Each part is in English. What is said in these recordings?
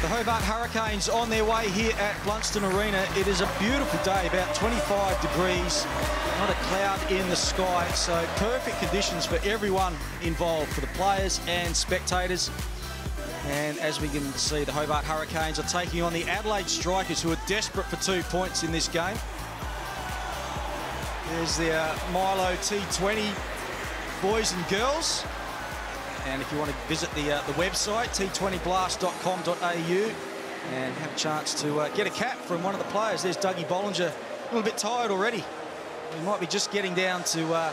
Hobart Hurricanes on their way here at Blunston Arena. It is a beautiful day, about 25 degrees, not a cloud in the sky, so perfect conditions for everyone involved, for the players and spectators. And as we can see, the Hobart Hurricanes are taking on the Adelaide Strikers, who are desperate for 2 points in this game. There's the Milo T20 boys and girls. And if you want to visit the website, t20blast.com.au, and have a chance to get a cap from one of the players. There's Dougie Bollinger, a little bit tired already. He might be just getting down to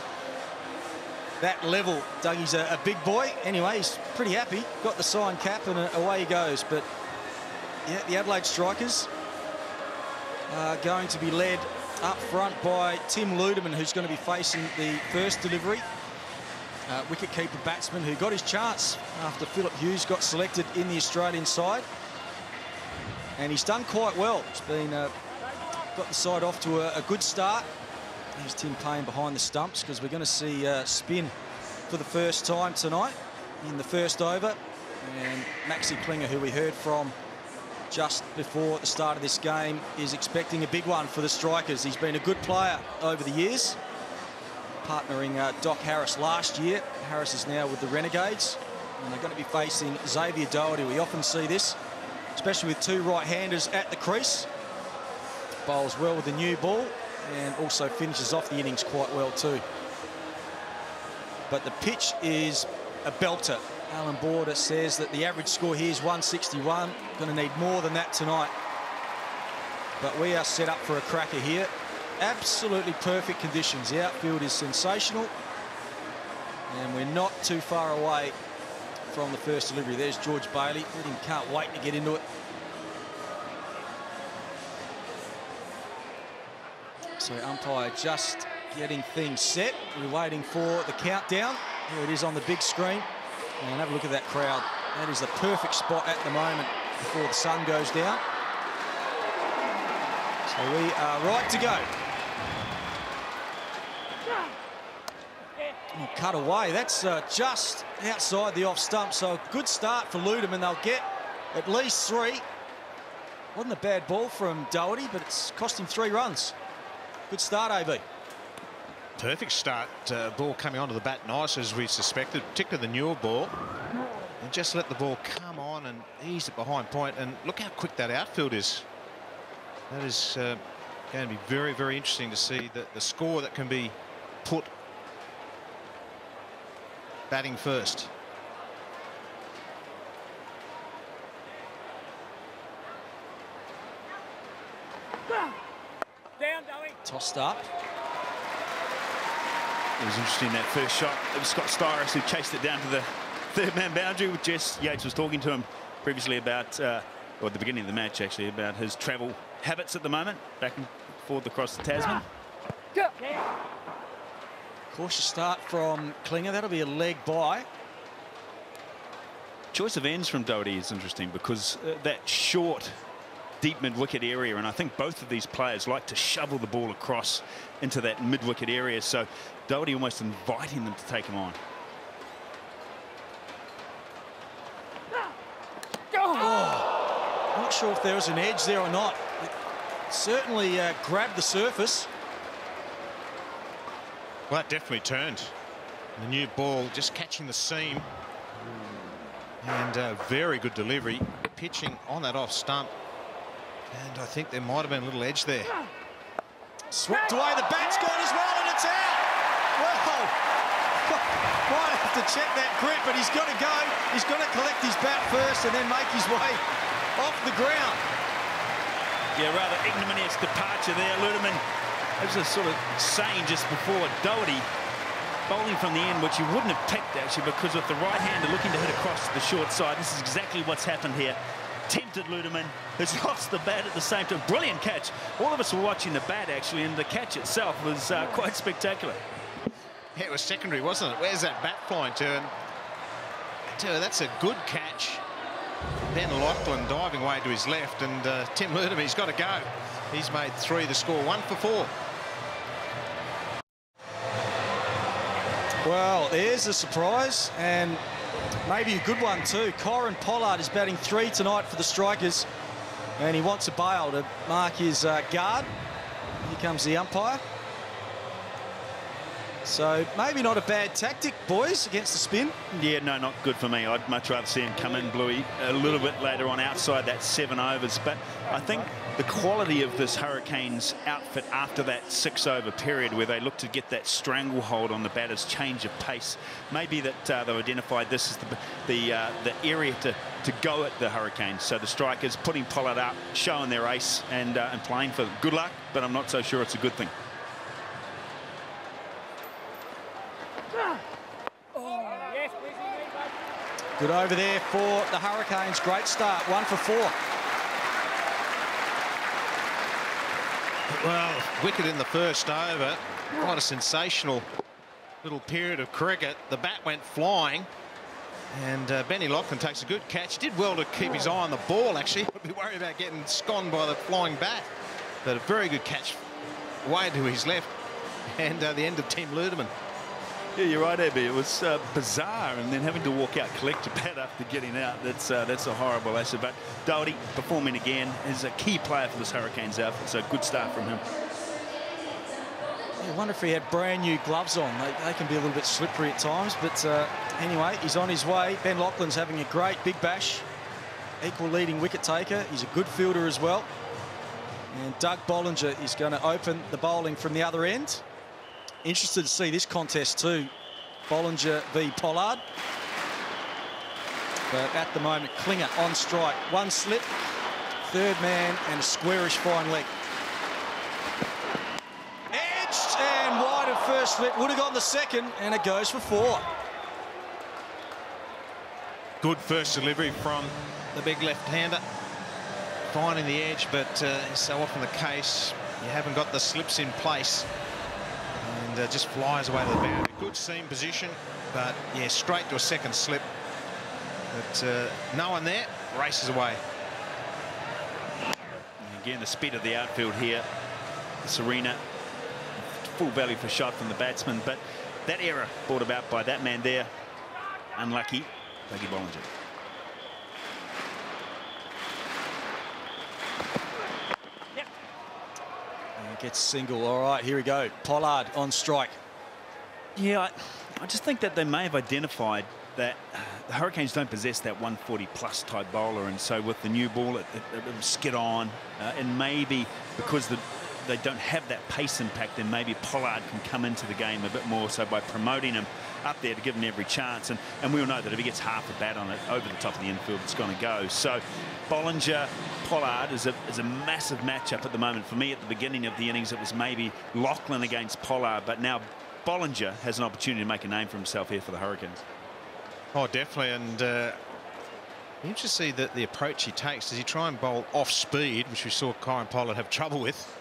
that level. Dougie's a big boy. Anyway, he's pretty happy. Got the signed cap and away he goes. But yeah, the Adelaide Strikers are going to be led up front by Tim Ludeman, who's going to be facing the first delivery. Wicket-keeper batsman who got his chance after Philip Hughes got selected in the Australian side. And he's done quite well. He's been got the side off to a good start. There's Tim Payne behind the stumps, because we're going to see spin for the first time tonight in the first over. And Maxi Klinger, who we heard from just before the start of this game, is expecting a big one for the Strikers. He's been a good player over the years, partnering Doc Harris last year. Harris is now with the Renegades, and they're going to be facing Xavier Doherty. We often see this, especially with two right-handers at the crease. Bowls well with the new ball and also finishes off the innings quite well too. But the pitch is a belter. Alan Border says that the average score here is 161. Going to need more than that tonight. But we are set up for a cracker here. Absolutely perfect conditions. The outfield is sensational, and we're not too far away from the first delivery. There's George Bailey. Can't wait to get into it. So umpire just getting things set. We're waiting for the countdown. Here it is on the big screen. And have a look at that crowd. That is the perfect spot at the moment before the sun goes down. So we are right to go. Oh, cut away. That's just outside the off stump. So a good start for Ludeman. They'll get at least 3. Wasn't a bad ball from Doherty, but it's cost him 3 runs. Good start, AB. Perfect start. Ball coming onto the bat nice, as we suspected, particularly the newer ball. And just let the ball come on and ease it behind point. And look how quick that outfield is. That is going to be very, very interesting to see the score that can be put batting first. Tossed up. It was interesting, that first shot. It was Scott Styris who chased it down to the third-man boundary. Jess Yates was talking to him previously about, or at the beginning of the match actually, about his travel habits at the moment, back and forth across the Tasman. Cautious start from Klinger. That'll be a leg by. Choice of ends from Doherty is interesting, because that short, deep mid-wicket area, and I think both of these players like to shovel the ball across into that mid-wicket area, so Doherty almost inviting them to take him on. Oh, not sure if there was an edge there or not. It certainly grabbed the surface. Well, that definitely turned. The new ball just catching the seam. And very good delivery, pitching on that off stump. And I think there might have been a little edge there. Swept away, the bat's gone as well, and it's out. Well, might have to check that grip, but he's got to go. He's got to collect his bat first and then make his way off the ground. Yeah, rather ignominious departure there. Ludeman, it was a sort of saying just before, Doherty bowling from the end, which you wouldn't have picked actually, because with the right-hander looking to hit across to the short side, this is exactly what's happened here. Tempted Ludeman, has lost the bat at the same time. Brilliant catch. All of us were watching the bat actually, and the catch itself was quite spectacular. Yeah, it was secondary, wasn't it? Where's that bat flying to? And that's a good catch. Ben Lachlan diving away to his left, and Tim Ludeman, he's got to go. He's made 3 the score, 1 for 4. Well, there's a surprise, and Maybe a good one too. Kyron Pollard is batting 3 tonight for the Strikers, and he wants a bail to mark his guard. Here comes the umpire. So maybe not a bad tactic, boys, against the spin. Yeah, no, not good for me. I'd much rather see him come in, Bluey, a little bit later on outside that 7 overs. But I think the quality of this Hurricanes outfit after that 6-over period where they look to get that stranglehold on the batter's change of pace, maybe that they've identified this as the area to go at the Hurricanes. So the Strikers putting Pollard up, showing their ace and playing for them. Good luck, but I'm not so sure it's a good thing. Good over there for the Hurricanes. Great start, 1 for 4. Well, wicket in the first over. Quite a sensational little period of cricket. The bat went flying, and Benny Lachlan takes a good catch. Did well to keep his eye on the ball, actually. Would be worried about getting sconed by the flying bat. But a very good catch way to his left, and the end of Tim Ludeman. Yeah, you're right, Abby. It was bizarre, and then having to walk out, collect a bat after getting out. That's a horrible asset. But Doherty performing again is a key player for this Hurricanes outfit. So good start from him. I wonder if he had brand new gloves on. They can be a little bit slippery at times, but anyway, he's on his way. Ben Lachlan's having a great big bash. Equal leading wicket taker. He's a good fielder as well. And Doug Bollinger is going to open the bowling from the other end. Interested to see this contest too. Bollinger v Pollard. But at the moment, Klinger on strike. 1 slip, 3rd man, and a squarish fine leg. Edged and wide of first slip. Would have gone the second, and it goes for 4. Good first delivery from the big left-hander. Finding the edge, but so often the case, you haven't got the slips in place. And just flies away to the boundary. Good seam position, but yeah, straight to a second slip. But no one there, races away. And again, the speed of the outfield here. Serena, full belly for shot from the batsman, but that error brought about by that man there. Unlucky, Dougie Bollinger. Gets single. All right, here we go. Pollard on strike. Yeah, I just think that they may have identified that the Hurricanes don't possess that 140-plus type bowler, and so with the new ball, it skid on, and maybe because they don't have that pace impact, then maybe Pollard can come into the game a bit more, so by promoting him up there to give him every chance, and we all know that if he gets half a bat on it over the top of the infield, it's going to go. So Bollinger Pollard is a massive matchup at the moment. For me, at the beginning of the innings, it was maybe Lachlan against Pollard, but now Bollinger has an opportunity to make a name for himself here for the Hurricanes. Oh, definitely, and you just see that the approach he takes. Does he try and bowl off speed, which we saw Kyron Pollard have trouble with,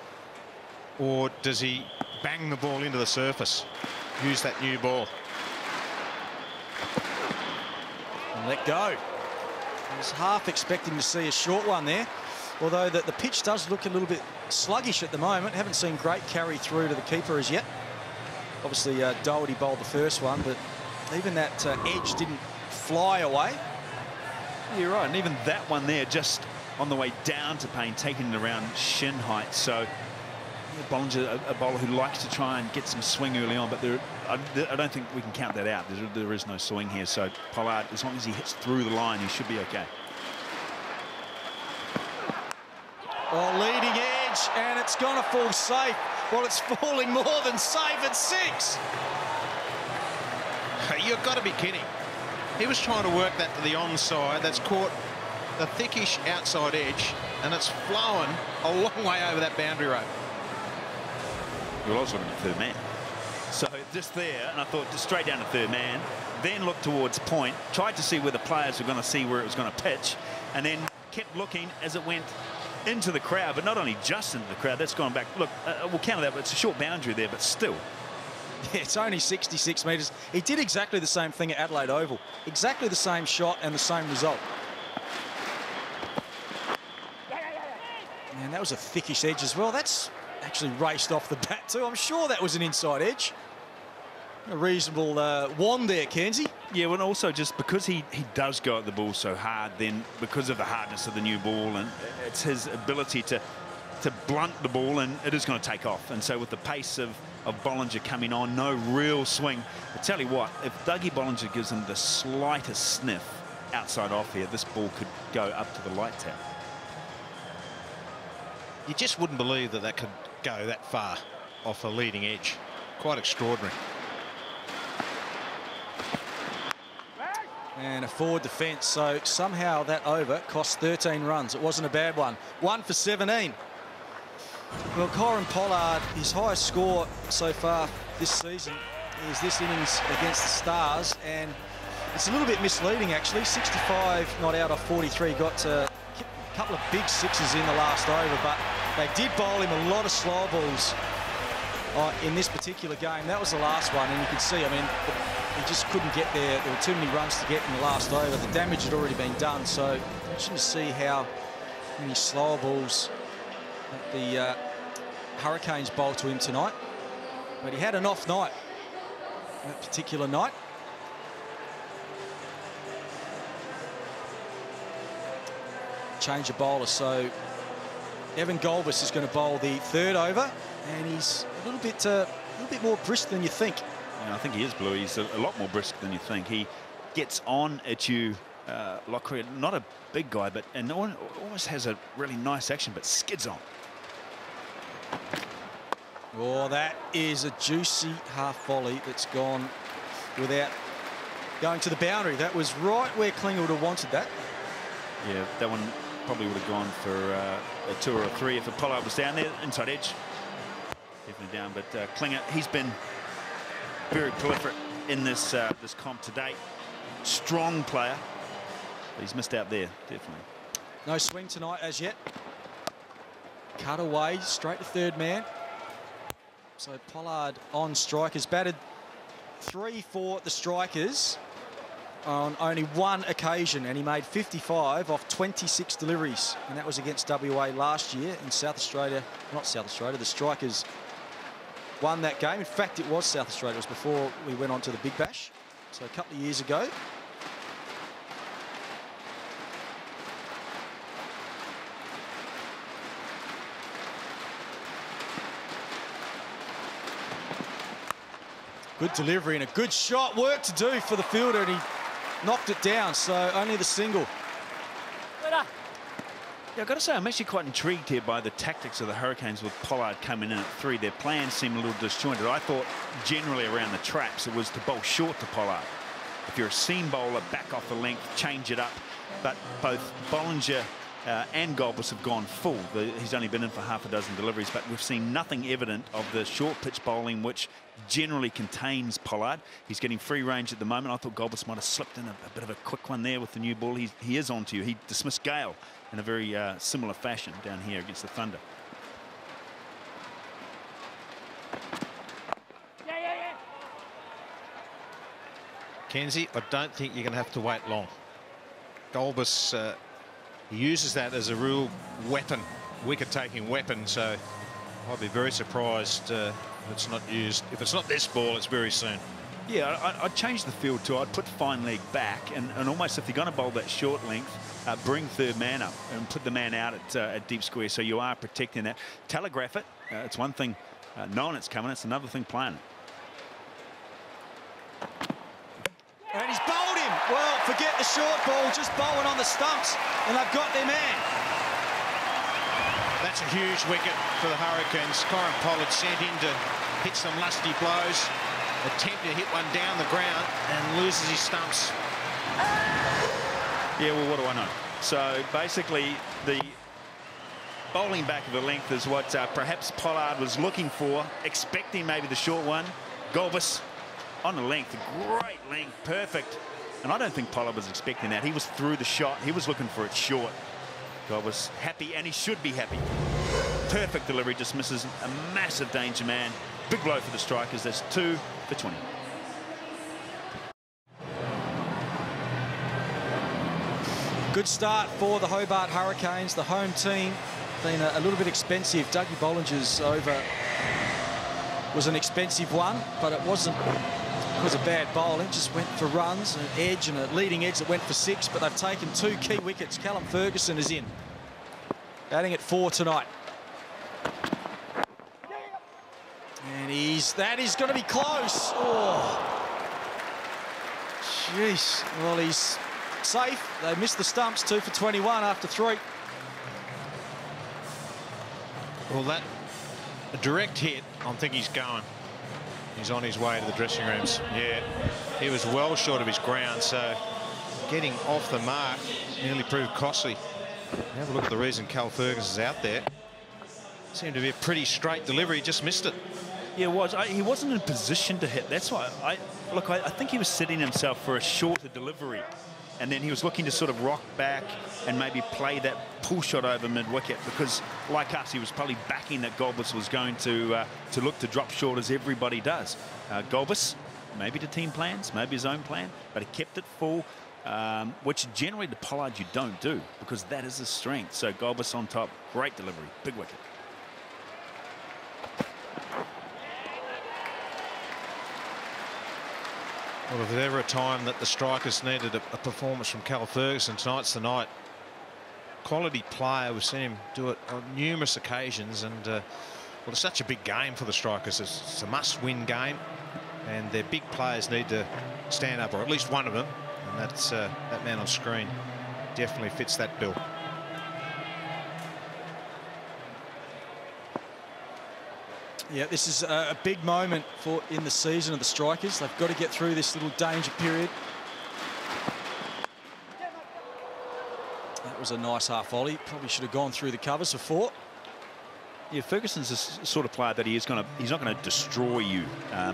or does he bang the ball into the surface, use that new ball? And let go. I was half expecting to see a short one there, although the pitch does look a little bit sluggish at the moment. Haven't seen great carry through to the keeper as yet. Obviously, Doherty bowled the first one, but even that edge didn't fly away. You're right, and even that one there, just on the way down to Payne, taking it around shin height. So Bollinger, a bowler who likes to try and get some swing early on, but I don't think we can count that out. There is no swing here, so Pollard, as long as he hits through the line, he should be okay. Oh, leading edge, and it's going to fall safe. Well, it's falling more than safe at 6. You've got to be kidding. He was trying to work that to the onside. That's caught the thickish outside edge, and it's flown a long way over that boundary rope. Well, I was looking at third man. So just there, and I thought just straight down to third man, then looked towards point, tried to see where the players were going to see where it was going to pitch, and then kept looking as it went into the crowd, but not only just into the crowd, that's gone back. Look, we'll counter that, but it's a short boundary there, but still. Yeah, it's only 66 metres. He did exactly the same thing at Adelaide Oval. Exactly the same shot and the same result. And that was a thickish edge as well. That's actually raced off the bat too. I'm sure that was an inside edge. A reasonable wand there, Kenzie. Yeah, well, also just because he does go at the ball so hard, then because of the hardness of the new ball, and it's his ability to blunt the ball, and it is going to take off. And so with the pace of Bollinger coming on, no real swing. I tell you what, if Dougie Bollinger gives him the slightest sniff outside off here, this ball could go up to the light tap. You just wouldn't believe that that could go that far off a leading edge. Quite extraordinary. And a forward defence, so somehow that over cost 13 runs. It wasn't a bad one. 1 for 17. Well, Kyron Pollard, his highest score so far this season is this innings against the Stars, and it's a little bit misleading actually. 65 not out off 43, got a couple of big sixes in the last over, but they did bowl him a lot of slow balls in this particular game. That was the last one, and you can see, I mean, he just couldn't get there. There were too many runs to get in the last over. The damage had already been done, so interesting to see how many slower balls that the Hurricanes bowled to him tonight. But he had an off night that particular night. Change of bowler, so Evan Galbus is going to bowl the third over, and he's a little bit more brisk than you think. Yeah, I think he is, Blue. He's a lot more brisk than you think. He gets on at you, Lockyer, not a big guy, but and always has a really nice action, but skids on. Oh, that is a juicy half volley that's gone without going to the boundary. That was right where Klinger would have wanted that. Yeah, that one probably would have gone for a 2 or a 3 if the Pollard was down there, inside edge. Definitely down, but Klinger, he's been very prolific in this this comp to date. Strong player, but he's missed out there, definitely. No swing tonight as yet. Cut away, straight to third man. So Pollard on strikers, batted 3 for the strikers on only one occasion, and he made 55 off 26 deliveries, and that was against WA last year in South Australia. Not South Australia, the strikers won that game. In fact, it was South Australia. It was before we went on to the Big Bash, so a couple of years ago. Good delivery and a good shot. Work to do for the fielder, and he knocked it down, so only the single. Yeah, I've got to say, I'm actually quite intrigued here by the tactics of the Hurricanes with Pollard coming in at 3. Their plans seem a little disjointed. I thought generally around the traps it was to bowl short to Pollard. If you're a seam bowler, back off the length, change it up. But both Bollinger and Galbus have gone full. He's only been in for half a dozen deliveries, but we've seen nothing evident of the short pitch bowling, which generally contains Pollard. He's getting free range at the moment. I thought Galbus might have slipped in a bit of a quick one there with the new ball. He is on to you. He dismissed Gale in a very similar fashion down here against the Thunder. Kenzie, I don't think you're going to have to wait long. Galbus he uses that as a real weapon, wicket-taking weapon, so I'd be very surprised if it's not used. If it's not this ball, it's very soon. Yeah, I'd change the field too. I'd put fine leg back, and almost if you're going to bowl that short length, bring third man up and put the man out at deep square, so you are protecting that. Telegraph it. It's one thing knowing it's coming, it's another thing playing it. And he's bowled him. Well, forget the short ball, just bowling on the stumps, and they've got their man. That's a huge wicket for the Hurricanes. Kyron Pollard sent in to hit some lusty blows, attempted to hit one down the ground and loses his stumps. Yeah, well, what do I know? So basically, the bowling back of the length is what perhaps Pollard was looking for, expecting maybe the short one. Galbus on the length, great length, perfect. And I don't think Pollard was expecting that. He was through the shot. He was looking for it short. Galbus happy, and he should be happy. Perfect delivery, just misses a massive danger man. Big blow for the strikers. That's 2 for 20. Good start for the Hobart Hurricanes. The home team been a little bit expensive. Dougie Bollinger's over was an expensive one, but it wasn't because of bad bowling, just went for runs, an edge and a leading edge that went for 6, but they've taken 2 key wickets. Callum Ferguson is in, batting at 4 tonight. And that is going to be close. Oh, jeez. Well, he's safe. They missed the stumps, 2 for 21 after 3. Well, that a direct hit, I think he's going. He's on his way to the dressing rooms. Yeah, he was well short of his ground, so getting off the mark nearly proved costly. Have a look at the reason Cal Ferguson's out there. Seemed to be a pretty straight delivery, just missed it. Yeah, it was. He wasn't in position to hit. That's why I think he was setting himself for a shorter delivery, and then he was looking to sort of rock back and maybe play that pull shot over mid-wicket, because like us, he was probably backing that Golbus was going to look to drop short, as everybody does. Golbus, maybe the team plans, maybe his own plan, but he kept it full, which generally the Pollard you don't do, because that is his strength. So Golbus on top, great delivery, big wicket. Well, if there's ever a time that the strikers needed a performance from Cal Ferguson, tonight's the night. Quality player, we've seen him do it on numerous occasions, and well, it's such a big game for the strikers. It's a must-win game, and their big players need to stand up, or at least one of them, and that's that man on screen definitely fits that bill. Yeah, this is a big moment in the season of the strikers. They've got to get through this little danger period. That was a nice half volley. Probably should have gone through the covers for 4. Yeah, Ferguson's the sort of player that he's not going to destroy you,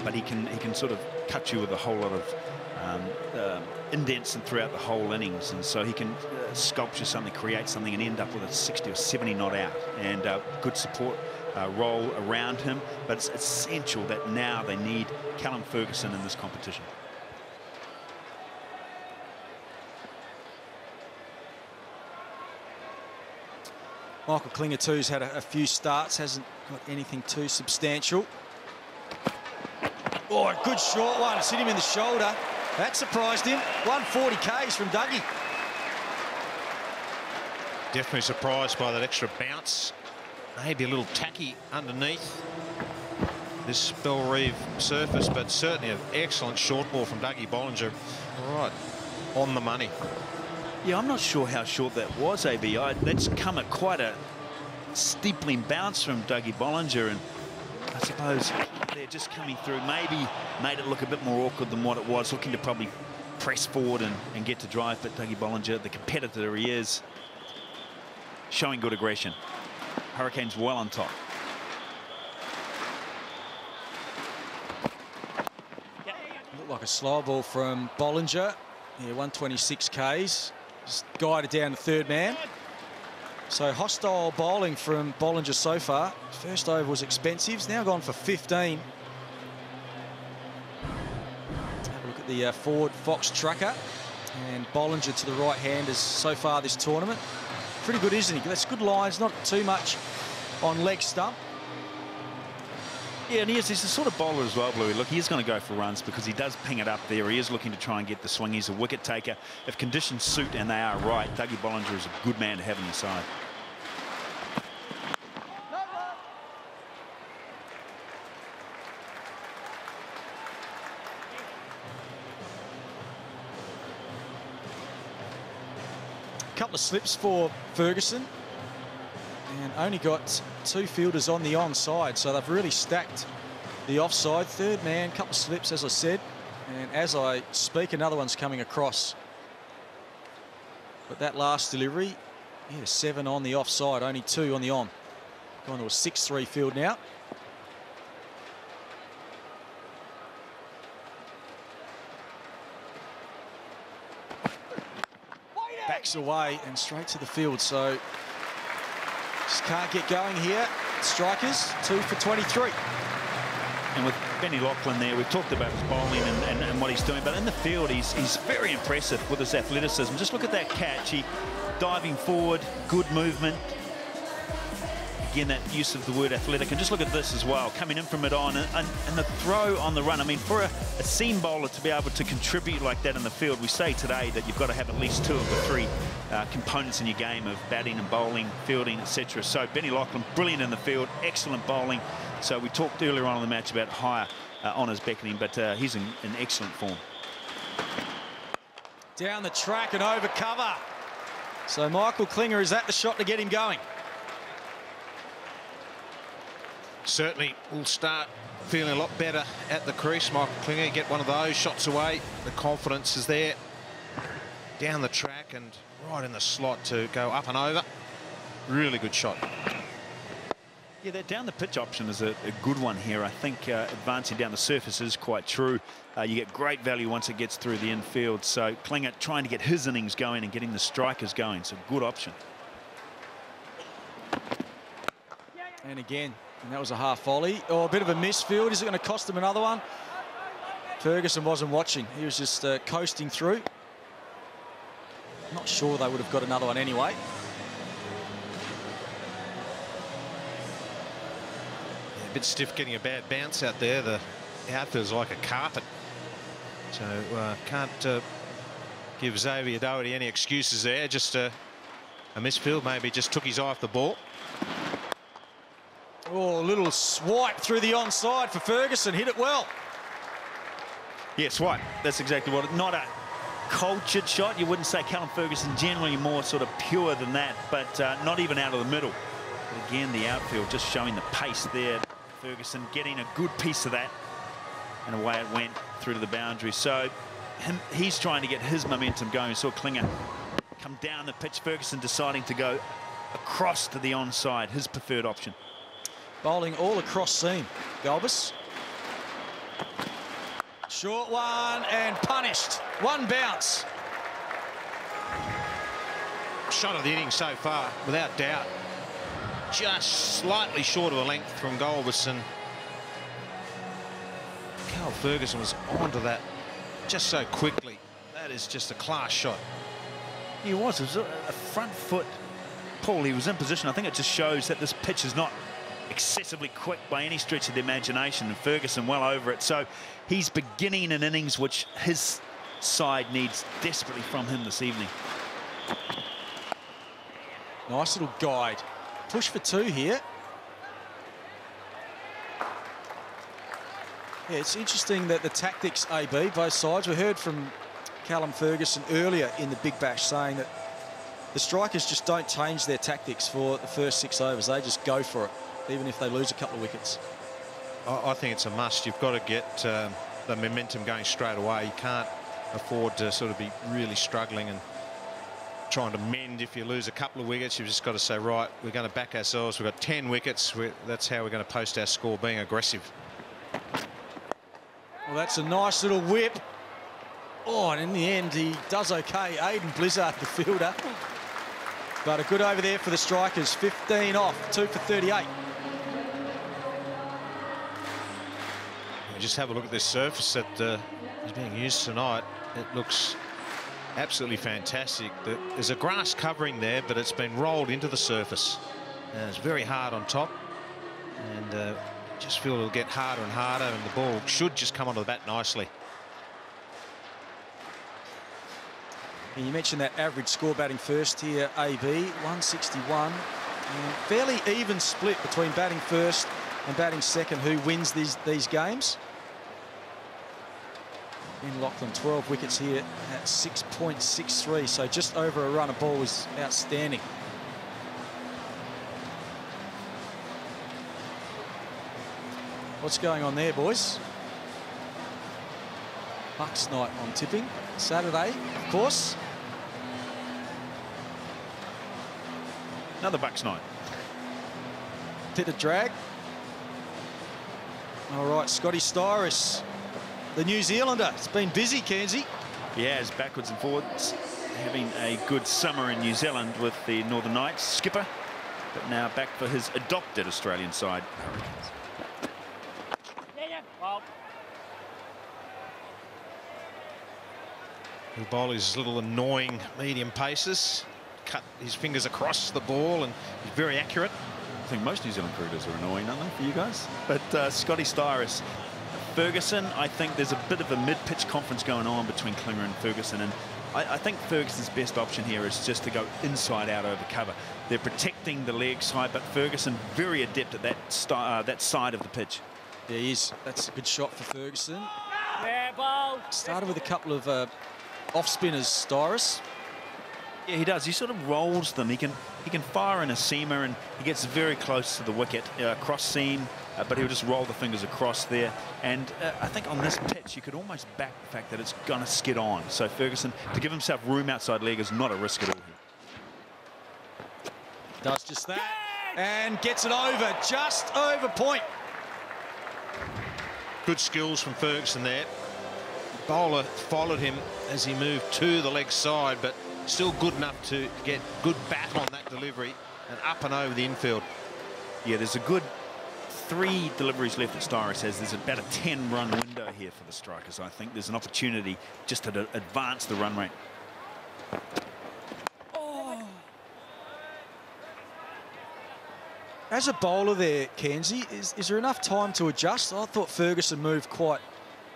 but he can sort of cut you with a whole lot of indents and throughout the whole innings, and so he can sculpture something, create something, and end up with a 60 or 70 not out, and good support role around him. But it's essential that now they need Callum Ferguson in this competition. Michael Klinger too's had a few starts, hasn't got anything too substantial. Oh, a good short one. It's hit him in the shoulder. That surprised him. 140 Ks from Dougie. Definitely surprised by that extra bounce. Maybe a little tacky underneath this Bell Reeve surface, but certainly an excellent short ball from Dougie Bollinger. Right on the money. Yeah, I'm not sure how short that was, AB. That's come at quite a steepling bounce from Dougie Bollinger, and I suppose they're just coming through. Maybe made it look a bit more awkward than what it was, looking to probably press forward and get to drive. But Dougie Bollinger, the competitor he is, showing good aggression. Hurricanes well on top. Looked like a slow ball from Bollinger. Yeah, 126 Ks. Just guided down the third man. So hostile bowling from Bollinger so far. First over was expensive. He's now gone for 15. Have a look at the Ford Fox Trucker. And Bollinger to the right handers so far this tournament. Pretty good, isn't he? That's good lines, not too much on leg stump. Yeah, and he's the sort of bowler as well, Bluey. Look, he is going to go for runs because he does ping it up there. He is looking to try and get the swing. He's a wicket taker. If conditions suit, and they are right, Dougie Bollinger is a good man to have on your side. Couple of slips for Ferguson, and only got 2 fielders on the onside, so they've really stacked the offside. Third man, couple of slips, as I said, and as I speak, another one's coming across. But that last delivery, yeah, 7 on the offside, only 2 on the on. Going to a 6-3 field now. Backs away and straight to the field, so just can't get going here. Strikers 2 for 23. And with Benny Lachlan there, we've talked about his bowling and what he's doing, but in the field he's very impressive with his athleticism. Just look at that catch. He diving forward, good movement. again, that use of the word athletic. And just look at this as well, coming in from mid-on and the throw on the run. I mean, for a seam bowler to be able to contribute like that in the field, we say today that you've got to have at least 2 of the 3 components in your game of batting and bowling, fielding, etc. So Benny Lachlan, brilliant in the field, excellent bowling. So we talked earlier on in the match about higher honours beckoning, but he's in excellent form. Down the track and over cover. So Michael Klinger is at the shot to get him going. Certainly will start feeling a lot better at the crease. Michael Klinger, get one of those shots away. The confidence is there. Down the track and right in the slot to go up and over. Really good shot. Yeah, that down the pitch option is a good one here. I think advancing down the surface is quite true. You get great value once it gets through the infield. So Klinger trying to get his innings going and getting the strikers going. So good option. And again, and that was a half volley. Oh, a bit of a misfield. Is it going to cost him another one? Ferguson wasn't watching. He was just coasting through. Not sure they would have got another one anyway. A bit stiff getting a bad bounce out there. The outfield's like a carpet. So can't give Xavier Doherty any excuses there. Just a misfield, maybe just took his eye off the ball. Oh, a little swipe through the onside for Ferguson. Hit it well. Yeah, swipe. That's exactly what. Not a cultured shot. You wouldn't say Callum Ferguson generally more sort of pure than that, but not even out of the middle. But again, the outfield just showing the pace there. Ferguson getting a good piece of that, and away it went through to the boundary. So he's trying to get his momentum going. We saw Klinger come down the pitch. Ferguson deciding to go across to the onside, his preferred option. Bowling all across seam. Galbus. Short one and punished. One bounce. Shot of the inning so far, without doubt. Just slightly short of a length from Galbus, and Carl Ferguson was onto that just so quickly. That is just a class shot. He was. It was a front foot pull. He was in position. I think it just shows that this pitch is not excessively quick by any stretch of the imagination, and Ferguson well over it. So he's beginning an innings which his side needs desperately from him this evening. Nice little guide. Push for 2 here. Yeah, it's interesting that the tactics, AB, both sides. We heard from Callum Ferguson earlier in the Big Bash saying that the strikers just don't change their tactics for the first 6 overs. They just go for it, even if they lose a couple of wickets. I think it's a must. You've got to get the momentum going straight away. You can't afford to sort of be really struggling and trying to mend if you lose a couple of wickets. You've just got to say, right, we're going to back ourselves. We've got 10 wickets. That's how we're going to post our score, being aggressive. Well, that's a nice little whip. Oh, and in the end, he does okay. Aidan Blizzard, the fielder. But a good over there for the strikers. 15 off, 2 for 38. Just have a look at this surface that is being used tonight. It looks absolutely fantastic. There's a grass covering there, but it's been rolled into the surface. And it's very hard on top. And just feel it'll get harder and harder, and the ball should just come onto the bat nicely. And you mentioned that average score batting first here, AB, 161. And fairly even split between batting first and batting second, who wins these games. In Lachlan, 12 wickets here at 6.63, so just over a run a ball was outstanding. What's going on there, boys? Bucks night on tipping. Saturday, of course. Another Bucks night. Bit of drag. All right, Scotty Styris, the New Zealander. It's been busy, Kenzie. Yeah, it's backwards and forwards. Having a good summer in New Zealand with the Northern Knights skipper, but now back for his adopted Australian side. He'll bowl his little annoying medium paces, cut his fingers across the ball, and he's very accurate. think most New Zealand cricketers are annoying, aren't they, for you guys? But Scotty Styris, Ferguson, I think there's a bit of a mid-pitch conference going on between Klinger and Ferguson, and I think Ferguson's best option here is just to go inside out over cover. They're protecting the leg side, but Ferguson very adept at that side of the pitch. Yeah, he is. That's a good shot for Ferguson. Yeah, ball. Started with a couple of off-spinners, Styris. Yeah, he does. He sort of rolls them. He can fire in a seamer, and he gets very close to the wicket, cross seam, but he'll just roll the fingers across there. And I think on this pitch, you could almost back the fact that it's going to skid on. So Ferguson, to give himself room outside leg is not a risk at all here. Does just that. And gets it over, just over point. Good skills from Ferguson there. Bowler followed him as he moved to the leg side, but still good enough to get good bat on that delivery and up and over the infield. Yeah, there's a good 3 deliveries left that Styris has. There's about a 10-run window here for the strikers. I think there's an opportunity just to advance the run rate. As a bowler there, Kenzie, is there enough time to adjust? I thought Ferguson moved quite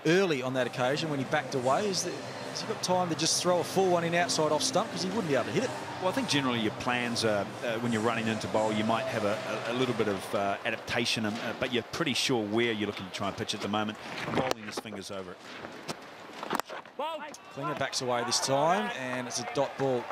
early on that occasion when he backed away. Has he got time to just throw a full one in outside off stump, because he wouldn't be able to hit it? Well, I think generally your plans are when you're running into bowl, you might have a little bit of adaptation, but you're pretty sure where you're looking to try and pitch at the moment. Bowling his fingers over it. Klinger backs away this time, and it's a dot ball.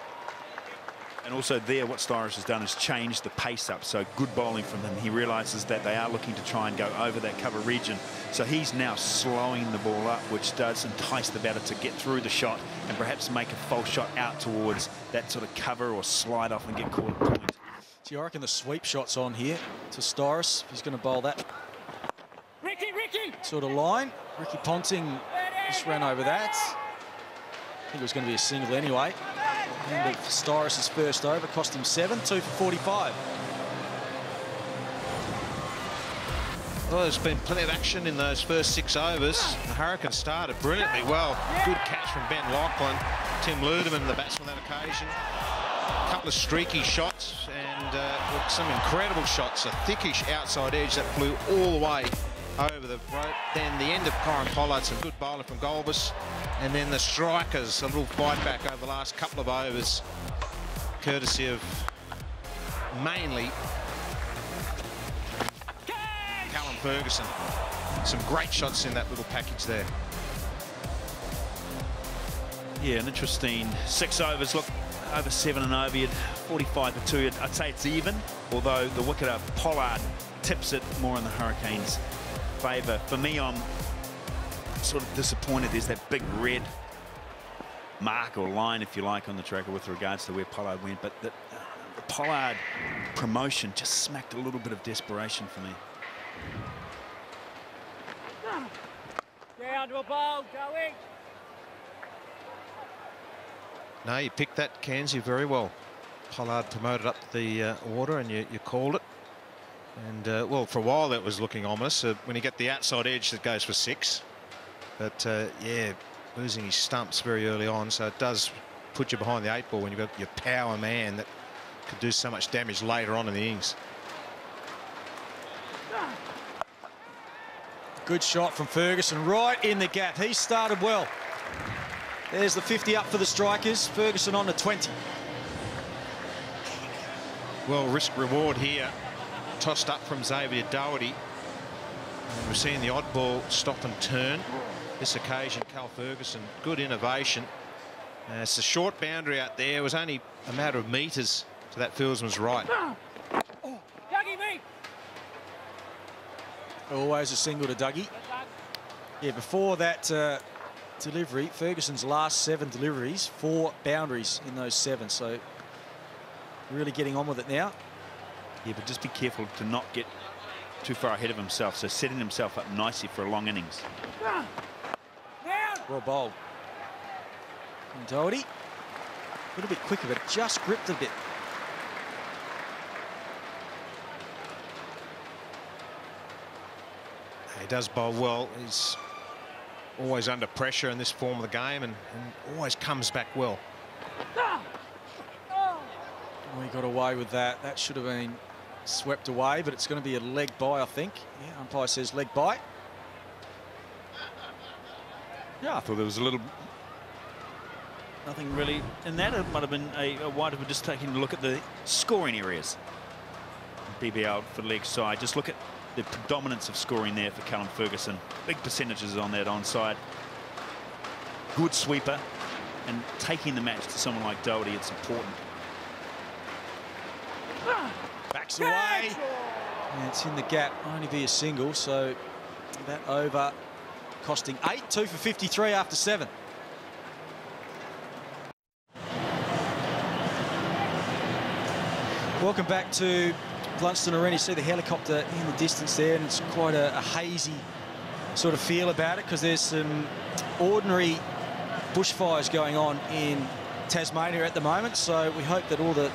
And also there, what Styris has done is changed the pace up. So good bowling from him. He realises that they are looking to try and go over that cover region. So he's now slowing the ball up, which does entice the batter to get through the shot and perhaps make a false shot out towards that sort of cover or slide off and get caught at point. Gee, I reckon the sweep shot's on here to Styris. He's going to bowl that Ricky! sort of line. Ricky Ponting just ran over that. I think it was going to be a single anyway. And Styris' first over cost him 7, 2 for 45. Well, there's been plenty of action in those first 6 overs. The Hurricanes started brilliantly well. Good catch from Ben Lachlan. Tim Ludeman, the batsman on that occasion. A couple of streaky shots and some incredible shots. A thickish outside edge that flew all the way over the rope. Then the end of Corin Pollard, some good bowling from Golbus. And then the strikers, a little fight back over the last couple of overs, courtesy of mainly Callum Ferguson. Some great shots in that little package there. Yeah, an interesting 6 overs. Look, over 7 and over, you'd 45 for 2. I'd say it's even, although the wicketer Pollard tips it more in the Hurricanes' favour. For me, I'm sort of disappointed there's that big red mark or line, if you like, on the tracker with regards to where Pollard went, but the Pollard promotion just smacked a little bit of desperation for me. Yeah, under a ball, going. No, you picked that, Kenzie, very well. Pollard promoted up the order, and you called it. And, well, for a while that was looking ominous. When you get the outside edge, that goes for 6. But, yeah, losing his stumps very early on, so it does put you behind the 8 ball when you've got your power man that could do so much damage later on in the innings. Good shot from Ferguson, right in the gap. He started well. There's the 50 up for the strikers. Ferguson on to 20. Well, risk reward here. Tossed up from Xavier Doherty. And we're seeing the odd ball stop and turn. This occasion, Cal Ferguson, good innovation. It's a short boundary out there. It was only a matter of metres to that fieldsman's right. Dougie, me. Always a single to Dougie. Yeah, before that delivery, Ferguson's last 7 deliveries, 4 boundaries in those 7. So really getting on with it now. Yeah, but just be careful to not get too far ahead of himself. So setting himself up nicely for a long innings. Well bowled. And Doherty, a little bit quicker, but just gripped a bit. He does bowl well. He's always under pressure in this form of the game and always comes back well. Oh, he got away with that. That should have been swept away, but it's going to be a leg bye, I think. Yeah, umpire says leg bye. Yeah, I thought there was a little... Nothing really in that. It might have been a wide of just taking a look at the scoring areas. BBL for leg side. Just look at the predominance of scoring there for Callum Ferguson. Big percentages on that onside. Good sweeper. And taking the match to someone like Doherty, it's important. Backs away. And it's in the gap, only be a single, so that over costing 8, 2 for 53 after 7. Welcome back to Blunston Arena. You see the helicopter in the distance there, and it's quite a hazy sort of feel about it because there's some ordinary bushfires going on in Tasmania at the moment, so we hope that all the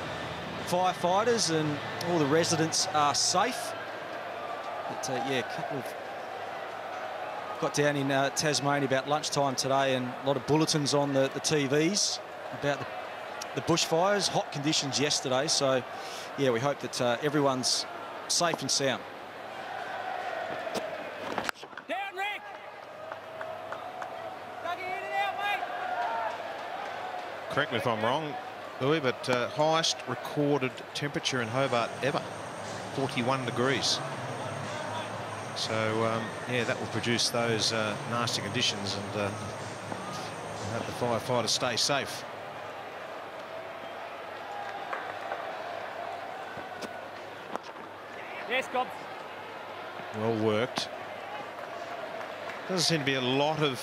firefighters and all the residents are safe. But yeah, a couple of got down in Tasmania about lunchtime today, and a lot of bulletins on the TVs about the bushfires. Hot conditions yesterday, so yeah, we hope that everyone's safe and sound. Down, Rick! Dougie, in and out, mate! Correct me if I'm wrong, Louis, but highest recorded temperature in Hobart ever, 41 degrees. So, yeah, that will produce those nasty conditions, and hope the firefighters stay safe. Yes, Cobb. Well worked. Doesn't seem to be a lot of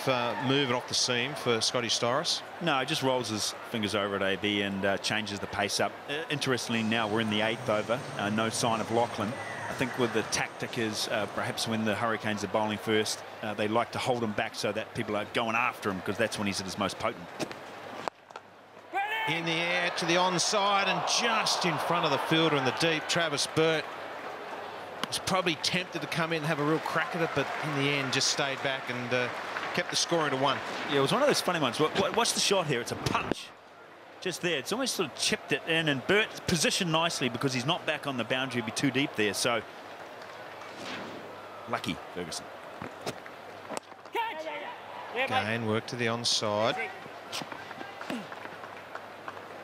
movement off the seam for Scotty Storris. No, just rolls his fingers over at AB and changes the pace up. Interestingly, now we're in the 8th over. No sign of Lachlan. I think with the tactic is perhaps when the Hurricanes are bowling first, they like to hold him back so that people are going after him, because that's when he's at his most potent. In the air to the onside, and just in front of the fielder in the deep, Travis Burt was probably tempted to come in and have a real crack at it, but in the end just stayed back and kept the scoring to 1. Yeah, it was one of those funny ones. Watch the shot here. It's a punch. Just there. It's almost sort of chipped it in, and Burt's positioned nicely because he's not back on the boundary. It'd be too deep there. So lucky, Ferguson. Catch! Yeah, mate. Again, work to the onside.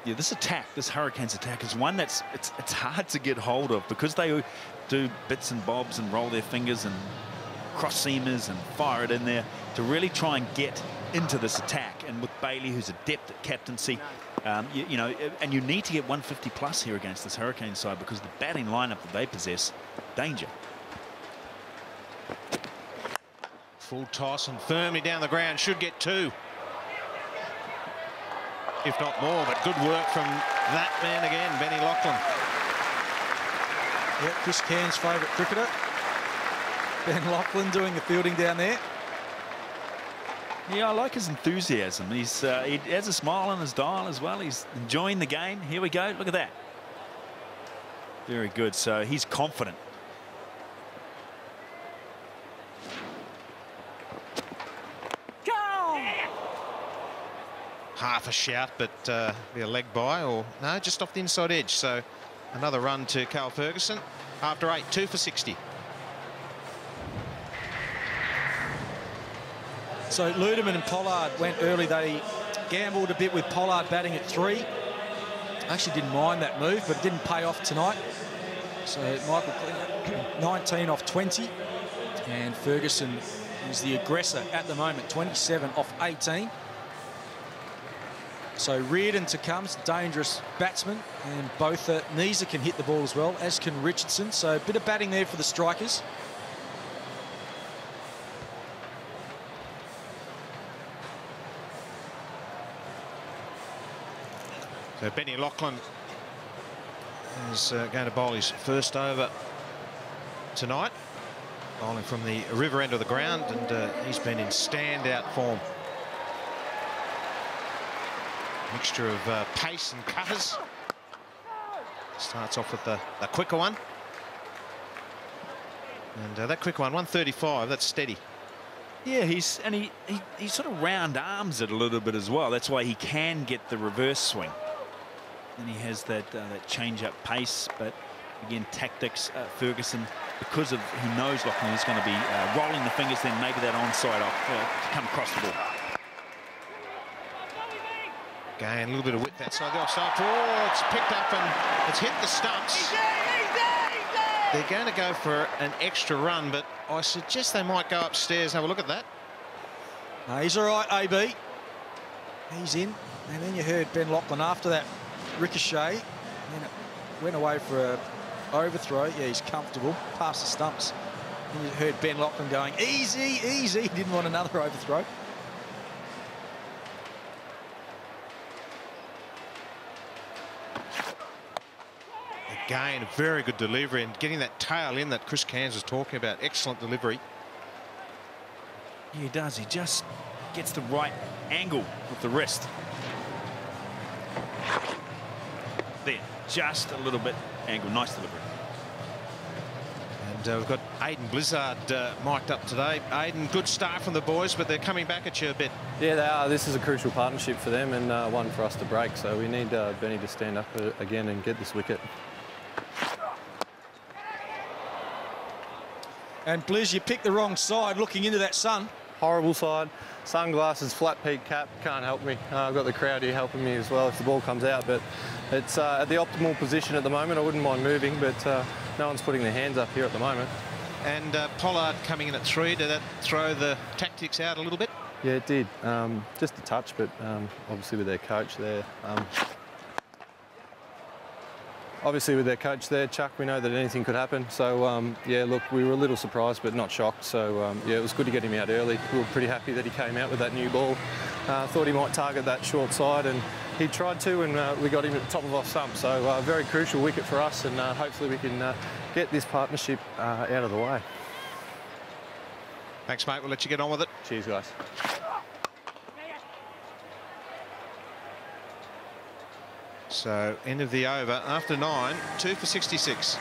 Yeah, this attack, this Hurricanes attack, is one that's it's hard to get hold of because they do bits and bobs and roll their fingers and cross seamers and fire it in there to really try and get into this attack. And with Bailey, who's adept at captaincy, you know, and you need to get 150 plus here against this Hurricane side because the batting lineup that they possess, danger. Full toss and firmly down the ground, should get 2. If not more, but good work from that man again, Benny Lachlan. Yeah, Chris Cairns' favourite cricketer. Ben Lachlan doing the fielding down there. Yeah, I like his enthusiasm. He has a smile on his dial as well. He's enjoying the game. Here we go. Look at that. Very good. So he's confident. Half a shout, but be a leg bye, or no, just off the inside edge. So another run to Carl Ferguson after 8, 2 for 60. So Ludeman and Pollard went early. They gambled a bit with Pollard batting at 3. Actually didn't mind that move, but it didn't pay off tonight. So Michael Clinton, 19 off 20. And Ferguson is the aggressor at the moment, 27 off 18. So Reardon to comes, dangerous batsman, and both Neeser can hit the ball as well, as can Richardson. So a bit of batting there for the strikers. So Benny Lachlan is going to bowl his first over tonight, bowling from the river end of the ground, and he's been in standout form. Mixture of pace and cutters. Starts off with the quicker one. And that quick one, 135, that's steady. Yeah, he sort of round arms it a little bit as well. That's why he can get the reverse swing. And he has that change-up pace, but Again, tactics, Ferguson, because of he knows Lachlan is going to be rolling the fingers, then maybe that onside off to come across the ball. Again, a little bit of width outside the offside. Oh, it's picked up and it's hit the stumps. They're going to go for an extra run, but I suggest they might go upstairs. Have a look at that. No, he's all right, AB. He's in. And then you heard Ben Lachlan after that ricochet. And it went away for a overthrow. Yeah, he's comfortable past the stumps. And you heard Ben Lachlan going, easy, easy. He didn't want another overthrow. Again, a very good delivery and getting that tail in that Chris Cairns was talking about. Excellent delivery. Yeah, he does. He just gets the right angle with the wrist. There, just a little bit angle. Nice delivery. And we've got Aiden Blizzard mic'd up today. Aiden, good start from the boys, but they're coming back at you a bit. Yeah, they are. This is a crucial partnership for them and one for us to break. So we need Benny to stand up again and get this wicket. And Blizz, you picked the wrong side looking into that sun. Horrible side. Sunglasses, flat peak cap, can't help me. I've got the crowd here helping me as well if the ball comes out, but it's at the optimal position at the moment. I wouldn't mind moving, but no one's putting their hands up here at the moment. And Pollard coming in at 3. Did that throw the tactics out a little bit? Yeah, it did. Just a touch, but obviously with their coach there. Obviously with their coach there, Chuck, we know that anything could happen. So, yeah, look, we were a little surprised but not shocked. So, yeah, it was good to get him out early. We were pretty happy that he came out with that new ball. Thought he might target that short side and he tried to, and we got him at the top of our stump. So, very crucial wicket for us, and hopefully we can get this partnership out of the way. Thanks, mate. We'll let you get on with it. Cheers, guys. So, end of the over. After 9, 2 for 66.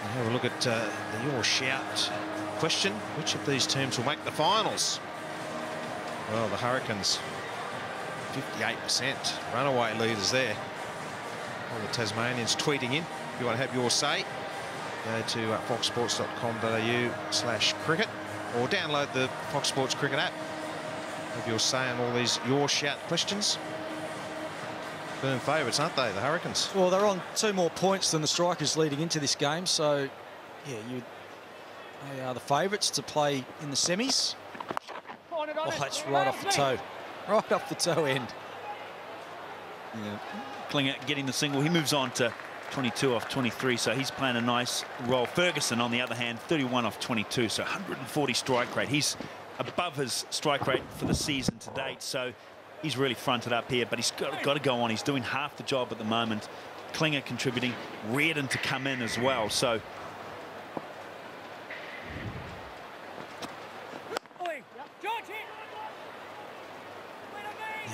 We'll have a look at the Your Shout question. Which of these teams will make the finals? Well, the Hurricanes, 58%. Runaway leaders there. All the Tasmanians tweeting in. If you want to have your say, go to foxsports.com.au/cricket or download the Fox Sports Cricket app. Have your say on all these Your Shout questions. Firm favourites, aren't they, the Hurricanes? Well, they're on 2 more points than the Strikers leading into this game, so yeah, they are the favourites to play in the semis. Oh, that's right off the toe. Right off the toe end. Yeah. Klinger getting the single. He moves on to 22 off 23, so he's playing a nice role. Ferguson, on the other hand, 31 off 22, so 140 strike rate. He's above his strike rate for the season to date, so he's really fronted up here, but he's got to go on. He's doing half the job at the moment. Klinger contributing, Reardon to come in as well, so yeah,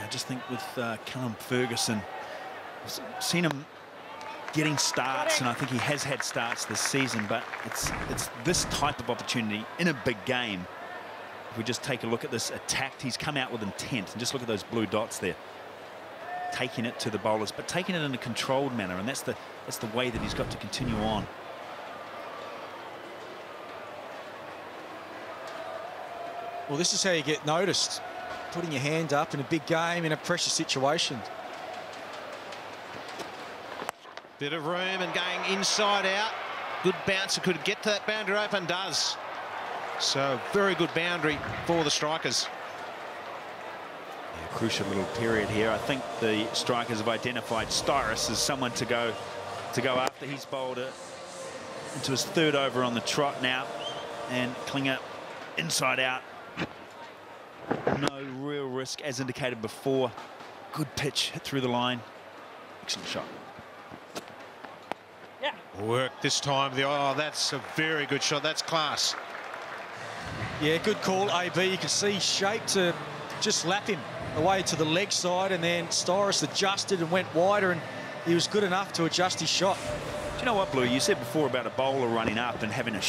I just think with Callum Ferguson, I've seen him getting starts, and I think he has had starts this season, but it's this type of opportunity in a big game. If we just take a look at this attack, he's come out with intent, and just look at those blue dots there, taking it to the bowlers, but taking it in a controlled manner, and that's the way that he's got to continue on. Well, this is how you get noticed, putting your hand up in a big game in a pressure situation. Bit of room and going inside out. Good bouncer, could get to that boundary open, does. So very good boundary for the Strikers. Yeah, crucial little period here. I think the Strikers have identified Styrus as someone to go after. He's bowled into his 3rd over on the trot now, and Klinger inside out. No real risk, as indicated before. Good pitch, hit through the line. Excellent shot. Yeah. Work this time. Oh, that's a very good shot. That's class. Yeah, good call, AB. You can see shape to just lap him away to the leg side, and then Styrus adjusted and went wider, and he was good enough to adjust his shot. Do you know what, Blue? You said before about a bowler running up and having a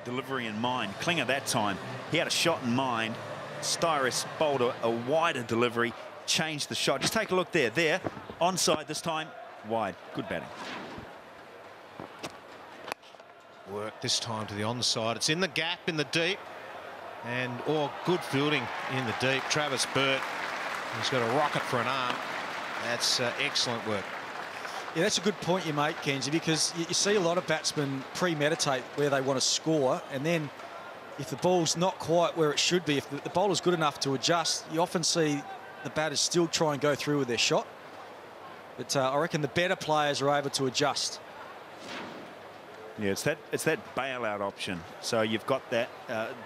delivery in mind. Klinger that time, he had a shot in mind, Styris bowled a wider delivery, changed the shot. Just take a look there. There, onside this time, wide. Good batting. Work this time to the onside. It's in the gap, in the deep. And good fielding in the deep. Travis Burt, he's got a rocket for an arm. That's excellent work. Yeah, that's a good point you make, Kenzie, because you see a lot of batsmen premeditate where they want to score, and then if the ball's not quite where it should be, if the bowler's good enough to adjust, you often see the batters still try and go through with their shot. But I reckon the better players are able to adjust. Yeah, it's that bailout option. So you've got that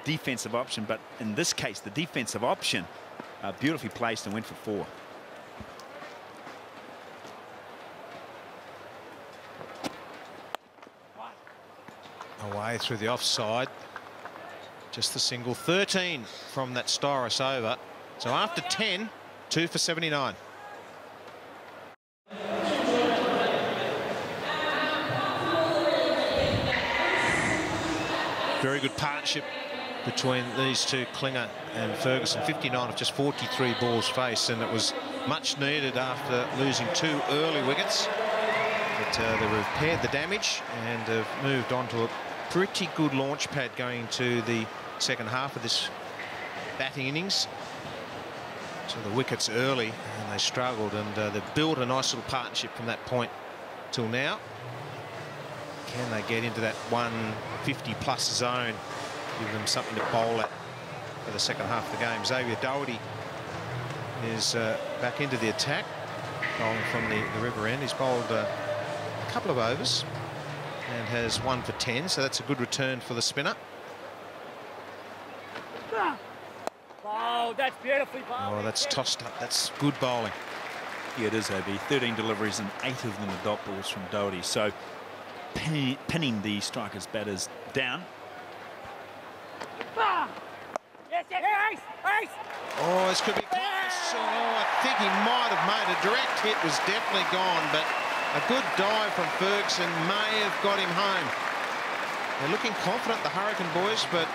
defensive option, but in this case, the defensive option beautifully placed and went for 4. Away through the offside. Just the single. 13 from that Styris over. So after 10, 2 for 79. Very good partnership between these two, Klinger and Ferguson. 59 of just 43 balls faced, and it was much needed after losing 2 early wickets. But they repaired the damage and have moved on to a pretty good launch pad going into the second half of this batting innings. So the wickets early, and they struggled, and they've built a nice little partnership from that point till now. Can they get into that 150-plus zone, give them something to bowl at for the second half of the game? Xavier Doherty is back into the attack, bowling from the river end. He's bowled a couple of overs and has 1 for 10, so that's a good return for the spinner. Oh, that's beautifully bowled. Oh, that's tossed up. That's good bowling. Yeah, it is, AB. 13 deliveries and 8 of them are dot balls from Doherty. So pinning the strikers' batters down. Yes, yes, ace! Oh, this could be close. Oh, I think he might have made a direct hit. Was definitely gone, but a good dive from Ferguson may have got him home. They're looking confident, the Hurricane boys, but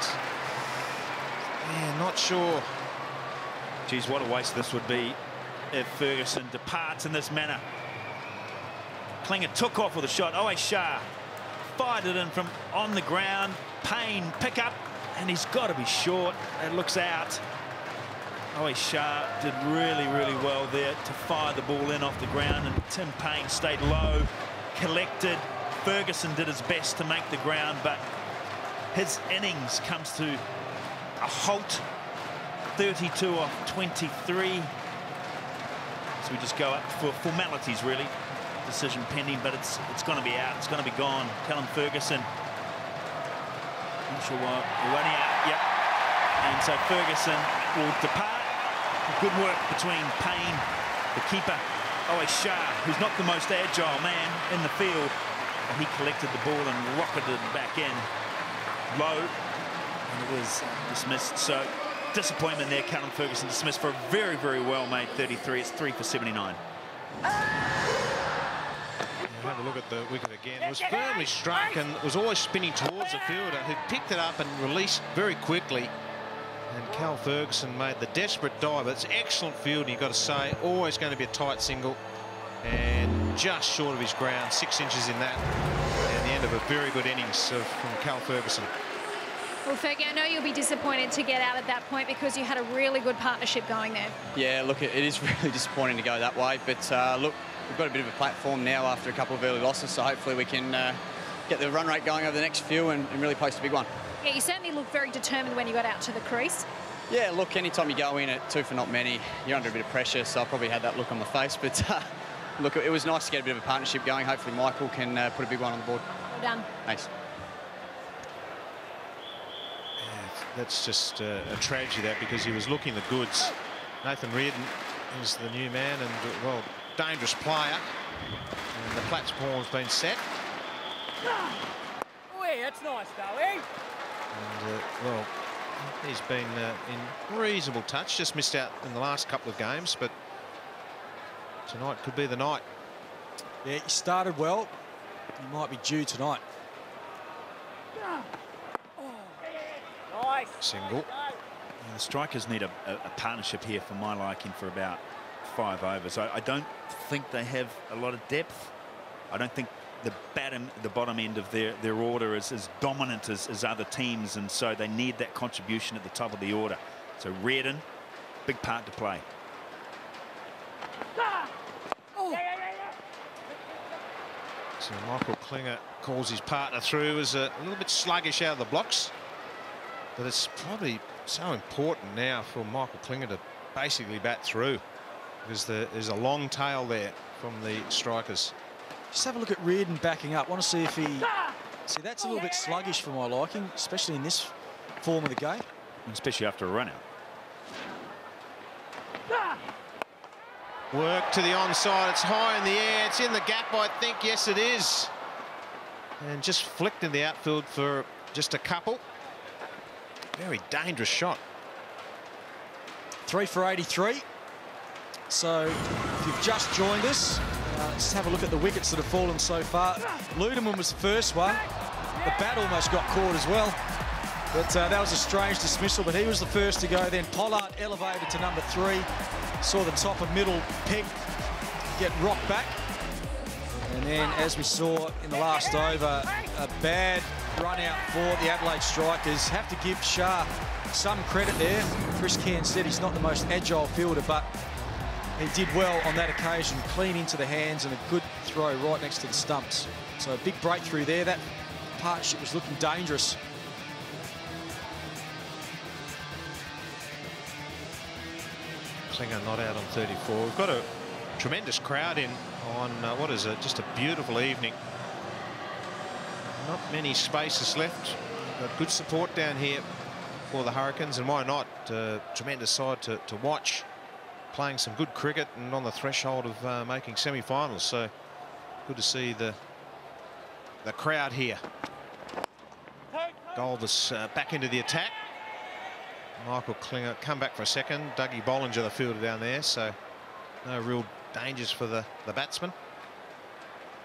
yeah, not sure. Geez, what a waste this would be if Ferguson departs in this manner. Klinger took off with a shot. Shah fired it in from on the ground. Payne pick up, and he's got to be short. It looks out. Shah did really, really well there to fire the ball in off the ground, and Tim Payne stayed low, collected. Ferguson did his best to make the ground, but his innings comes to a halt. 32 off 23. So we just go up for formalities, really. Decision pending, but it's going to be out. It's going to be gone. Callum Ferguson. Not sure why. We're running out. Yep. And so Ferguson will depart. Good work between Payne, the keeper, Shah, who's not the most agile man in the field. And he collected the ball and rocketed it back in low, and it was dismissed. So disappointment there. Callum Ferguson dismissed for a very, very well made 33. It's 3 for 79. Have a look at the wicket again. It was firmly struck and was always spinning towards the fielder, who picked it up and released very quickly. And Cal Ferguson made the desperate dive. It's excellent fielding, you've got to say. Always going to be a tight single, and just short of his ground, 6 inches in that. And the end of a very good innings from Cal Ferguson. Well, Fergie, I know you'll be disappointed to get out at that point because you had a really good partnership going there. Yeah, look, it is really disappointing to go that way, but look, we've got a bit of a platform now after a couple of early losses, so hopefully we can get the run rate going over the next few and really post a big one. Yeah, you certainly looked very determined when you got out to the crease. Yeah, look, anytime you go in at 2 for not many, you're under a bit of pressure, so I probably had that look on my face, but look, it was nice to get a bit of a partnership going. Hopefully Michael can put a big one on the board. Well done. Thanks. That's just a tragedy, that, because he was looking the goods. Nathan Reardon is the new man, and, well, dangerous player. And the platform's been set. Oh, yeah, that's nice, though, eh? And, well, he's been in reasonable touch. Just missed out in the last couple of games, but tonight could be the night. Yeah, he started well. He might be due tonight. Nice. Single. The strikers need a partnership here for my liking for about 5 overs. I don't think they have a lot of depth. I don't think the bottom end of their order is as dominant as other teams, and so they need that contribution at the top of the order. So Reardon, big part to play. So Michael Klinger calls his partner through as a little bit sluggish out of the blocks. But it's probably so important now for Michael Klinger to basically bat through, because there's a long tail there from the strikers. Just have a look at Reardon backing up. Want to see if he... See, that's a little bit sluggish for my liking, especially in this form of the game. Especially after a run-out. Work to the onside. It's high in the air. It's in the gap, I think. Yes, it is. And just flicked in the outfield for just a couple. Very dangerous shot. 3 for 83. So if you've just joined us, let's have a look at the wickets that have fallen so far. Ludeman was the first one. The bat almost got caught as well. But that was a strange dismissal, but he was the first to go. Then Pollard elevated to number 3. Saw the top of middle peg get rocked back. And then, as we saw in the last over, a bad run out for the Adelaide strikers. Have to give Shah some credit there. Chris Cairn said he's not the most agile fielder, but he did well on that occasion. Clean into the hands and a good throw right next to the stumps. So a big breakthrough there. That partnership was looking dangerous. Klinger not out on 34. We've got a tremendous crowd in on what is it? Just a beautiful evening. Not many spaces left. Got good support down here for the Hurricanes, and why not? Tremendous side to watch. Playing some good cricket and on the threshold of making semi-finals. So good to see the crowd here. Golvis back into the attack. Michael Klinger come back for a second. Dougie Bollinger, the fielder down there, so no real dangers for the batsman.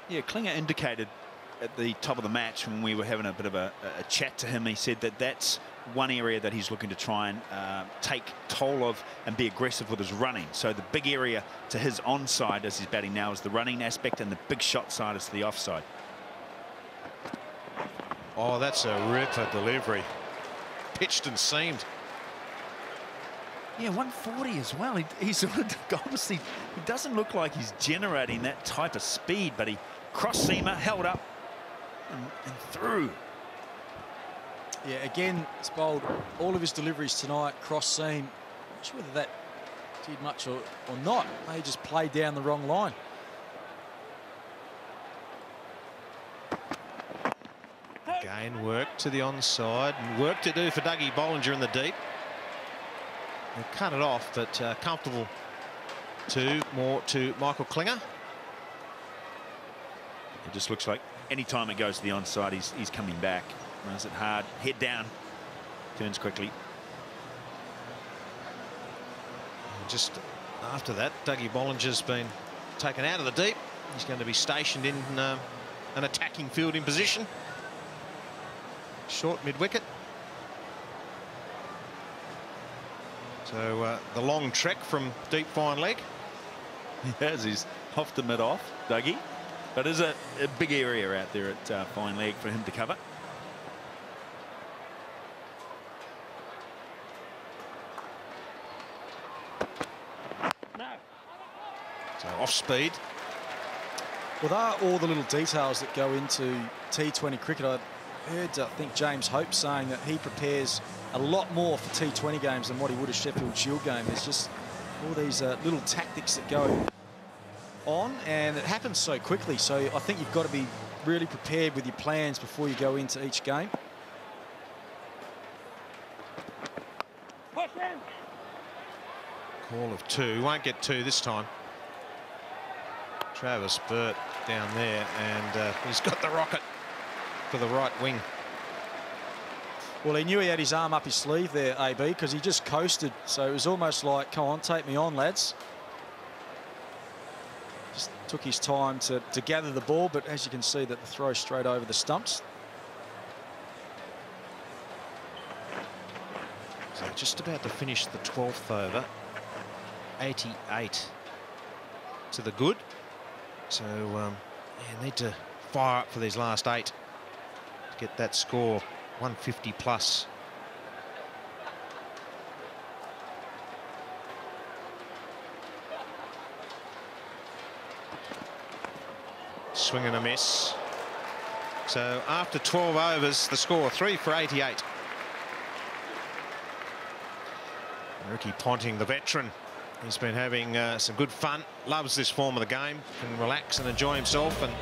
Yeah, Klinger indicated at the top of the match when we were having a bit of a chat to him, he said that that's one area that he's looking to try and take toll of and be aggressive with his running. So the big area to his onside as he's batting now is the running aspect, and the big shot side is the offside. Oh, that's a ripper delivery. Pitched and seamed. Yeah, 140 as well. He's obviously, he doesn't look like he's generating that type of speed, but he cross-seamer, held up and through. Yeah, again, it's bowled all of his deliveries tonight, cross-seam. Not sure whether that did much or not. They just played down the wrong line. Again, work to the onside, and work to do for Dougie Bollinger in the deep. They cut it off, but comfortable more to Michael Klinger. It just looks like any time it goes to the onside, he's coming back. Runs it hard, head down, turns quickly. And just after that, Dougie Bollinger's been taken out of the deep. He's going to be stationed in an attacking fielding position. Short mid-wicket. So the long trek from deep fine leg. He has. He's hoffed the mid off, Dougie. But there's a big area out there at fine leg for him to cover. So off speed. Well, there are all the little details that go into T20 cricket. I heard, I think, James Hope saying that he prepares a lot more for T20 games than what he would a Sheffield Shield game. There's just all these little tactics that go on, and it happens so quickly. So I think you've got to be really prepared with your plans before you go into each game. Call of 2. Won't get 2 this time. Travis Burt down there, and he's got the rocket for the right wing. Well, he knew he had his arm up his sleeve there, AB, because he just coasted. So it was almost like, come on, take me on, lads. Just took his time to gather the ball, but as you can see, that the throw straight over the stumps. So just about to finish the 12th over. 88 to the good. So yeah, need to fire up for these last 8 to get that score 150 plus. Swing and a miss. So after 12 overs, the score 3 for 88. Ricky Ponting, the veteran, he's been having some good fun, loves this form of the game, can relax and enjoy himself, and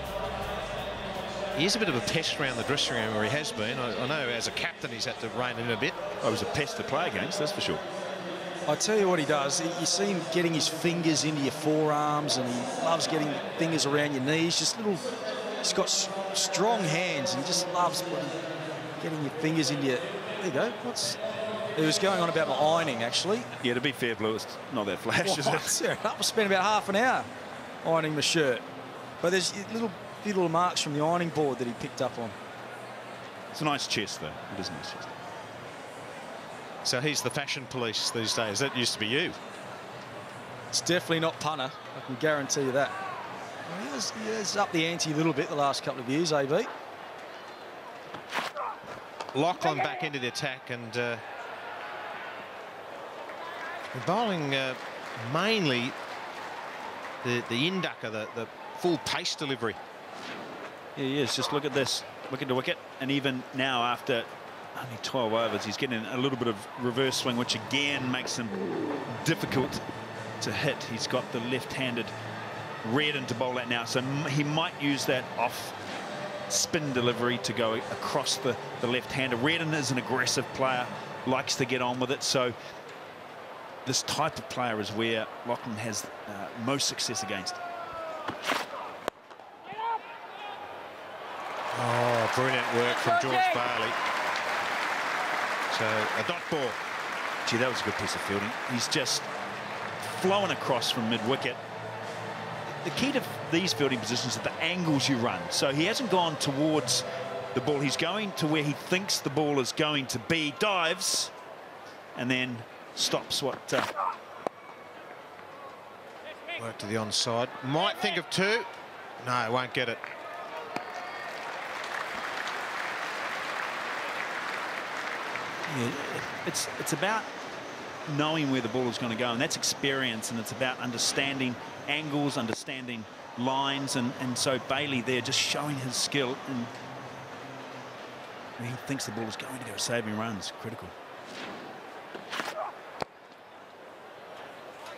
he is a bit of a pest around the dressing room, where he has been. I know as a captain he's had to rein in a bit. I was a pest to play against, that's for sure. I tell you what he does, you see him getting his fingers into your forearms, and he loves getting fingers around your knees, just little, he's got strong hands, and he just loves getting your fingers into your, there you go, it was going on about my ironing, actually. Yeah, to be fair, Blue, it's not that flash, is it? I spent about half an hour ironing my shirt. But there's few little marks from the ironing board that he picked up on. It's a nice chest, though. It is a nice chest. So he's the fashion police these days. That used to be you. It's definitely not punter, I can guarantee you that. Well, he has upped the ante a little bit the last couple of years, AB. Lachlan back into the attack, and bowling mainly the inducker, the full pace delivery. Yeah, he is. Just look at this. Look at the wicket. And even now, after only 12 overs, he's getting a little bit of reverse swing, which again makes him difficult to hit. He's got the left-handed Reardon to bowl at now, so he might use that off spin delivery to go across the left-hander. Reardon is an aggressive player, likes to get on with it, so this type of player is where Lachlan has most success against. Oh, brilliant work from George Bailey. So a dot ball. Gee, that was a good piece of fielding. He's just flowing across from mid-wicket. The key to these fielding positions are the angles you run. So he hasn't gone towards the ball. He's going to where he thinks the ball is going to be, dives, and then stops what... Work to the onside. Might think of 2. No, won't get it. Yeah, it's about knowing where the ball is going to go, and that's experience, and it's about understanding angles, understanding lines, and so Bailey there just showing his skill, and where he thinks the ball is going to go, saving runs, critical.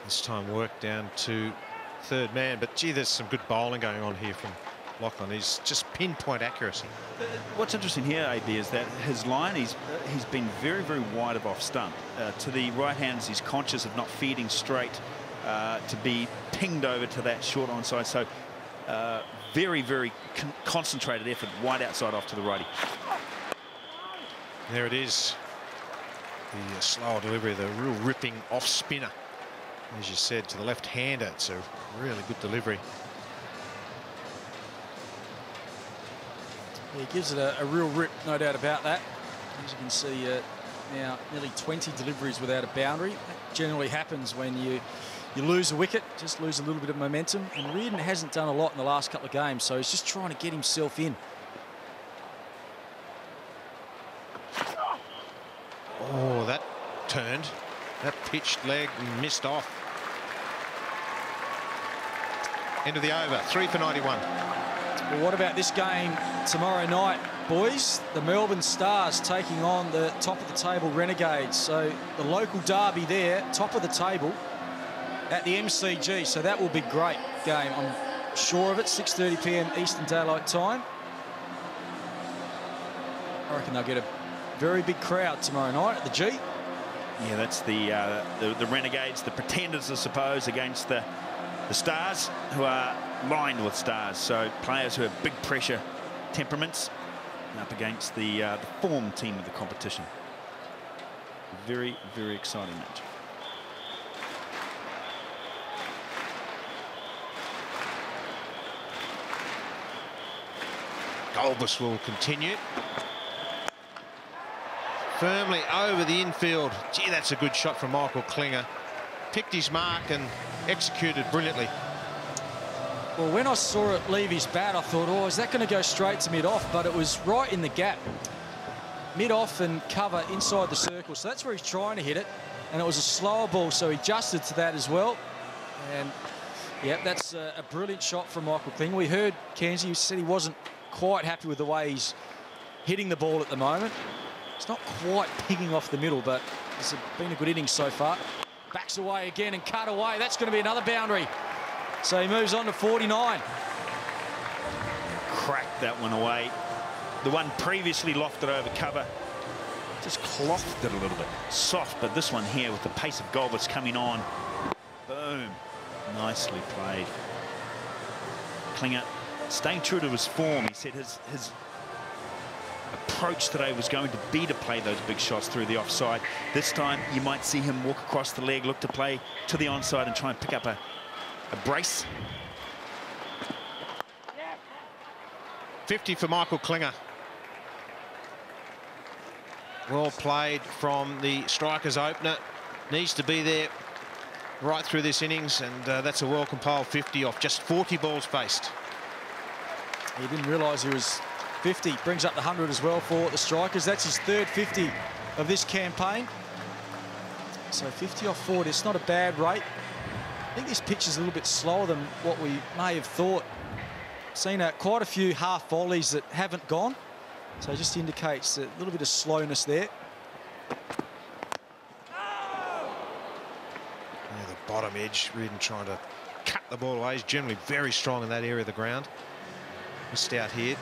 This time work down to 3rd man, but gee, there's some good bowling going on here from Lachlan. He's just pinpoint accuracy. What's interesting here, AB, is that his line, he's been very, very wide of off stump. To the right hands, he's conscious of not feeding straight to be pinged over to that short onside. So very, very concentrated effort, wide outside off to the righty. There it is. The slower delivery, the real ripping off spinner. As you said, to the left-hander, it's a really good delivery. He gives it a real rip, no doubt about that. As you can see now, nearly 20 deliveries without a boundary. That generally happens when you lose a wicket, just lose a little bit of momentum. And Reardon hasn't done a lot in the last couple of games, so he's just trying to get himself in. Oh, that turned. That pitched leg missed off. End of the over, 3 for 91. Well, what about this game tomorrow night, boys? The Melbourne Stars taking on the top of the table Renegades. So the local derby there, top of the table at the MCG. So that will be a great game. I'm sure of it. 6:30 p.m. Eastern Daylight Time. I reckon they'll get a very big crowd tomorrow night at the G. Yeah, that's the Renegades, the pretenders, I suppose, against the Stars, who are lined with stars. So players who have big pressure temperaments up against the form team of the competition. Very, very exciting match. Golbus will continue. firmly over the infield. Gee, that's a good shot from Michael Klinger. Picked his mark and executed brilliantly. Well, when I saw it leave his bat, I thought, oh, is that going to go straight to mid-off? But it was right in the gap. Mid-off and cover inside the circle. So that's where he's trying to hit it. And it was a slower ball, so he adjusted to that as well. And, yeah, that's a brilliant shot from Michael Klinger. We heard Kenzie said he wasn't quite happy with the way he's hitting the ball at the moment. It's not quite picking off the middle, but it's been a good innings so far. Backs away again and cut away. That's going to be another boundary. So he moves on to 49. Cracked that one away. The one previously lofted over cover just clothed it a little bit. Soft, but this one here with the pace of Golbus coming on. Boom. Nicely played. Klinger staying true to his form. He said his approach today was going to be to play those big shots through the offside. This time you might see him walk across the leg, look to play to the onside and try and pick up a brace. 50 for Michael Klinger. Well played from the striker's opener. Needs to be there right through this innings, and that's a well-compiled 50 off just 40 balls faced. He didn't realise he was 50. Brings up the 100 as well for the strikers. That's his third 50 of this campaign. So 50 off 40, it's not a bad rate. I think this pitch is a little bit slower than what we may have thought. Seen quite a few half volleys that haven't gone. So it just indicates a little bit of slowness there. Yeah, the bottom edge, Reardon trying to cut the ball away. He's generally very strong in that area of the ground. Missed out here.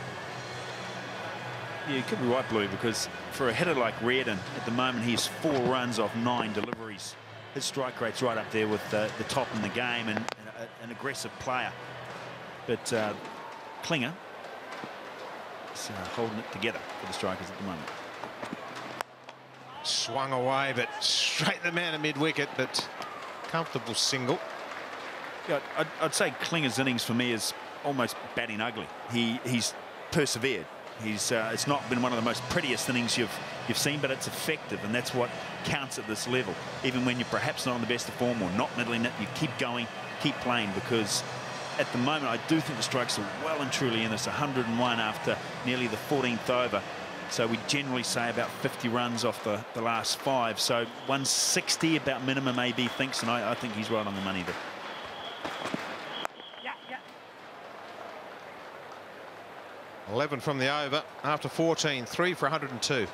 Yeah, you could be right, Blue, because for a hitter like Reardon, at the moment he's 4 runs off 9 deliveries. His strike rate's right up there with the top in the game and an aggressive player. But Klinger is holding it together for the strikers at the moment. Swung away, but straight the man at mid-wicket, but comfortable single. Yeah, I'd say Klinger's innings for me is almost batting ugly. He's persevered. It's not been one of the most prettiest innings you've seen, but it's effective, and that's what counts at this level. Even when you're perhaps not on the best of form or not middling it, you keep going, keep playing, because at the moment I do think the strikes are well and truly in this. 101 after nearly the 14th over. So we generally say about 50 runs off the last 5. So 160 about minimum AB thinks, and I think he's right on the money there. 11 from the over after 14, 3 for 102.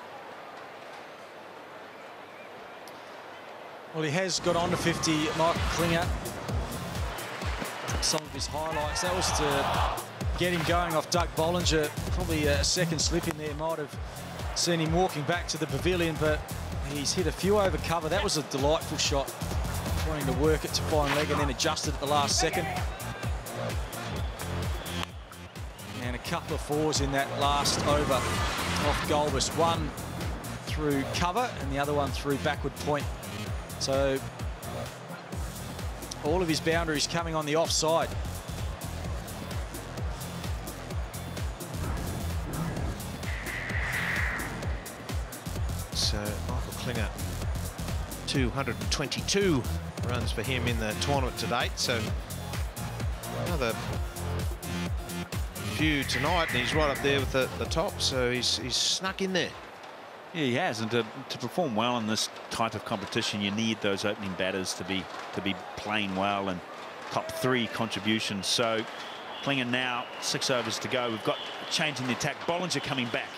Well, he has got on to 50, Michael Klinger. Some of his highlights, that was to get him going off Doug Bollinger. Probably a second slip in there might have seen him walking back to the pavilion, but he's hit a few over cover. That was a delightful shot, trying to work it to fine leg and then adjusted at the last second. And a couple of 4s in that last over off Golbus. One through cover and the other one through backward point. So all of his boundaries coming on the offside. So Michael Klinger, 222 runs for him in the tournament to date. So another few tonight, and he's right up there with the top. So he's snuck in there. Yeah, he has, and to perform well in this type of competition, you need those opening batters to be playing well and top 3 contributions. So Klinger now 6 overs to go. We've got a change in the attack. Bollinger coming back,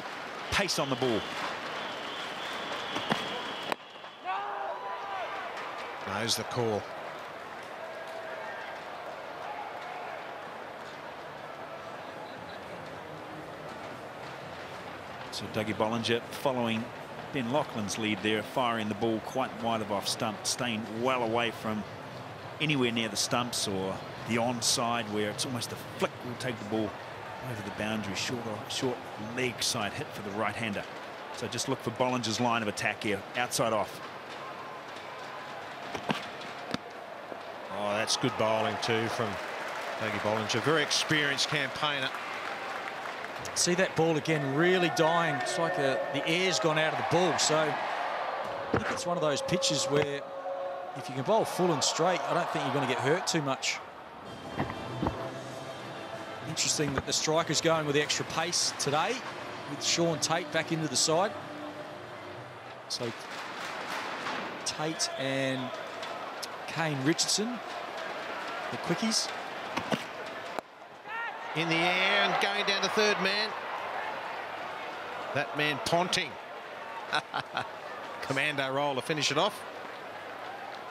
pace on the ball. Knows the call. So Dougie Bollinger following Ben Laughlin's lead there, firing the ball quite wide of off stump, staying well away from anywhere near the stumps or the onside where it's almost a flick will take the ball over the boundary. Short leg side hit for the right-hander. So just look for Bollinger's line of attack here, outside off. Oh, that's good bowling too from Dougie Bollinger. Very experienced campaigner. See that ball again, really dying. It's like the air's gone out of the ball. So I think it's one of those pitches where if you can bowl full and straight, I don't think you're going to get hurt too much. Interesting that the striker's going with the extra pace today with Sean Tate back into the side. So Tate and Kane Richardson, the quickies. In the air and going down to third man. That man Ponting. Commando roll to finish it off.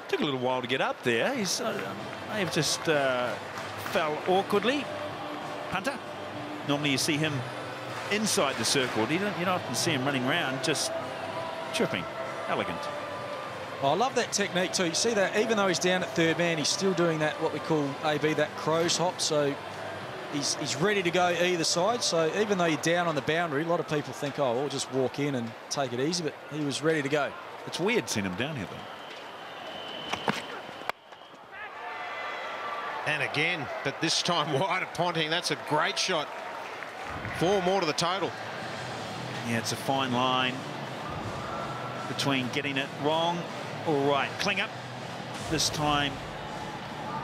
Took a little while to get up there. He's may have just fell awkwardly. Punter. Normally you see him inside the circle. You don't often see him running around, just tripping. Elegant. Oh, I love that technique too. You see that even though he's down at third man, he's still doing that, what we call AB, that crow's hop. So he's ready to go either side. So even though you're down on the boundary, a lot of people think, oh, we'll just walk in and take it easy. But he was ready to go. It's weird seeing him down here, though. And again, but this time wide of Ponting. That's a great shot. 4 more to the total. Yeah, it's a fine line between getting it wrong or right. Klinger this time.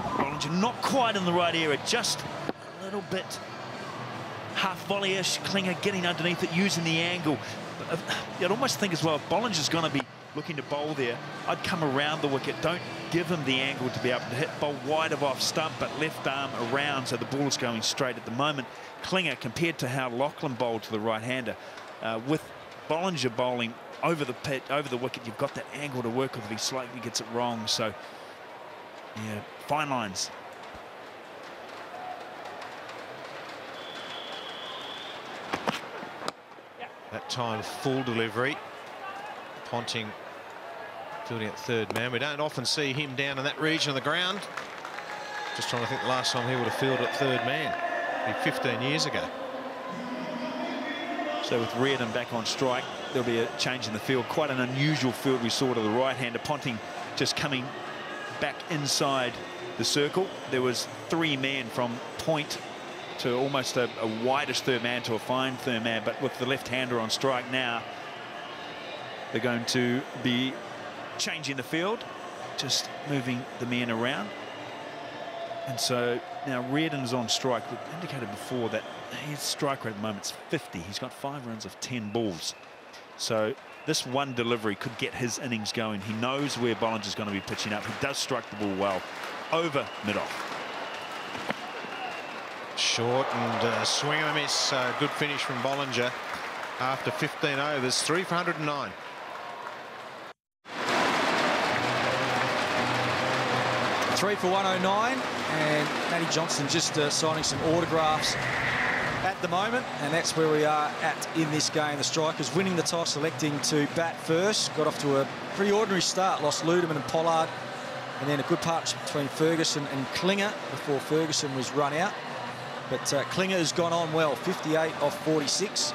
Bollinger not quite in the right area, just a little bit half volley-ish. Klinger getting underneath it, using the angle. But you'd almost think as well, if Bollinger's going to be looking to bowl there, I'd come around the wicket. Don't give him the angle to be able to hit. Bowl wide of off stump, but left arm around, so the ball's going straight at the moment. Klinger, compared to how Lachlan bowled to the right-hander, with Bollinger bowling over the pit, over the wicket, you've got that angle to work with if he slightly gets it wrong. So, yeah, fine lines. That time full delivery. Ponting fielding at third man. We don't often see him down in that region of the ground. Just trying to think the last time he would have fielded at third man. It'd be 15 years ago. So with Reardon back on strike, there'll be a change in the field. Quite an unusual field we saw to the right-hander. Ponting just coming back inside the circle. There was 3 men from point to almost a widest third man to a fine third man, but with the left-hander on strike now, they're going to be changing the field, just moving the men around. And so now Reardon's on strike. We indicated before that his strike rate at the moment is 50. He's got 5 runs of 10 balls. So this one delivery could get his innings going. He knows where Bollinger's going to be pitching up. He does strike the ball well over mid-off. Short and swing and a miss. Good finish from Bollinger after 15 overs. 3 for 109. Three for 109, and Matty Johnson just signing some autographs at the moment, and that's where we are at in this game. The Strikers winning the toss, electing to bat first. Got off to a pretty ordinary start, lost Ludeman and Pollard, and then a good partnership between Ferguson and Klinger before Ferguson was run out. But Klinger has gone on well, 58 off 46,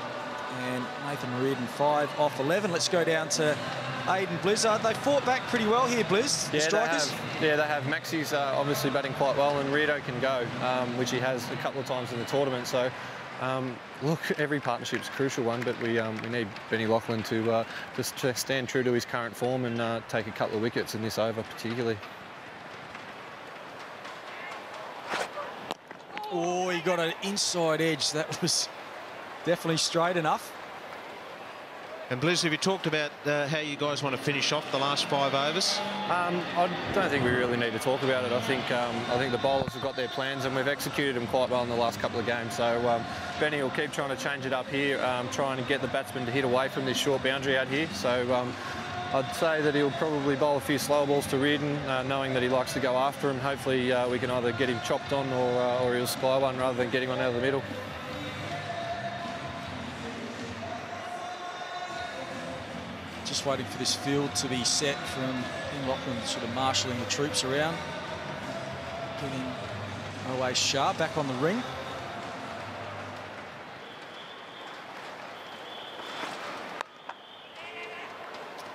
and Nathan Reardon 5 off 11. Let's go down to Aiden Blizzard. They fought back pretty well here, Blizz, the Strikers. They have. Maxi's obviously batting quite well, and Rito can go, which he has a couple of times in the tournament. So, look, every partnership's a crucial one, but we need Benny Lachlan to just stand true to his current form and take a couple of wickets in this over particularly. Oh, he got an inside edge. That was definitely straight enough. And Blizz, have you talked about how you guys want to finish off the last 5 overs? I don't think we really need to talk about it. I think the bowlers have got their plans and we've executed them quite well in the last couple of games. So Benny will keep trying to change it up here, trying to get the batsman to hit away from this short boundary out here. So I'd say that he'll probably bowl a few slow balls to Reardon, knowing that he likes to go after him. Hopefully we can either get him chopped on or he'll sky one rather than getting one out of the middle. Just waiting for this field to be set from Ian Lachlan, sort of marshalling the troops around. Getting away sharp, back on the ring.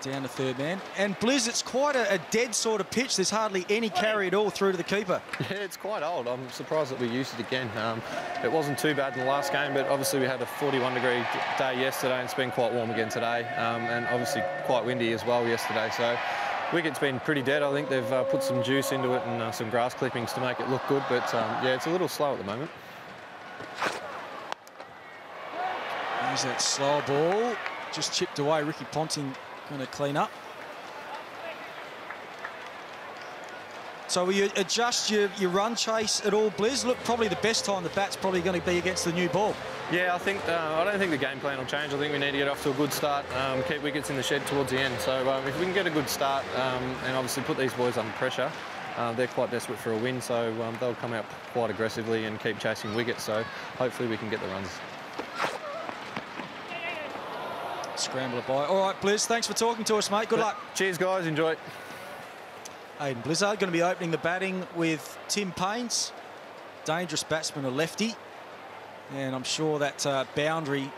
down to third man. And Blizz, it's quite a dead sort of pitch. There's hardly any carry at all through to the keeper. Yeah, it's quite old. I'm surprised that we used it again. It wasn't too bad in the last game, but obviously we had a 41-degree day yesterday, and it's been quite warm again today, and obviously quite windy as well yesterday. So wicket's been pretty dead. I think they've put some juice into it and some grass clippings to make it look good, but yeah, it's a little slow at the moment. There's that slow ball. Just chipped away. Ricky Ponting going to clean up. So will you adjust your run chase at all, Blizz? Look, probably the best time the bat's probably going to be against the new ball. Yeah, I don't think the game plan will change. I think we need to get off to a good start, keep wickets in the shed towards the end. So if we can get a good start and obviously put these boys under pressure, they're quite desperate for a win, so they'll come out quite aggressively and keep chasing wickets. So hopefully we can get the runs. Scrambler by. All right, Blizz, thanks for talking to us, mate. Good luck. Cheers, guys. Enjoy. Aidan Blizzard going to be opening the batting with Tim Paines. Dangerous batsman, a lefty. And I'm sure that boundary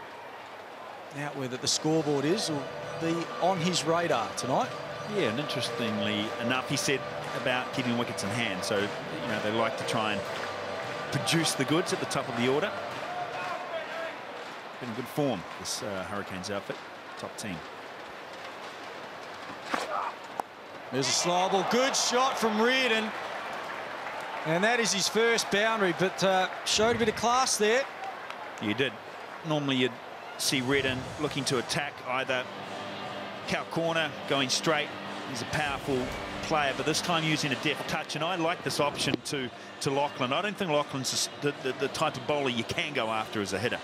out where the scoreboard is will be on his radar tonight. Yeah, and interestingly enough, he said about keeping wickets in hand. So, you know, they like to try and produce the goods at the top of the order. In good form, this Hurricanes outfit, top team. There's a slow ball, good shot from Reardon. And that is his first boundary, but showed a bit of class there. You did. Normally you'd see Reardon looking to attack either cow corner, going straight. He's a powerful player, but this time using a deft touch, and I like this option to Lachlan. I don't think Lachlan's the type of bowler you can go after as a hitter.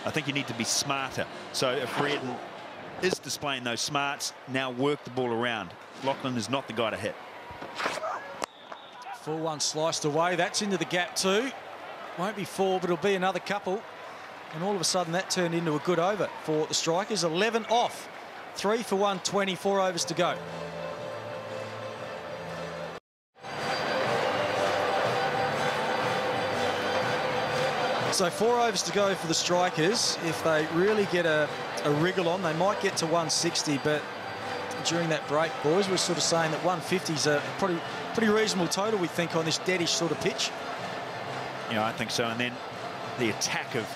I think you need to be smarter. So if Reardon is displaying those smarts, now work the ball around. Lachlan is not the guy to hit. Full one sliced away. That's into the gap too. Won't be four, but it'll be another couple. And all of a sudden that turned into a good over for the strikers. 11 off. 3 for 120, 4 overs to go. So 4 overs to go for the strikers. If they really get a wriggle on, they might get to 160, but during that break, boys, we're sort of saying that 150 is a pretty reasonable total, we think, on this deadish sort of pitch. Yeah, I think so. And then the attack of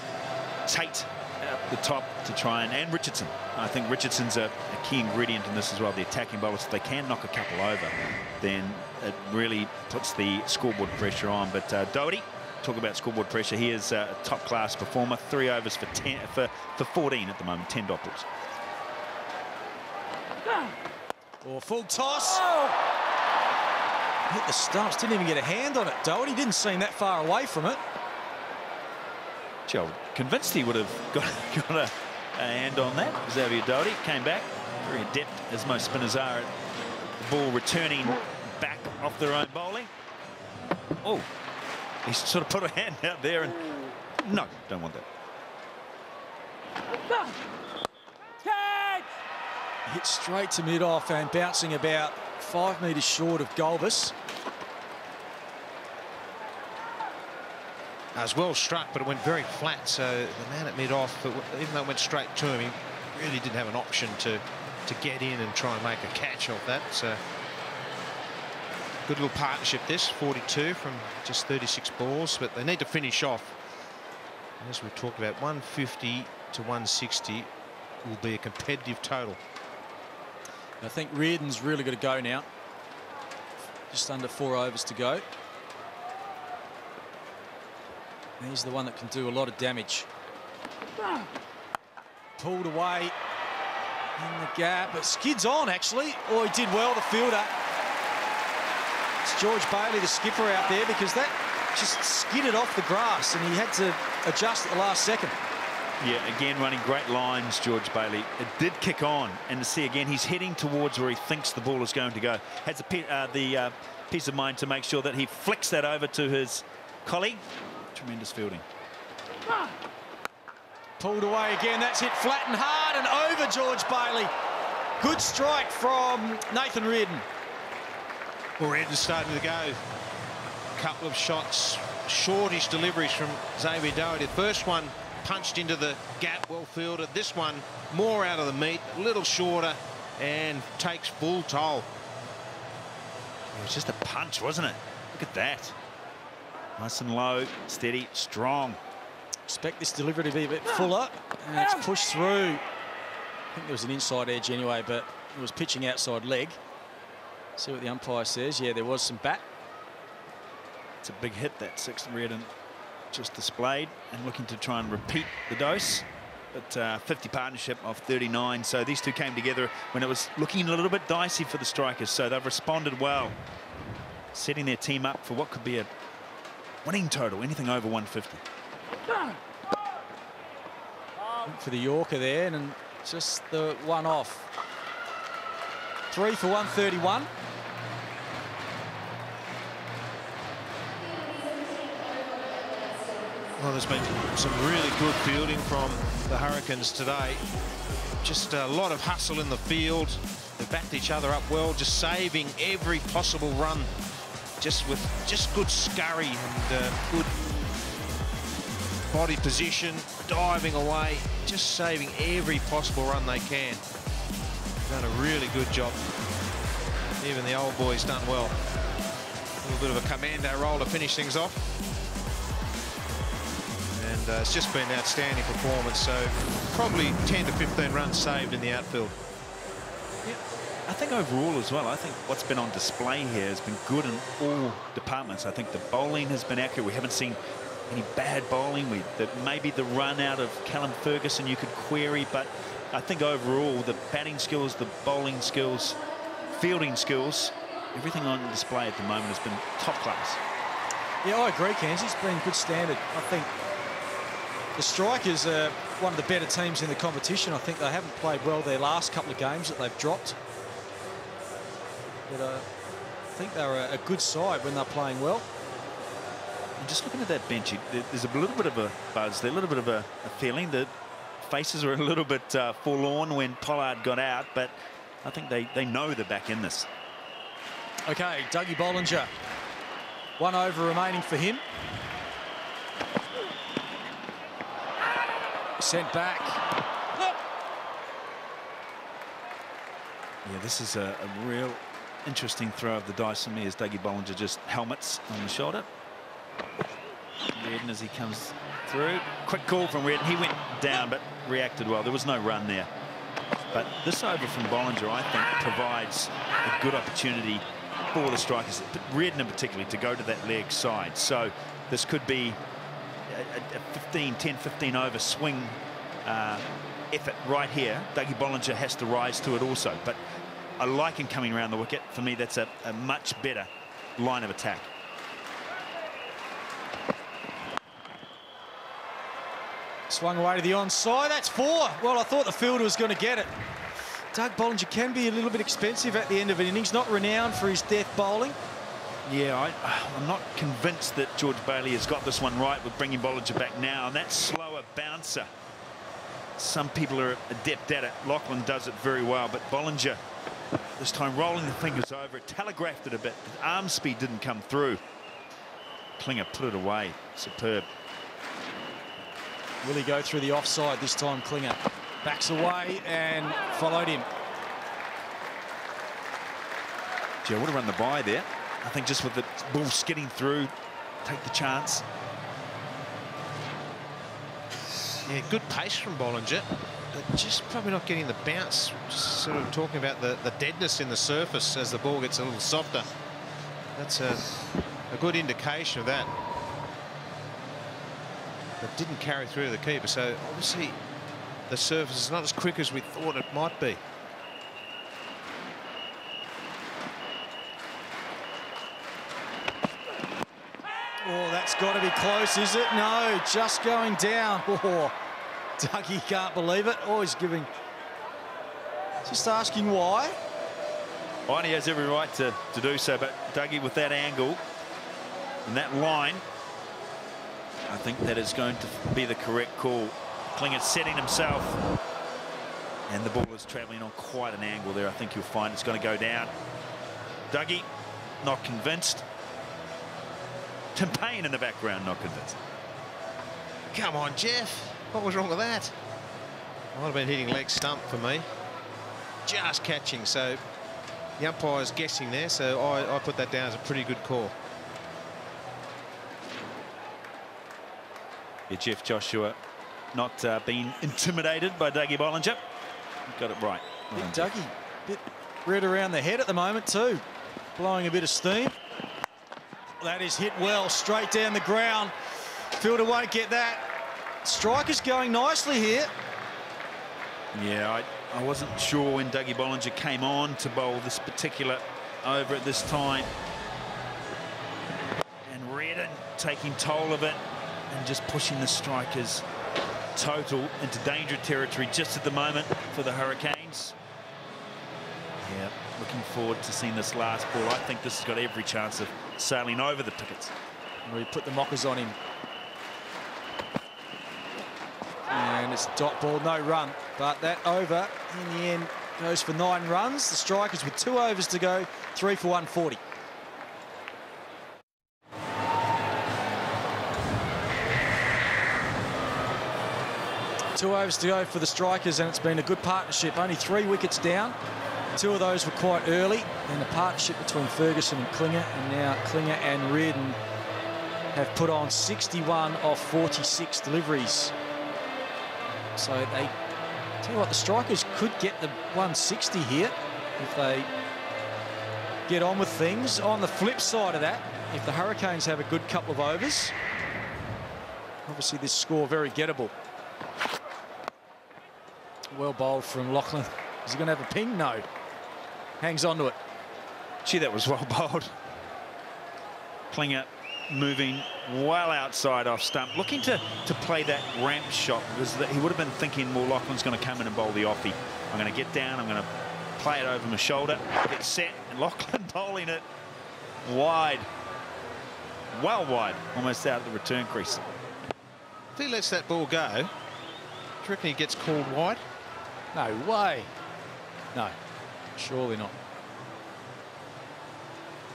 Tate at the top to try and Richardson. I think Richardson's a key ingredient in this as well. The attacking bowlers, if they can knock a couple over, then it really puts the scoreboard pressure on. But Doherty, talk about scoreboard pressure. He is a top-class performer. 3 overs for 14 at the moment. 10 dot balls. Or full toss. Oh. Hit the stumps. Didn't even get a hand on it. Doherty didn't seem that far away from it. Gee, I'm convinced he would have got a hand on that. Xavier Doherty came back. Very adept, as most spinners are, at the ball returning back off their own bowling. Oh, he sort of put a hand out there and no, don't want that. Hit straight to mid-off and bouncing about 5 metres short of Golbus. As well struck, but it went very flat. So the man at mid-off, even though it went straight to him, he really didn't have an option to get in and try and make a catch of that. So good little partnership this, 42 from just 36 balls, but they need to finish off. As we talked about, 150 to 160 will be a competitive total. I think Reardon's really got to go now. Just under 4 overs to go. He's the one that can do a lot of damage. Pulled away in the gap. It skids on, actually. Oh, he did well, the fielder. It's George Bailey, the skipper, out there, because that just skidded off the grass and he had to adjust at the last second. Yeah, again, running great lines, George Bailey. It did kick on, and to see again, he's heading towards where he thinks the ball is going to go. Has the peace of mind to make sure that he flicks that over to his colleague. Tremendous fielding. Pulled away again. That's hit flat and hard and over George Bailey. Good strike from Nathan Reardon. Well, Reardon's starting to go. A couple of shots, shortish deliveries from Xavier Doherty. The first one punched into the gap, well fielded. This one more out of the meat, a little shorter, and takes full toll. It was just a punch, wasn't it? Look at that. Nice and low, steady, strong. Expect this delivery to be a bit fuller, and it's pushed through. I think there was an inside edge anyway, but it was pitching outside leg. See what the umpire says. Yeah, there was some bat. It's a big hit that Sixth Reardon just displayed, and looking to try and repeat the dose. But 50 partnership of 39, so these two came together when it was looking a little bit dicey for the strikers, so they've responded well, setting their team up for what could be a winning total, anything over 150. For the Yorker there, and just the one off. 3 for 131. Well, there's been some really good fielding from the Hurricanes today. Just a lot of hustle in the field. They've backed each other up well, just saving every possible run, just with good scurry and good body position, diving away, just saving every possible run they can. Done a really good job. Even the old boy's done well. A little bit of a commando role to finish things off. And it's just been an outstanding performance. So probably 10 to 15 runs saved in the outfield. Yeah, I think overall as well, I think what's been on display here has been good in all departments. I think the bowling has been accurate. We haven't seen any bad bowling. Maybe the run out of Callum Ferguson you could query, but I think overall the batting skills, the bowling skills, fielding skills, everything on display at the moment has been top class. Yeah, I agree, Kenzie. It's been good standard. I think the Strikers are one of the better teams in the competition. I think they haven't played well their last couple of games that they've dropped. But I think they're a good side when they're playing well. And just looking at that bench, there's a little bit of a buzz there, a little bit of a feeling that faces were a little bit forlorn when Pollard got out, but I think they know they're back in this. Okay, Dougie Bollinger. 1 over remaining for him. Sent back. Yeah, this is a real interesting throw of the dice for me as Dougie Bollinger just helmets on the shoulder. Reardon as he comes through. Quick call from Reardon. He went down but reacted well. There was no run there. But this over from Bollinger, I think, provides a good opportunity for the strikers, but Reardon in particular, to go to that leg side. So this could be a 10-15 over swing effort right here. Dougie Bollinger has to rise to it also. But I like him coming around the wicket. For me, that's a much better line of attack. Swung away to the onside. That's 4. Well, I thought the fielder was going to get it. Doug Bollinger can be a little bit expensive at the end of an innings. Not renowned for his death bowling. Yeah, I'm not convinced that George Bailey has got this one right with bringing Bollinger back now. And that slower bouncer, some people are adept at it. Lachlan does it very well, but Bollinger this time rolling the fingers over, it telegraphed it a bit. The arm speed didn't come through. Klinger put it away. Superb. Will he go through the offside this time? Klinger backs away and followed him. Gee, I would have run the bye there. I think just with the ball skidding through, take the chance. Yeah, good pace from Bollinger, but just probably not getting the bounce. Just sort of talking about the deadness in the surface as the ball gets a little softer. That's a good indication of that. But didn't carry through to the keeper, so obviously the surface is not as quick as we thought it might be. Oh, that's got to be close, is it? No, just going down. Oh, Dougie can't believe it. Oh, he's giving. Just asking why. Well, he has every right to do so, but Dougie with that angle and that line, I think that is going to be the correct call. Klinger setting himself, and the ball is travelling on quite an angle there. I think you'll find it's going to go down. Dougie, not convinced. Tim Payne in the background, not convinced. Come on, Jeff. What was wrong with that? Might have been hitting leg stump for me. just catching. So the umpire's guessing there, so I put that down as a pretty good call. Yeah, Jeff Joshua not being intimidated by Dougie Bollinger. Got it right. Big Dougie, bit red around the head at the moment too, blowing a bit of steam. That is hit well, straight down the ground. Fielder won't get that. Striker's going nicely here. Yeah, I wasn't sure when Dougie Bollinger came on to bowl this particular over at this time. And Reardon taking toll of it and just pushing the strikers total into danger territory just at the moment for the Hurricanes. Yeah, looking forward to seeing this last ball. I think this has got every chance of sailing over the pickets. We put the mockers on him. And it's dot ball, no run. But that over, in the end, goes for 9 runs. The Strikers with 2 overs to go, 3 for 140. Two overs to go for the Strikers, and it's been a good partnership. Only 3 wickets down. 2 of those were quite early. And the partnership between Ferguson and Klinger, and now Klinger and Reardon have put on 61 off 46 deliveries. So they, tell you what, the Strikers could get the 160 here if they get on with things. On the flip side of that, if the Hurricanes have a good couple of overs, obviously this score very gettable. Well bowled from Lachlan. Is he going to have a ping? No. Hangs on to it. Gee, that was well bowled. Klinger moving well outside off stump, looking to play that ramp shot, because he would have been thinking, well, Lachlan's going to come in and bowl the offie. I'm going to get down, I'm going to play it over my shoulder, get set, and Lachlan bowling it wide, well wide, almost out of the return crease. If he lets that ball go, do you reckon he gets called wide? No way. No, surely not.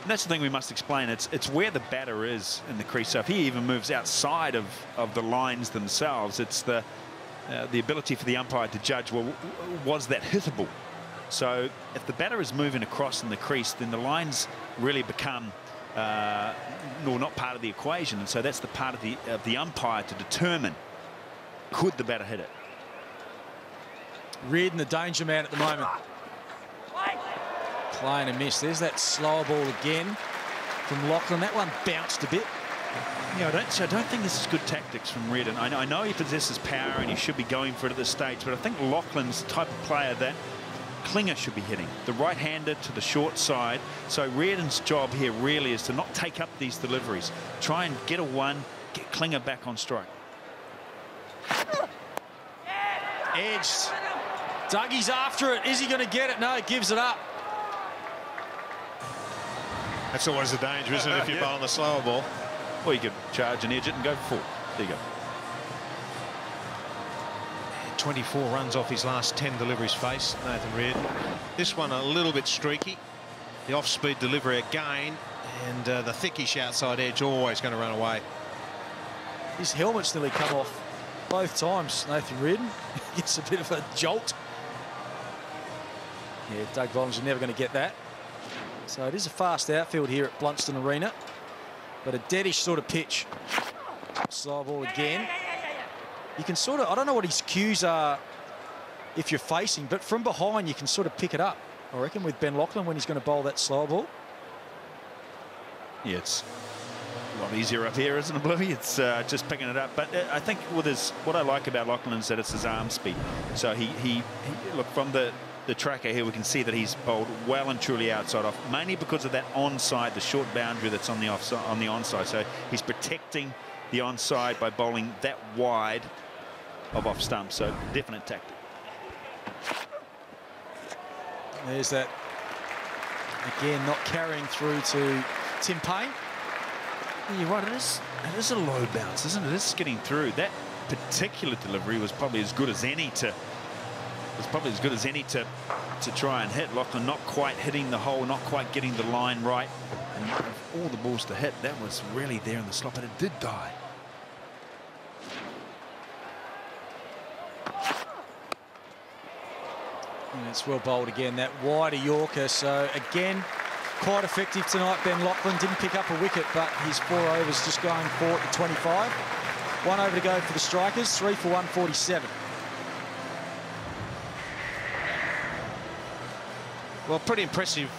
And that's the thing we must explain. It's where the batter is in the crease. So if he even moves outside of the lines themselves, it's the ability for the umpire to judge, well, was that hittable? So if the batter is moving across in the crease, then the lines really become not part of the equation. And so that's the part of the umpire to determine, could the batter hit it? Reardon, the danger man at the moment. Playing a miss. There's that slower ball again from Lachlan. That one bounced a bit. Yeah, I don't think this is good tactics from Reardon. I know he possesses power and he should be going for it at this stage, but I think Lachlan's the type of player that Klinger should be hitting. The right-hander to the short side. So Reardon's job here really is to not take up these deliveries. Try and get a 1, get Klinger back on strike. Edged. Dougie's after it. Is he going to get it? No, he gives it up. That's always the danger, isn't it, if you're bowling the slower ball? Or you could charge and edge it and go for 4. There you go. 24 runs off his last 10 deliveries faced, Nathan Reardon. This one a little bit streaky. The off-speed delivery again, and the thickish outside edge always going to run away. His helmet's nearly come off both times, Nathan Reardon. Gets a bit of a jolt. Yeah, Doug Bollinger never going to get that. So it is a fast outfield here at Blunston Arena, but a deadish sort of pitch. Slow ball again. You can sort of, I don't know what his cues are if you're facing, but from behind you can sort of pick it up, I reckon, with Ben Lachlan when he's going to bowl that slow ball. Yeah, it's a lot easier up here, isn't it, Bluey? It's just picking it up. But I think with what I like about Lachlan is that it's his arm speed. So he look, from the tracker here, we can see that he's bowled well and truly outside off, mainly because of that onside, the short boundary that's on the offside, on the onside. So he's protecting the onside by bowling that wide of off stump. So definite tactic. There's that again, not carrying through to Tim Payne. Yeah, you're right. It is a low bounce, isn't it? It's getting through. That particular delivery was probably as good as any to. To try and hit. Lachlan not quite hitting the hole, not quite getting the line right. And of all the balls to hit, that was really there in the slot, but it did die. And it's well bowled again, that wider Yorker. So again, quite effective tonight. Ben Lachlan didn't pick up a wicket, but his 4 overs just going for 25. 1 over to go for the strikers, 3 for 147. Well, pretty impressive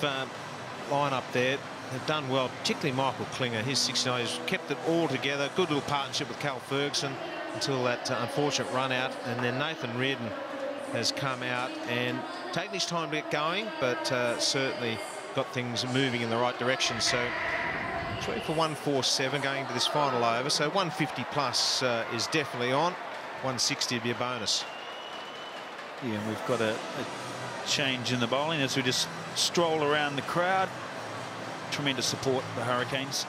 line-up there. They've done well, particularly Michael Klinger. His 69, he's kept it all together. Good little partnership with Cal Ferguson until that unfortunate run out. And then Nathan Reardon has come out and taken his time to get going, but certainly got things moving in the right direction. So 3 for 147 going into this final over. So 150 plus is definitely on. 160 would be a bonus. Yeah, and we've got a change in the bowling as we just stroll around the crowd. Tremendous support, the Hurricanes.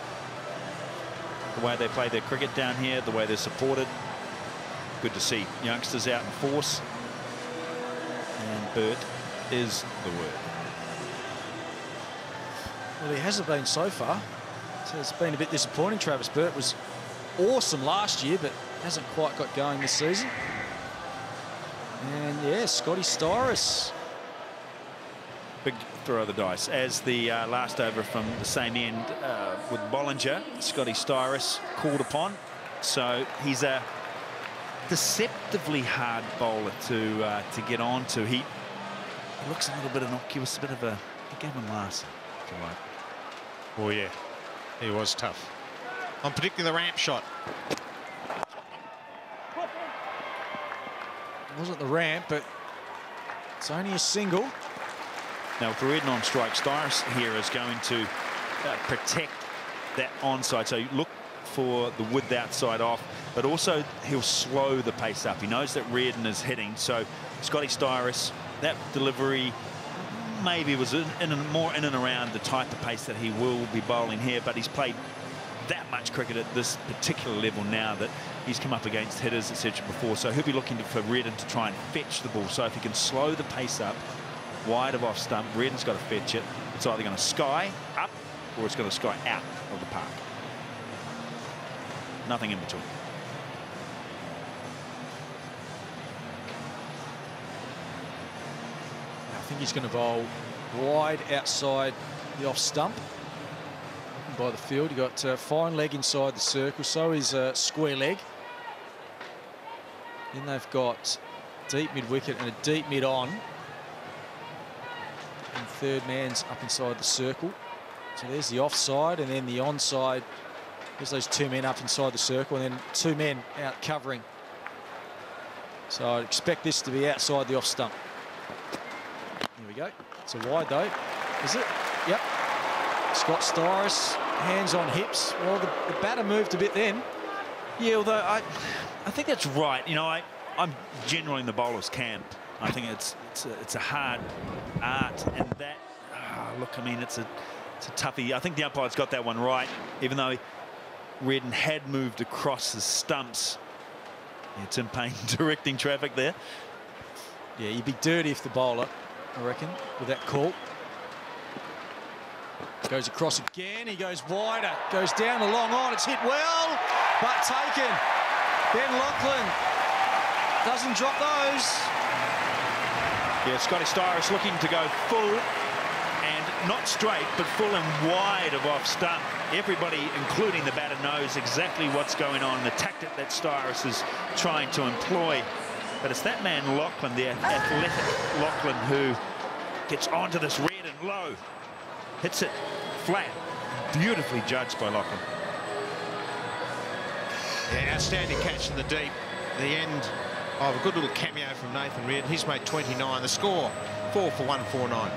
The way they play their cricket down here, the way they're supported. Good to see youngsters out in force. And Burt is the word. Well, he hasn't been so far. So it's been a bit disappointing. Travis Burt was awesome last year, but hasn't quite got going this season. And yeah, Scotty Styrus. Big throw of the dice as the last over from the same end with Bollinger. Scotty Styrus called upon. So he's a deceptively hard bowler to get on to. He looks a little bit innocuous, a bit of a... He gave him last, if you like. Oh, yeah. He was tough. I'm predicting the ramp shot. It wasn't the ramp, but it's only a single. Now, with Reardon on strike, Styrus here is going to protect that onside. So look for the width outside off, but also he'll slow the pace up. He knows that Reardon is hitting. So Scotty Styrus, that delivery maybe was more in and around the type of pace that he will be bowling here, but he's played that much cricket at this particular level now that he's come up against hitters, etc. before. So he'll be looking for Reardon to try and fetch the ball. So if he can slow the pace up, wide of off stump, Reardon's got to fetch it. It's either going to sky up or it's going to sky out of the park. Nothing in between. I think he's going to bowl wide outside the off stump. By the field, you got fine leg inside the circle, so is square leg. Then they've got deep mid wicket and a deep mid on. And third man's up inside the circle. So there's the offside, and then the onside. There's those 2 men up inside the circle, and then 2 men out covering. So I'd expect this to be outside the off stump. Here we go. It's a wide though, is it? Yep. Scott Styrus, hands on hips. Well, the batter moved a bit then. Yeah, although I think that's right. You know, I'm generally in the bowler's camp. I think it's a hard art, and that look, I mean, it's a toughie. I think the umpire's got that one right, even though Reardon had moved across the stumps. Yeah, Tim Payne directing traffic there. Yeah, you'd be dirty if the bowler, I reckon, with that call. Goes across again, he goes wider, goes down the long on, it's hit well, but taken. Ben Lachlan doesn't drop those. Yeah, Scotty Styrus looking to go full, and not straight, but full and wide of off stump. Everybody, including the batter, knows exactly what's going on, the tactic that Styrus is trying to employ. But it's that man Lachlan, the athletic Lachlan, who gets onto this red and low. Hits it flat. Beautifully judged by Lachlan. Yeah, outstanding catch in the deep. The end of a good little cameo from Nathan Reardon. He's made 29. The score, 4 for 149.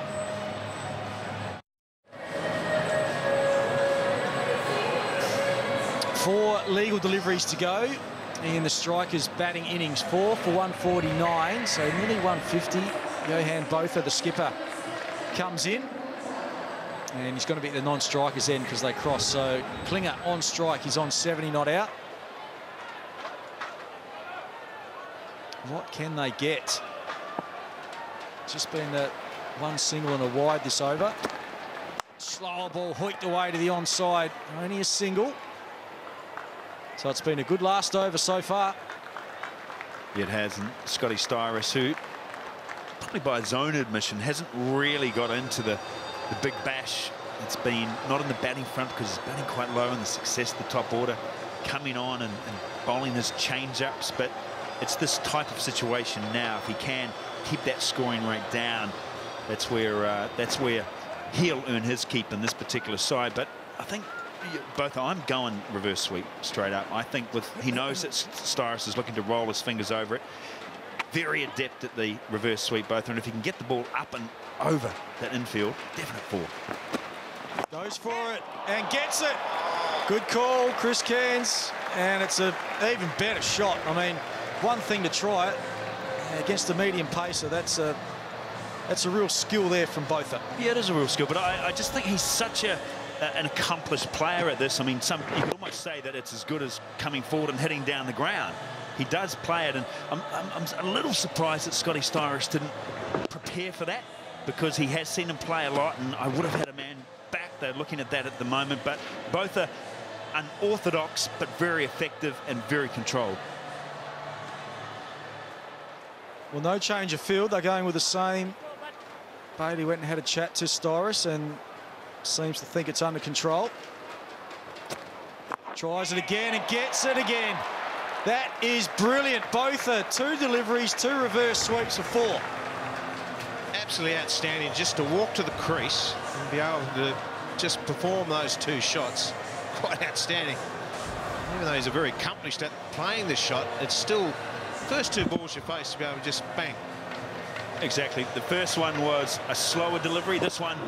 Four legal deliveries to go in the strikers' batting innings. 4 for 149, so nearly 150. Johan Botha, the skipper, comes in. And he's going to be at the non-strikers end because they cross. So Klinger on strike, he's on 70, not out. What can they get? Just been that one single and a wide this over. Slower ball hoiked away to the onside. Only a single. So it's been a good last over so far. It has. And Scotty Styrus, who probably by his own admission, hasn't really got into the big bash. It's been not in the batting front because he's batting quite low in the success of the top order, coming on and bowling his change-ups. But it's this type of situation now. If he can keep that scoring rate down, that's where he'll earn his keep in this particular side. But I think both, I'm going reverse sweep straight up. I think he knows that Styris is looking to roll his fingers over it. Very adept at the reverse sweep, both, and if he can get the ball up and over that infield, definite 4. Goes for it and gets it. Good call, Chris Cairns, and it's an even better shot. I mean, one thing to try it against a medium pacer. That's a real skill there from Botha. Yeah, it is a real skill, but I just think he's such an accomplished player at this. I mean, you could almost say that it's as good as coming forward and hitting down the ground. He does play it, and I'm a little surprised that Scotty Styris didn't prepare for that, because he has seen him play a lot, and I would have had a man back. They're looking at that at the moment, but both are unorthodox, but very effective and very controlled. Well, no change of field. They're going with the same. Bailey went and had a chat to Styris and seems to think it's under control. Tries it again and gets it again. That is brilliant. Both are 2 deliveries, 2 reverse sweeps for 4. Absolutely outstanding just to walk to the crease and be able to just perform those 2 shots. Quite outstanding. Even though he's very accomplished at playing this shot, it's still first 2 balls you face to be able to just bang. Exactly. The first one was a slower delivery. This one,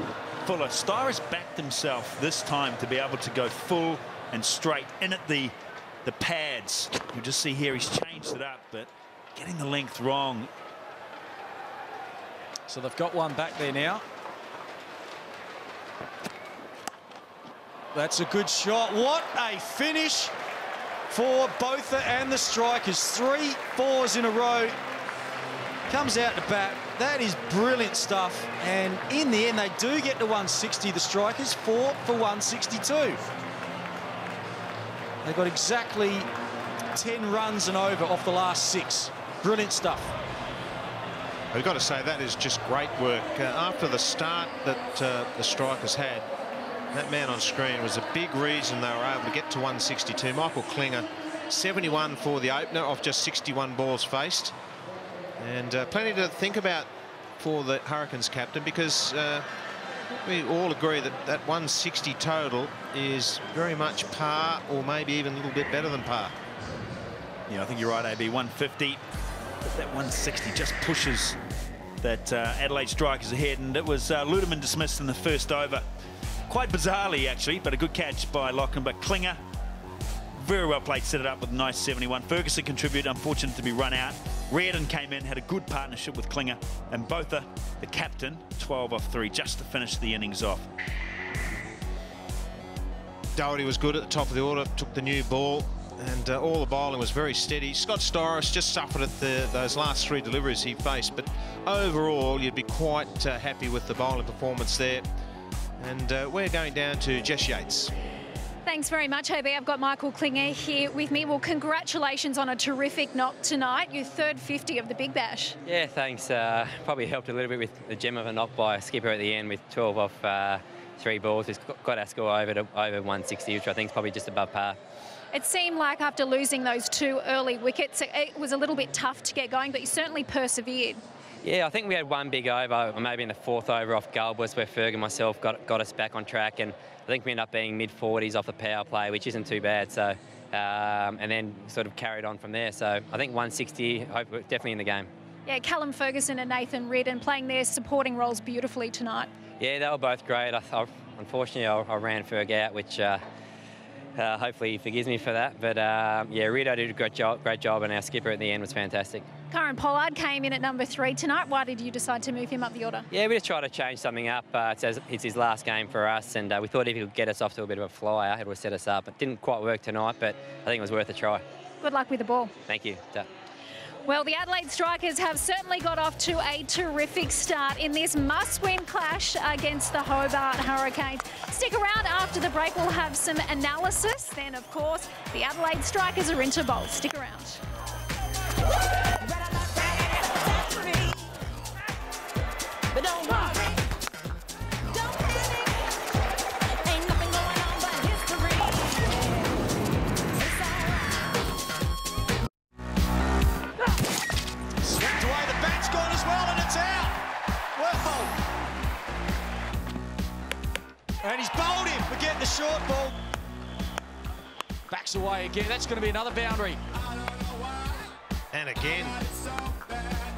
fuller. Styris backed himself this time to be able to go full and straight in at the pads. You just see here he's changed it up, but getting the length wrong. So they've got one back there now. That's a good shot. What a finish for Botha and the strikers. 3 4s in a row. Comes out to bat. That is brilliant stuff. And in the end, they do get to 160, the strikers. 4 for 162. They got exactly 10 runs and over off the last 6. Brilliant stuff. I've got to say that is just great work. After the start that the strikers had, that man on screen was a big reason they were able to get to 162. Michael Klinger, 71 for the opener of just 61 balls faced. And plenty to think about for the Hurricanes captain, because we all agree that that 160 total is very much par, or maybe even a little bit better than par. Yeah, I think you're right, AB. 150. But that 160 just pushes that Adelaide strikers ahead, and it was Ludeman dismissed in the first over. Quite bizarrely, actually, but a good catch by Lachlan. But Klinger, very well played, set it up with a nice 71. Ferguson contributed, unfortunate to be run out. Reardon came in, had a good partnership with Klinger, and Botha, the captain, 12 off 3, just to finish the innings off. Doherty was good at the top of the order, took the new ball, and all the bowling was very steady. Scott Styris just suffered at those last 3 deliveries he faced, but overall you'd be quite happy with the bowling performance there. And we're going down to Jess Yates. Thanks very much, AB. I've got Michael Klinger here with me. Well, congratulations on a terrific knock tonight. Your 3rd 50 of the Big Bash. Yeah, thanks. Probably helped a little bit with the gem of a knock by a skipper at the end with 12 off 3 balls. It's got our score over 160, which I think is probably just above par. It seemed like after losing those 2 early wickets, it was a little bit tough to get going, but you certainly persevered. Yeah, I think we had 1 big over, or maybe in the 4th over off Galbus, where Ferg and myself got us back on track, and I think we ended up being mid-40s off the power play, which isn't too bad. So, and then sort of carried on from there. So I think 160, definitely in the game. Yeah, Callum Ferguson and Nathan Reardon playing their supporting roles beautifully tonight. Yeah, they were both great. Unfortunately, I ran Ferg out, which hopefully he forgives me for that. But yeah, Reardon did a great job, and our skipper at the end was fantastic. Curran Pollard came in at number 3 tonight. Why did you decide to move him up the order? Yeah, we just tried to change something up. It's his last game for us, and we thought if he could get us off to a bit of a flyer, it would set us up. It didn't quite work tonight, but I think it was worth a try. Good luck with the ball. Thank you. Well, the Adelaide Strikers have certainly got off to a terrific start in this must-win clash against the Hobart Hurricanes. Stick around after the break. We'll have some analysis. Then, of course, the Adelaide Strikers are into bowl. Stick around. Swept away, the bat's gone as well, and it's out. Well. And he's bowled him for getting the short ball. Backs away again. That's going to be another boundary. And again.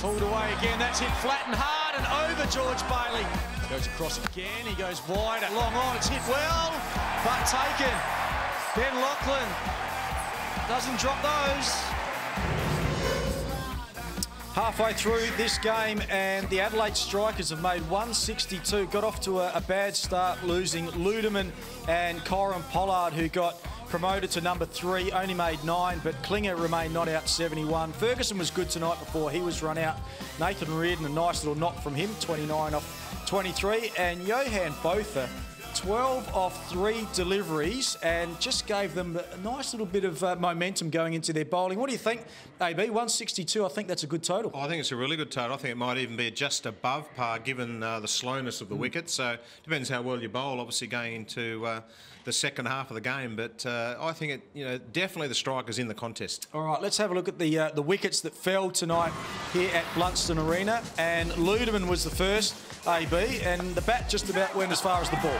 Pulled away again. That's hit flat and hard and over George Bailey. Goes across again. He goes wide at long on. It's hit well, but taken. Ben Lachlan doesn't drop those. Halfway through this game, and the Adelaide Strikers have made 162. Got off to a bad start, losing Ludeman and Kyron Pollard, who got promoted to number 3, only made 9, but Klinger remained not out 71. Ferguson was good tonight before he was run out. Nathan Reardon, a nice little knock from him, 29 off 23. And Johan Botha, 12 off 3 deliveries, and just gave them a nice little bit of momentum going into their bowling. What do you think, AB? 162, I think that's a good total. I think it's a really good total. I think it might even be just above par given the slowness of the wicket. So depends how well you bowl, obviously going into the second half of the game. But I think it, definitely the Strikers in the contest. All right, let's have a look at the wickets that fell tonight here at Blunston Arena. And Ludeman was the first, AB, and the bat just about went as far as the ball.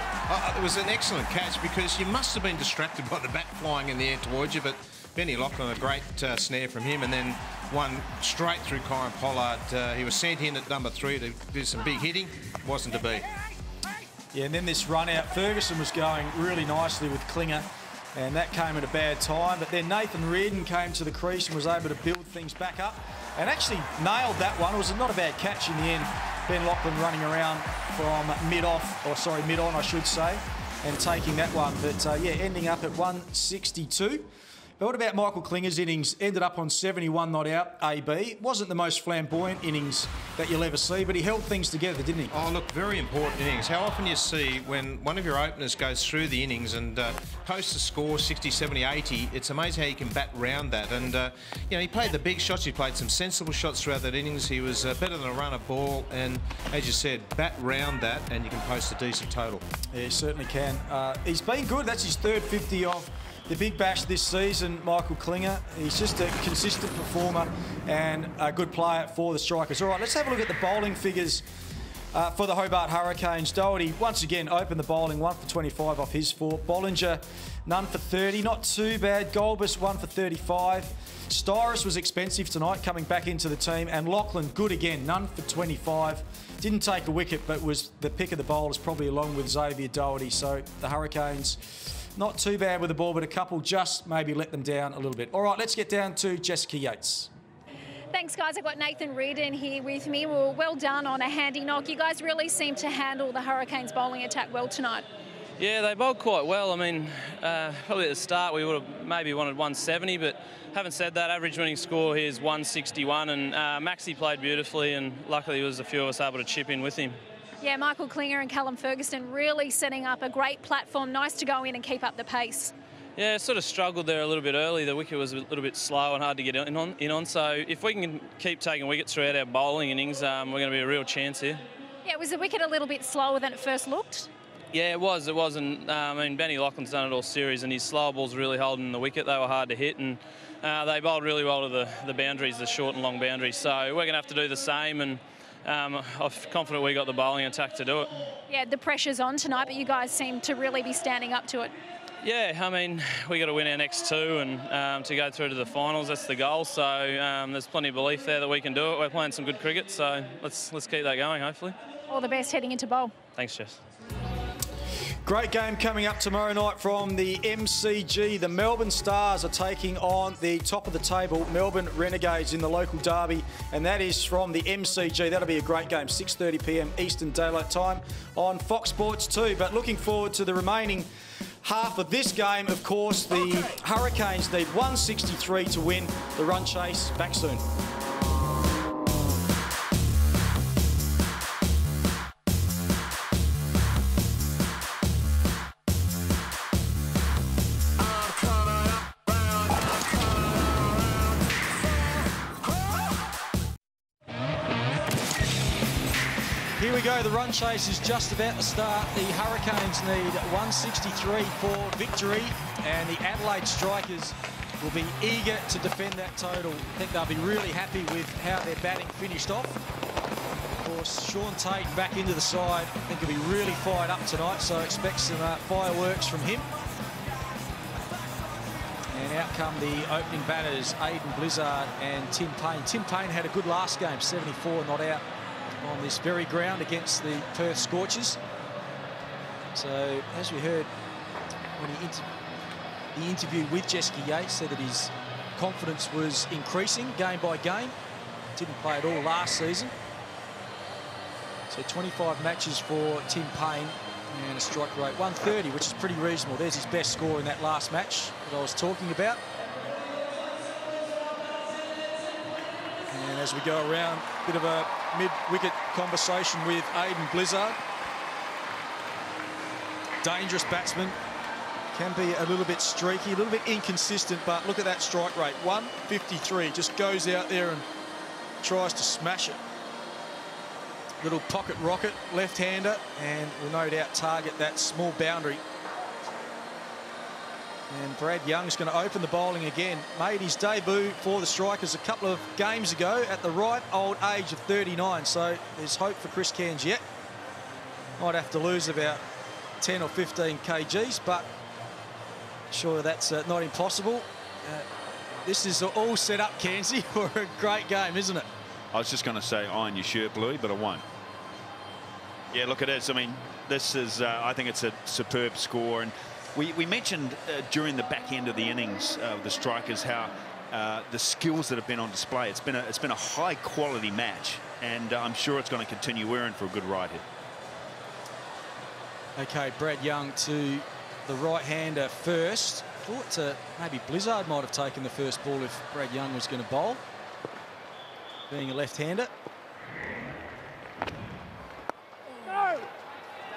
It was an excellent catch because you must have been distracted by the bat flying in the air towards you, but Benny Lachlan, a great snare from him, and then one straight through Kyron Pollard. He was sent in at number 3 to do some big hitting. Wasn't to be. Yeah, and then this run out, Ferguson was going really nicely with Klinger, and that came at a bad time. But then Nathan Reardon came to the crease and was able to build things back up and actually nailed that one. It was not a bad catch in the end. Ben Lachlan running around from mid-on, I should say, and taking that one. But yeah, ending up at 162. But what about Michael Klinger's innings? Ended up on 71 not out, AB. Wasn't the most flamboyant innings that you'll ever see, but he held things together, didn't he? Oh, look, very important innings. How often you see when one of your openers goes through the innings and posts a score 60, 70, 80, it's amazing how you can bat round that. And, he played the big shots. He played some sensible shots throughout that innings. He was better than a runner ball. And, as you said, bat round that and you can post a decent total. Yeah, he certainly can. He's been good. That's his third 50 of the Big Bash this season, Michael Klinger. He's just a consistent performer and a good player for the Strikers. All right, let's have a look at the bowling figures for the Hobart Hurricanes. Doherty, once again, opened the bowling, 1 for 25 off his 4. Bollinger, none for 30. Not too bad. Golbus, 1 for 35. Styrus was expensive tonight, coming back into the team. And Lachlan, good again, none for 25. Didn't take a wicket, but was the pick of the bowlers, probably along with Xavier Doherty. So the Hurricanes, not too bad with the ball, but a couple just maybe let them down a little bit. All right, let's get down to Jessica Yates. Thanks, guys. I've got Nathan Reardon here with me. Well done on a handy knock. You guys really seem to handle the Hurricanes' bowling attack well tonight. Yeah, they bowled quite well. I mean, probably at the start we would have maybe wanted 170, but having said that, average winning score here is 161, and Maxie played beautifully, and luckily there was a few of us able to chip in with him. Yeah, Michael Klinger and Callum Ferguson really setting up a great platform. Nice to go in and keep up the pace. Yeah, sort of struggled there a little bit early. The wicket was a little bit slow and hard to get in on. So if we can keep taking wickets throughout our bowling innings, we're going to be a real chance here. Yeah, was the wicket a little bit slower than it first looked? Yeah, it was. And I mean, Benny Lachlan's done it all series, and his slower balls really holding the wicket. They were hard to hit, and they bowled really well to the boundaries, the short and long boundaries. So we're going to have to do the same, and I'm confident we got the bowling attack to do it. Yeah, the pressure's on tonight, but you guys seem to really be standing up to it. Yeah, I mean, we got to win our next 2 and to go through to the finals. That's the goal. So there's plenty of belief there that we can do it. We're playing some good cricket, so let's keep that going, hopefully. All the best heading into bowl. Thanks, Jess. Great game coming up tomorrow night from the MCG. The Melbourne Stars are taking on the top of the table, Melbourne Renegades, in the local derby, and that is from the MCG. That'll be a great game, 6:30 p.m. Eastern Daylight Time on Fox Sports 2. But looking forward to the remaining half of this game. Of course, the Hurricanes need 163 to win. The run chase back soon. Here we we go. The run chase is just about to start. The Hurricanes need 163 for victory, and the Adelaide Strikers will be eager to defend that total. I think they'll be really happy with how their batting finished off. Of course, Sean Tate back into the side. I think he'll be really fired up tonight, so expect some fireworks from him. And out come the opening batters, Aiden Blizzard and Tim Payne. Tim Payne had a good last game, 74 not out on this very ground against the Perth Scorchers. So, as we heard when the interview with Jessica Yates, said that his confidence was increasing game by game. Didn't play at all last season. So 25 matches for Tim Payne and a strike rate 130, which is pretty reasonable. There's his best score in that last match that I was talking about. And as we go around, a bit of a mid-wicket conversation with Aiden Blizzard. Dangerous batsman. Can be a little bit streaky, a little bit inconsistent, but look at that strike rate, 153. Just goes out there and tries to smash it. Little pocket rocket, left-hander, and will no doubt target that small boundary. And Brad Young's going to open the bowling again. Made his debut for the Strikers a couple of games ago at the ripe old age of 39, so there's hope for Chris Cairns yet. Might have to lose about 10 or 15 kgs, but sure that's not impossible. This is all set up, Cairnsy, for a great game, isn't it? I was just going to say iron your shirt, Bluey, but I won't. Yeah, look, it is. I mean, this is, I think it's a superb score. And we mentioned during the back end of the innings, the Strikers, how the skills that have been on display. It's been a high quality match, and I'm sure it's going to continue. We're in for a good ride here. Okay, Brad Young to the right-hander first. Thought maybe Blizzard might have taken the first ball if Brad Young was going to bowl, being a left-hander.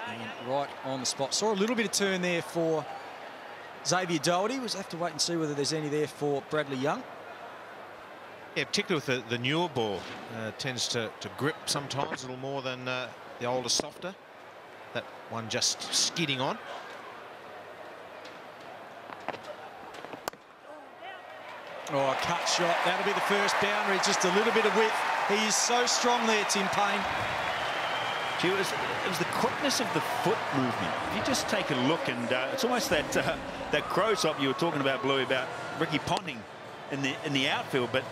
And right on the spot. Saw a little bit of turn there for Xavier Doherty. We'll have to wait and see whether there's any there for Bradley Young. Yeah, particularly with the newer ball, tends to grip sometimes a little more than the older, softer. That one just skidding on. Oh, a cut shot. That'll be the first boundary. Just a little bit of width. He is so strong there, Tim Payne. Gee, it was the quickness of the foot movement. If you just take a look, and it's almost that close up you were talking about, Bluey, about Ricky Ponting in the outfield, but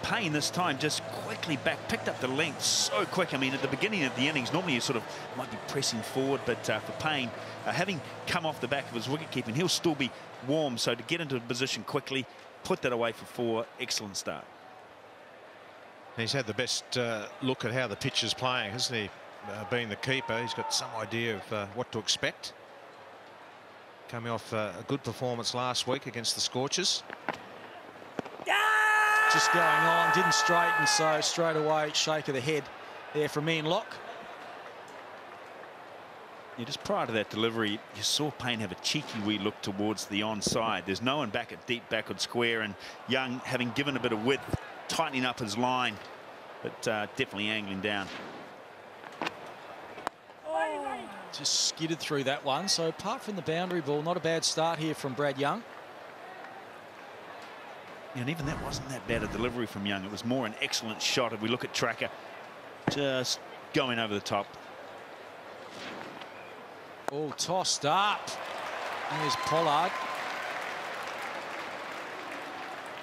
Payne this time just quickly picked up the length so quick. I mean, at the beginning of the innings, normally you sort of might be pressing forward, but for Payne, having come off the back of his wicket keeping, he'll still be warm. So to get into a position quickly, put that away for 4, excellent start. He's had the best look at how the pitch is playing, hasn't he? Being the keeper, he's got some idea of what to expect. Coming off a good performance last week against the Scorchers. Just going on, didn't straighten, so straight away shake of the head there from Ian Locke. Yeah, just prior to that delivery, you saw Payne have a cheeky wee look towards the onside. There's no one back at deep backward square, and Young, having given a bit of width, tightening up his line, but definitely angling down. Just skidded through that one. So apart from the boundary ball, not a bad start here from Brad Young. Yeah, and even that wasn't that bad a delivery from Young. It was more an excellent shot. If we look at Tracker, just going over the top. All tossed up. There's Pollard.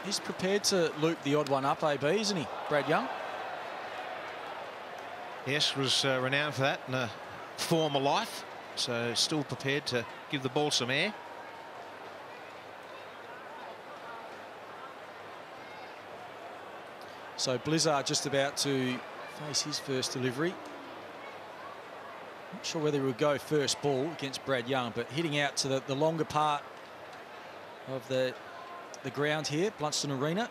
He's prepared to loop the odd one up, AB, isn't he, Brad Young? Yes, was renowned for that in a former life, so still prepared to give the ball some air. So Blizzard just about to face his first delivery. Not sure whether he would go first ball against Brad Young, but hitting out to the longer part of the ground here, Blunston Arena.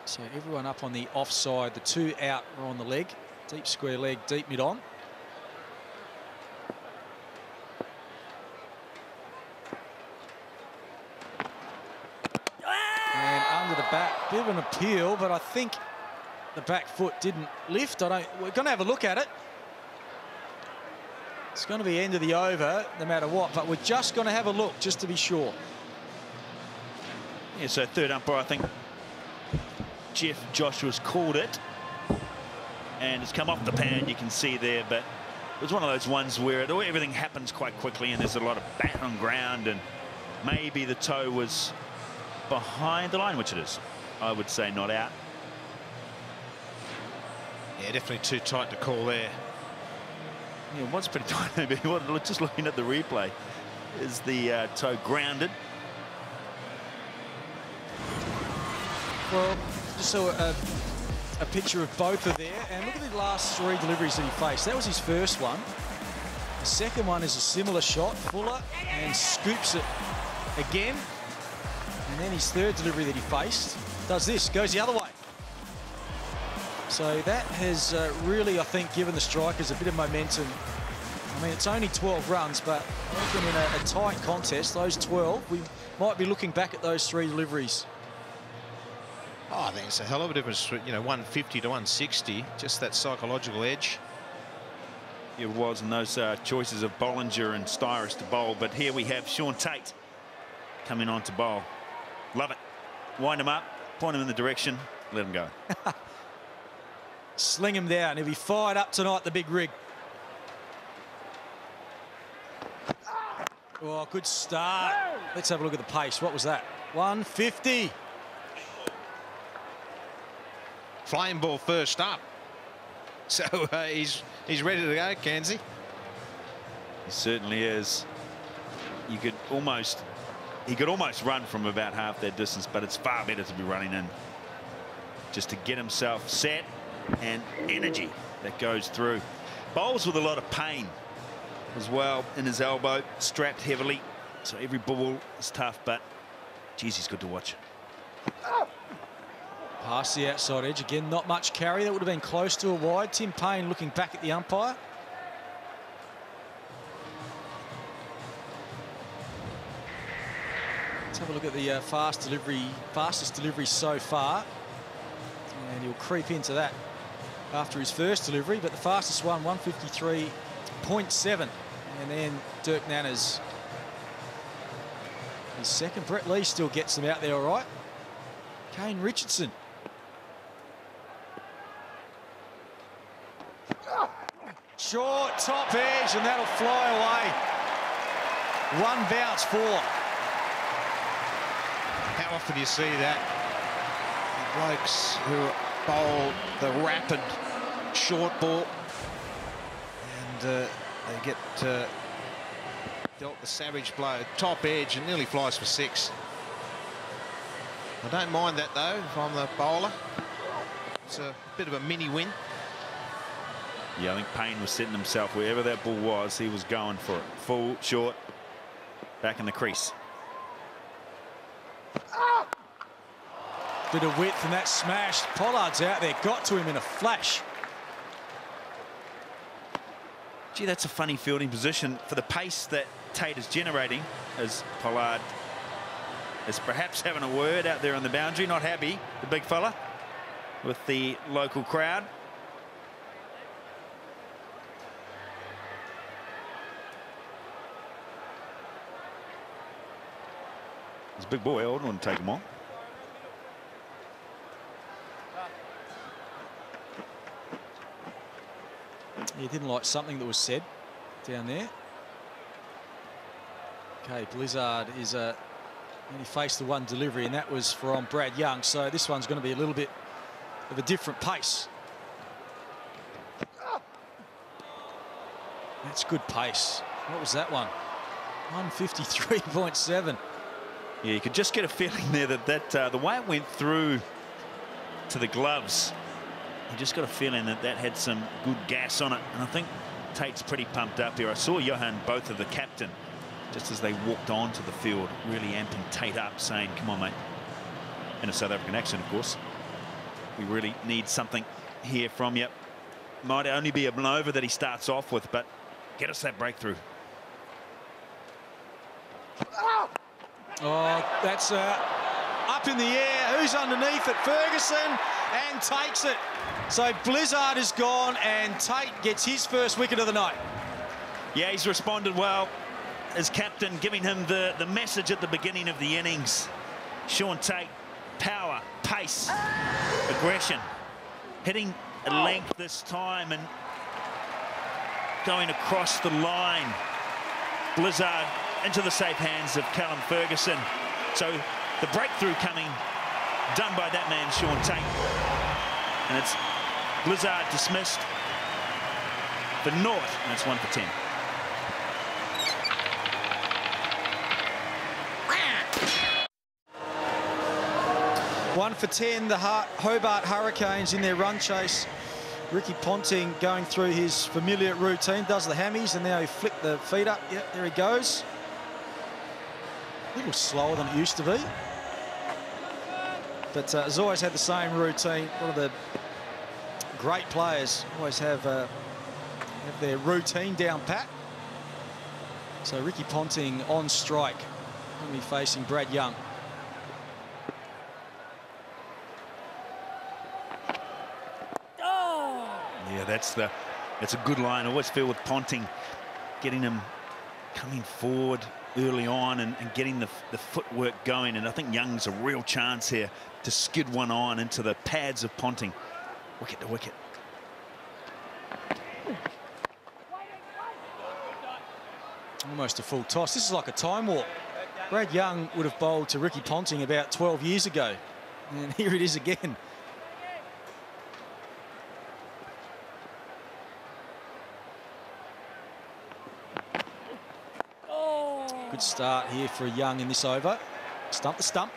So everyone up on the offside, the 2 out are on the leg. Deep square leg, deep mid on. And under the bat, bit of an appeal, but I think the back foot didn't lift. We're going to have a look at it. It's going to be end of the over no matter what, but we're just going to have a look just to be sure. Yeah, so third umpire, I think Jeff Joshua's called it. And it's come off the pad, you can see there, but it was one of those ones where everything happens quite quickly and there's a lot of bat on ground, and maybe the toe was behind the line, which it is. I would say not out. Yeah, definitely too tight to call there. Yeah, it was pretty tight. Maybe just looking at the replay, is the toe grounded? Well, just saw a picture of both of there, and look at the last 3 deliveries that he faced. That was his first one. The second one is a similar shot, Fuller, and scoops it again. And then his third delivery that he faced does this, goes the other way. So that has really, I think, given the strikers a bit of momentum. I mean, it's only 12 runs, but I reckon in a tight contest, those 12, we might be looking back at those 3 deliveries. Oh, I think it's a hell of a difference, you know, 150 to 160, just that psychological edge. It was in those choices of Bollinger and Styris to bowl, but here we have Sean Tate coming on to bowl. Love it. Wind him up, point him in the direction, let him go. Sling him down. He'll be fired up tonight, the big rig. Oh, good start. Let's have a look at the pace. What was that? 150. Flame ball first up. So he's ready to go, Kenzie. He certainly is. He could almost run from about half that distance, but it's far better to be running in just to get himself set and energy that goes through. Bowls with a lot of pain as well in his elbow, strapped heavily, so every ball is tough, but geez, he's good to watch. Past the outside edge again, not much carry. That would have been close to a wide. Tim Payne looking back at the umpire. Let's have a look at the fastest delivery so far. And he'll creep into that after his first delivery, but the fastest one, 153.7. And then Dirk Nanner's his second. Brett Lee still gets them out there all right. Kane Richardson. Short top edge, and that'll fly away. 1 bounce 4. How often do you see that? The blokes who bowl the rapid short ball, and they get dealt the savage blow, top edge, and nearly flies for 6. I don't mind that though if I'm the bowler. It's a bit of a mini win. Yeah, I think Payne was setting himself wherever that ball was, he was going for it. Full, short, back in the crease. Bit of width and that smash. Pollard's out there, got to him in a flash. Gee, that's a funny fielding position for the pace that Tate is generating, as Pollard is perhaps having a word out there on the boundary. Not happy, the big fella, with the local crowd. He's a big boy. I wouldn't want to take him on. He didn't like something that was said down there. Okay, Blizzard is only faced the 1 delivery, and that was from Brad Young. So this one's going to be a little bit of a different pace. That's good pace. What was that one? 153.7. Yeah, you could just get a feeling there that the way it went through to the gloves, you just got a feeling that that had some good gas on it. And I think Tate's pretty pumped up here. I saw Johan Botha, the captain, just as they walked onto the field, really amping Tate up, saying, come on, mate. In a South African accent, of course. We really need something here from you. Might only be an over that he starts off with, but get us that breakthrough. Oh, that's up in the air. Who's underneath it? Ferguson, and takes it. So Blizzard is gone, and Tate gets his first wicket of the night. Yeah, he's responded well as captain, giving him the message at the beginning of the innings. Sean Tate, power, pace, aggression, hitting a length this time and going across the line. Blizzard into the safe hands of Callum Ferguson. So the breakthrough coming, done by that man, Sean Tate. And it's Blizzard dismissed for naught, and it's 1 for 10. One for 10, the Hobart Hurricanes in their run chase. Ricky Ponting going through his familiar routine, does the hammies, and now he flicked the feet up. Yep, there he goes. A little slower than it used to be. But has always had the same routine. One of the great players always have their routine down pat. So Ricky Ponting on strike. Going to be facing Brad Young. Yeah, that's a good line. I always feel with Ponting, getting him coming forward early on and getting the footwork going. And I think Young's a real chance here to skid one on into the pads of Ponting. Wicket to wicket. Almost a full toss. This is like a time warp. Brad Young would have bowled to Ricky Ponting about 12 years ago. And here it is again. Good start here for Young in this over. Stump the stump.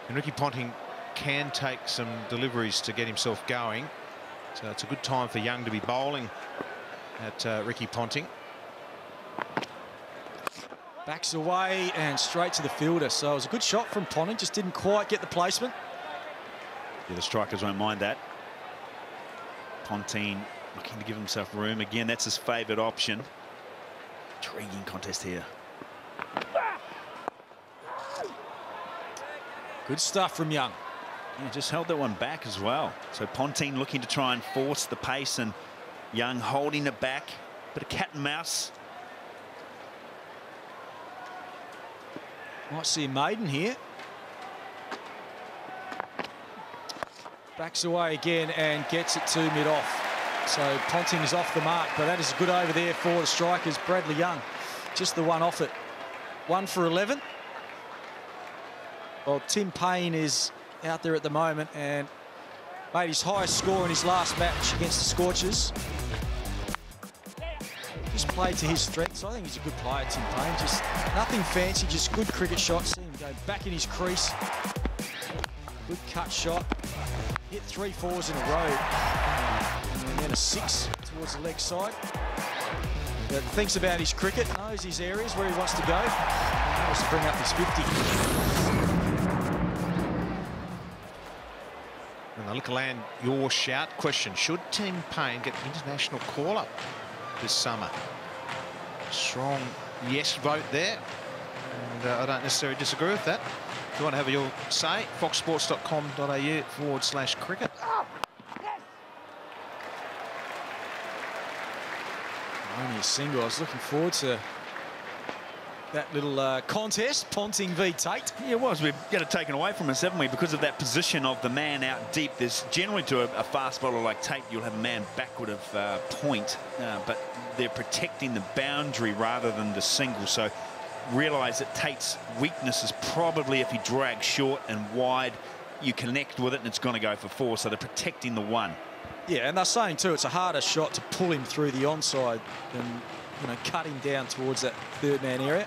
And Ricky Ponting can take some deliveries to get himself going. So it's a good time for Young to be bowling at Ricky Ponting. Backs away and straight to the fielder. So it was a good shot from Ponting, just didn't quite get the placement. Yeah, the strikers won't mind that. Ponting looking to give himself room. Again, that's his favourite option. Intriguing contest here. Good stuff from Young. Yeah, just held that one back as well. So Ponting looking to try and force the pace and Young holding it back. Bit of cat and mouse. Might see a maiden here. Backs away again and gets it to mid-off. So Ponting is off the mark, but that is a good over there for the strikers. Bradley Young, just the one off it. 1 for 11. Well, Tim Payne is out there at the moment and made his highest score in his last match against the Scorchers. Just played to his strengths. I think he's a good player, Tim Payne. Just nothing fancy, just good cricket shots. See him go back in his crease. Good cut shot. Hit 3 fours in a row. And then a 6 towards the leg side. But thinks about his cricket, knows his areas where he wants to go. He wants to bring up his 50. And the Little Land, your shout question. Should Tim Payne get international call-up this summer? Strong yes vote there. And I don't necessarily disagree with that. If you want to have your say, foxsports.com.au/cricket. Only a single. I was looking forward to that little contest, Ponting v Tate. Yeah, it was. We've got it taken away from us, haven't we? Because of that position of the man out deep. There's generally to a fast bowler like Tate, you'll have a man backward of point, but they're protecting the boundary rather than the single. So realise that Tate's weakness is probably if he drags short and wide, you connect with it and it's going to go for 4. So they're protecting the 1. Yeah, and they're saying too it's a harder shot to pull him through the onside than, you know, cut him down towards that third man area.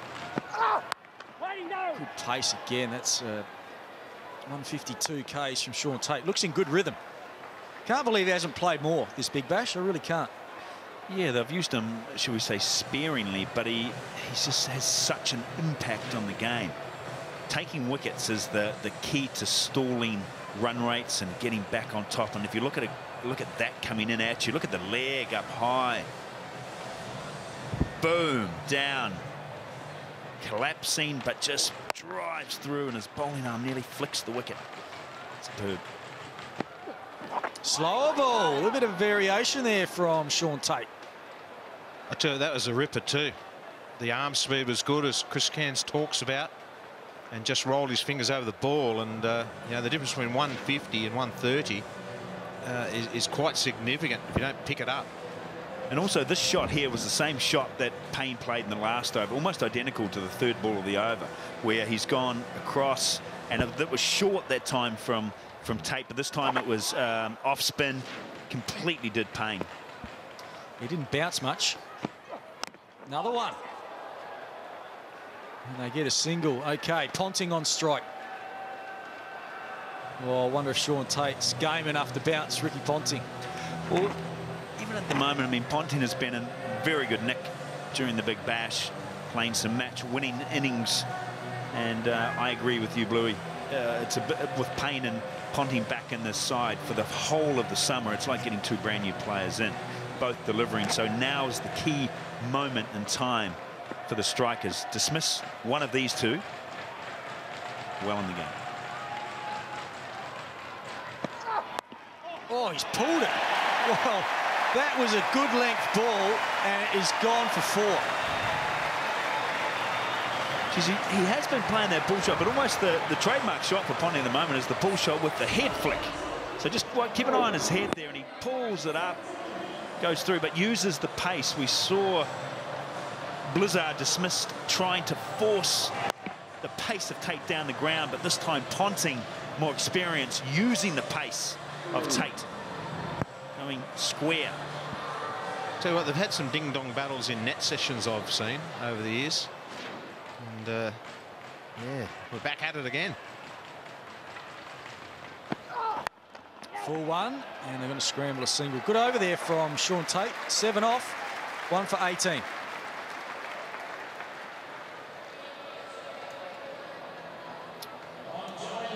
Good pace again. That's 152 Ks from Sean Tate. Looks in good rhythm. Can't believe he hasn't played more this Big Bash. I really can't. Yeah, they've used him, shall we say, sparingly, but he just has such an impact on the game. Taking wickets is the key to stalling run rates and getting back on top. And if you look at that coming in at you, look at the leg up high. Boom, down. collapsing, but just drives through, and his bowling arm nearly flicks the wicket. Superb. Slower ball. A little bit of variation there from Sean Tate. I tell you, that was a ripper too. The arm speed was good, as Chris Cairns talks about, and just rolled his fingers over the ball. And you know, the difference between 150 and 130 is quite significant if you don't pick it up. And also, this shot here was the same shot that Payne played in the last over, almost identical to the third ball of the over, where he's gone across, and it was short that time from Tate, but this time it was off spin, completely did Payne. He didn't bounce much. Another one. And they get a single. Okay, Ponting on strike. Well, I wonder if Sean Tate's game enough to bounce Ricky Ponting. Well, even at the moment, I mean, Ponting has been in very good nick during the Big Bash, playing some match-winning innings. And I agree with you, Bluey. It's a bit with Payne and Ponting back in this side for the whole of the summer. It's like getting two brand new players in, both delivering. So now is the key moment in time for the strikers. Dismiss one of these two well in the game. Oh, he's pulled it. Well, that was a good length ball, and it is gone for 4. Geez, he has been playing that pull shot, but almost the trademark shot for Ponting at the moment is the pull shot with the head flick. So just keep an eye on his head there, and he pulls it up, goes through, but uses the pace. We saw Blizzard dismissed trying to force the pace of Tate down the ground, but this time Ponting, more experience, using the pace of Tate, going square. Tell you what, they've had some ding-dong battles in net sessions I've seen over the years. And yeah, we're back at it again. 4-1, and they're going to scramble a single. Good over there from Sean Tate. 7 off, 1 for 18.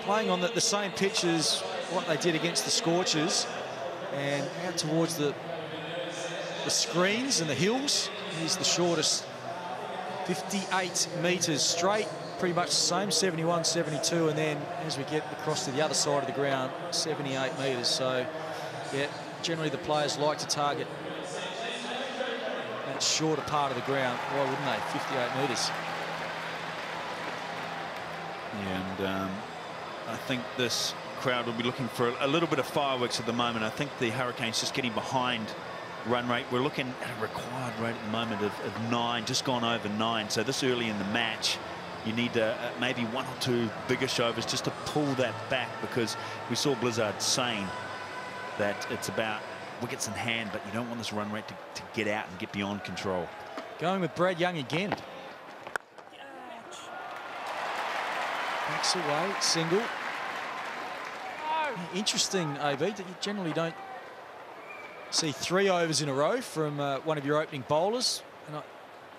Playing on the same pitch as what they did against the Scorchers, and out towards the screens and the hills. Here's the shortest, 58 metres straight, pretty much the same, 71, 72, and then as we get across to the other side of the ground, 78 metres. So, yeah, generally the players like to target that shorter part of the ground. Why wouldn't they? 58 metres. Yeah, and I think this crowd will be looking for a little bit of fireworks at the moment. I think the Hurricanes just getting behind run rate. We're looking at a required rate at the moment of 9, just gone over 9. So this early in the match, you need maybe 1 or 2 biggish overs just to pull that back, because we saw Blizzard saying that it's about wickets in hand, but you don't want this run rate to get out and get beyond control. Going with Brad Young again. Backs away, single. Interesting, AB, that you generally don't see 3 overs in a row from one of your opening bowlers. And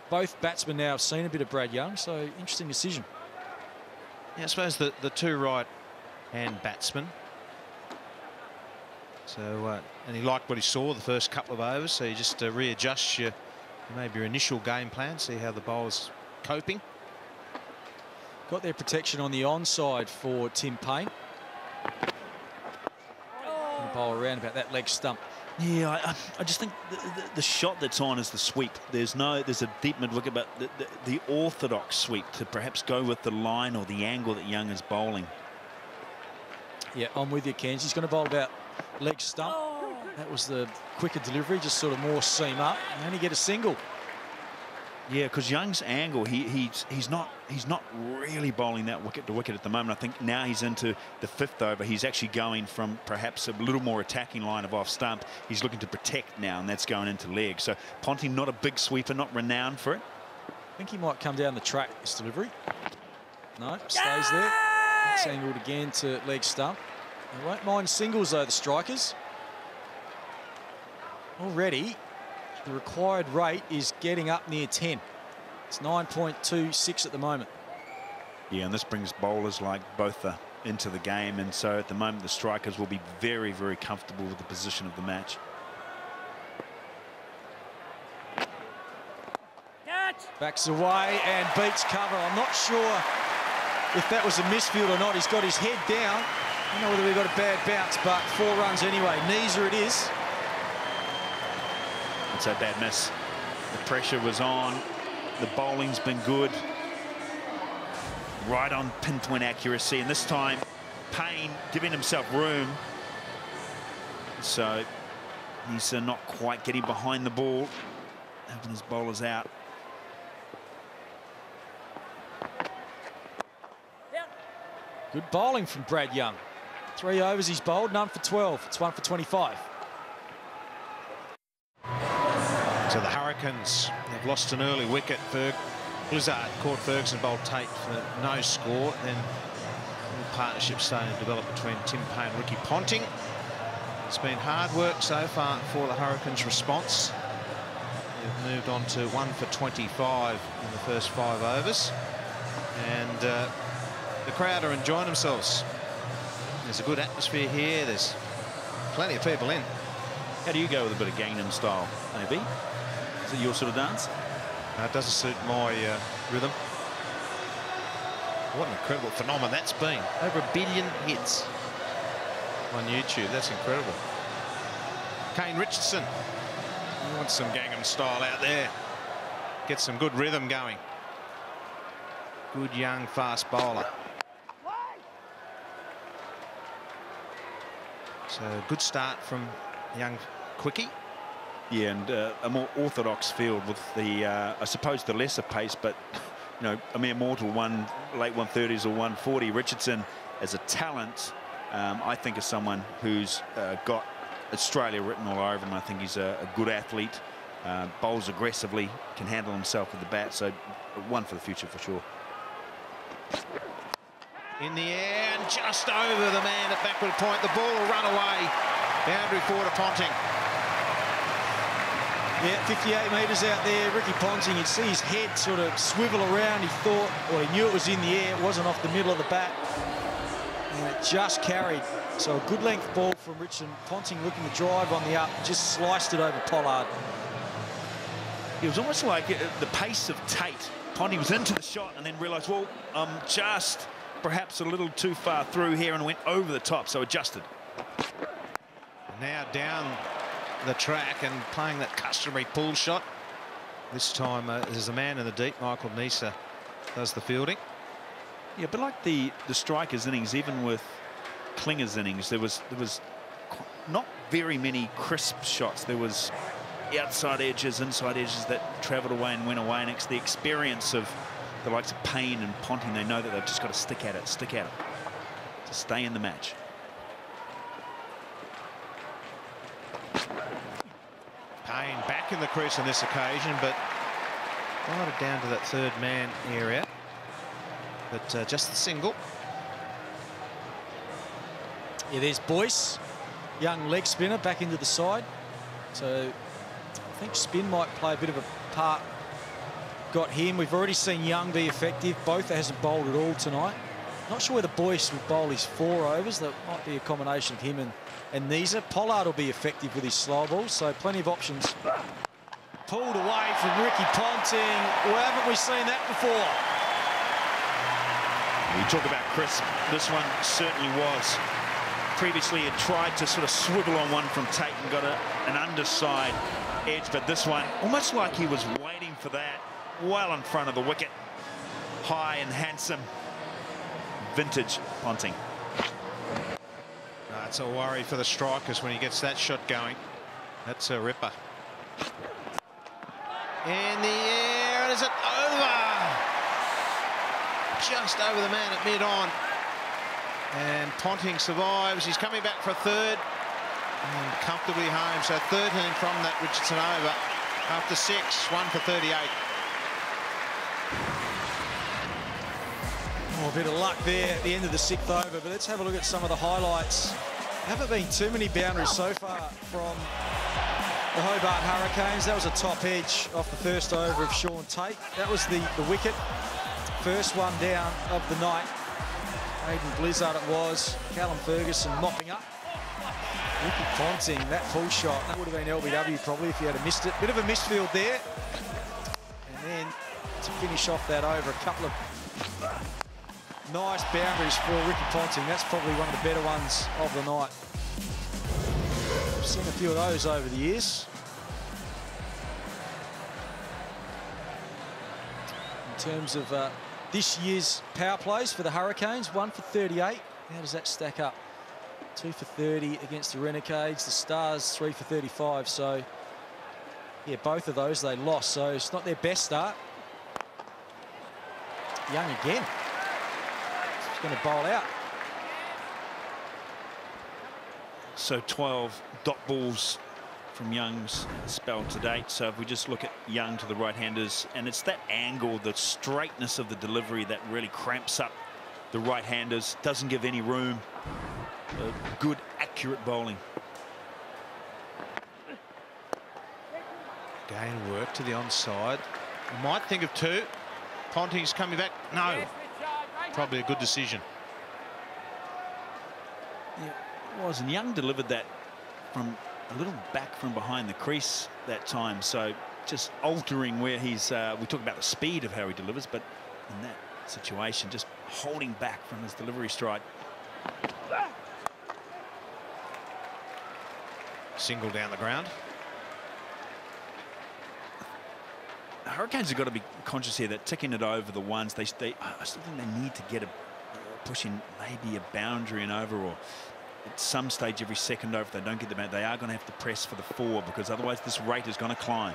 both batsmen now have seen a bit of Brad Young, so interesting decision. Yeah, I suppose the 2 right-hand batsmen. So, and he liked what he saw the first couple of overs, so you just readjust maybe your initial game plan, see how the bowler's coping. Got their protection on the onside for Tim Payne. And bowl around about that leg stump. Yeah, I just think the shot that's on is the sweep. There's a deep mid wicket, but the orthodox sweep to perhaps go with the line or the angle that Young is bowling. Yeah, I'm with you, Cairns. He's going to bowl about leg stump. That was the quicker delivery, just sort of more seam up, and only get a single. Yeah, because Young's angle, he's not really bowling that wicket to wicket at the moment. I think now he's into the 5th over. He's actually going from perhaps a little more attacking line of off stump. He's looking to protect now, and that's going into leg. So Ponting, not a big sweeper, not renowned for it. I think he might come down the track, this delivery. No, stays there. It's angled again to leg stump. They won't mind singles though, the strikers. Already, the required rate is getting up near 10. It's 9.26 at the moment. Yeah, and this brings bowlers like Botha into the game, and so at the moment the strikers will be very, very comfortable with the position of the match. Catch! Backs away and beats cover. I'm not sure if that was a misfield or not. He's got his head down. I don't know whether we got a bad bounce, but 4 runs anyway. Kneeser it is. It's a bad miss. The pressure was on. The bowling's been good. Right on pinpoint accuracy, and this time Payne giving himself room. So he's not quite getting behind the ball, having his bowlers out. Good bowling from Brad Young. 3 overs he's bowled, none for 12. It's 1 for 25. So the Hurricanes have lost an early wicket. Blizzard caught Ferguson bowled Tate for no score. Then the partnership starting to develop between Tim Payne and Ricky Ponting. It's been hard work so far for the Hurricanes' response. They've moved on to 1 for 25 in the first 5 overs. And the crowd are enjoying themselves. There's a good atmosphere here. There's plenty of people in. How do you go with a bit of Gangnam Style, AB? Is it your sort of dance? It doesn't suit my rhythm. What an incredible phenomenon that's been. Over 1 billion hits on YouTube. That's incredible. Kane Richardson. He wants some Gangnam Style out there. Get some good rhythm going. Good young fast bowler. So good start from young Quickie. Yeah, and a more orthodox field with the, I suppose, the lesser pace, but, you know, a mere mortal late 130s or 140. Richardson, as a talent, I think is someone who's got Australia written all over him. I think he's a good athlete, bowls aggressively, can handle himself with the bat, so one for the future for sure. In the air and just over the man at backward point. The ball will run away. Boundary forward to Ponting. Yeah, 58 metres out there. Ricky Ponting, you'd see his head sort of swivel around. He thought, or he knew it was in the air. It wasn't off the middle of the bat. And it just carried. So a good length ball from Richardson. Ponting looking to drive on the up. Just sliced it over Pollard. It was almost like the pace of Tate. Ponting was into the shot and then realised, well, I'm just perhaps a little too far through here, and went over the top, so adjusted. Now down the track and playing that customary pull shot. This time there's a man in the deep. Michael Nisa does the fielding. Yeah, but like the strikers' innings, even with Klinger's innings, there was not very many crisp shots. There was outside edges, inside edges that travelled away and went away. And it's the experience of the likes of Payne and Ponting. They know that they've just got to stick at it to stay in the match. Payne back in the crease on this occasion, but got it down to that third man area. But just the single. Yeah, there's Boyce, young leg spinner, back into the side. So I think spin might play a bit of a part. Got him. We've already seen Young be effective. Both hasn't bowled at all tonight. Not sure whether Boyce will bowl his 4 overs. That might be a combination of him and Nisa. Pollard will be effective with his slow ball, so plenty of options. Pulled away from Ricky Ponting. Well, haven't we seen that before? You talk about crisp. This one certainly was. Previously, had tried to sort of swivel on one from Tate and got an underside edge, but this one, almost like he was waiting for that, well in front of the wicket. High and handsome. Vintage Ponting. That's a worry for the strikers when he gets that shot going. That's a ripper. In the air, and is it over? Just over the man at mid-on. And Ponting survives. He's coming back for a third. And comfortably home. So 13 from that Richardson over. After 6, 1 for 38. Oh, a bit of luck there at the end of the 6th over, but let's have a look at some of the highlights. Haven't been too many boundaries so far from the Hobart Hurricanes. That was a top edge off the first over of Sean Tate. That was the wicket. First one down of the night. Aidan Blizzard it was. Callum Ferguson mopping up. Ricky Ponting, that full shot, that would have been LBW probably if he had missed it. Bit of a misfield there. And then finish off that over. A couple of nice boundaries for Ricky Ponting. That's probably one of the better ones of the night. I've seen a few of those over the years. In terms of this year's power plays for the Hurricanes, 1 for 38. How does that stack up? 2 for 30 against the Renegades. The Stars 3 for 35. So, yeah, both of those they lost. So it's not their best start. Young again. He's going to bowl out. So 12 dot balls from Young's spell to date. So if we just look at Young to the right-handers, and it's that angle, the straightness of the delivery that really cramps up the right-handers, doesn't give any room. Good, accurate bowling. Again, work to the onside. You might think of 2. Ponting's coming back. No. Probably a good decision. Yeah, it was. And Young delivered that from a little back from behind the crease that time. So just altering where he's... we talk about the speed of how he delivers, but in that situation, just holding back from his delivery stride. Single down the ground. The Hurricanes have got to be conscious here that ticking it over the ones, I still think they need to get a pushing maybe a boundary and over, or at some stage every second over. If they don't get the boundary, they are going to have to press for the 4, because otherwise this rate is going to climb.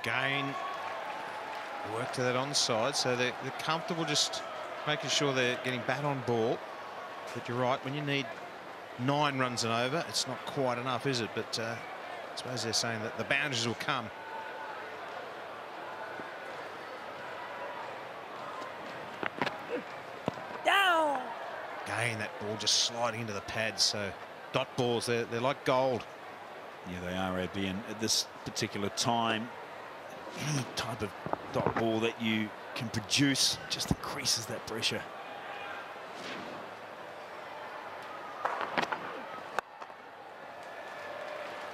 Again, work to that onside, so they're comfortable just making sure they're getting bat on ball. But you're right, when you need 9 runs and over, it's not quite enough, is it? But I suppose they're saying that the boundaries will come. Down. Again, that ball just sliding into the pads. So dot balls, they're like gold. Yeah, they are, AB. And at this particular time, any type of dot ball that you can produce just increases that pressure.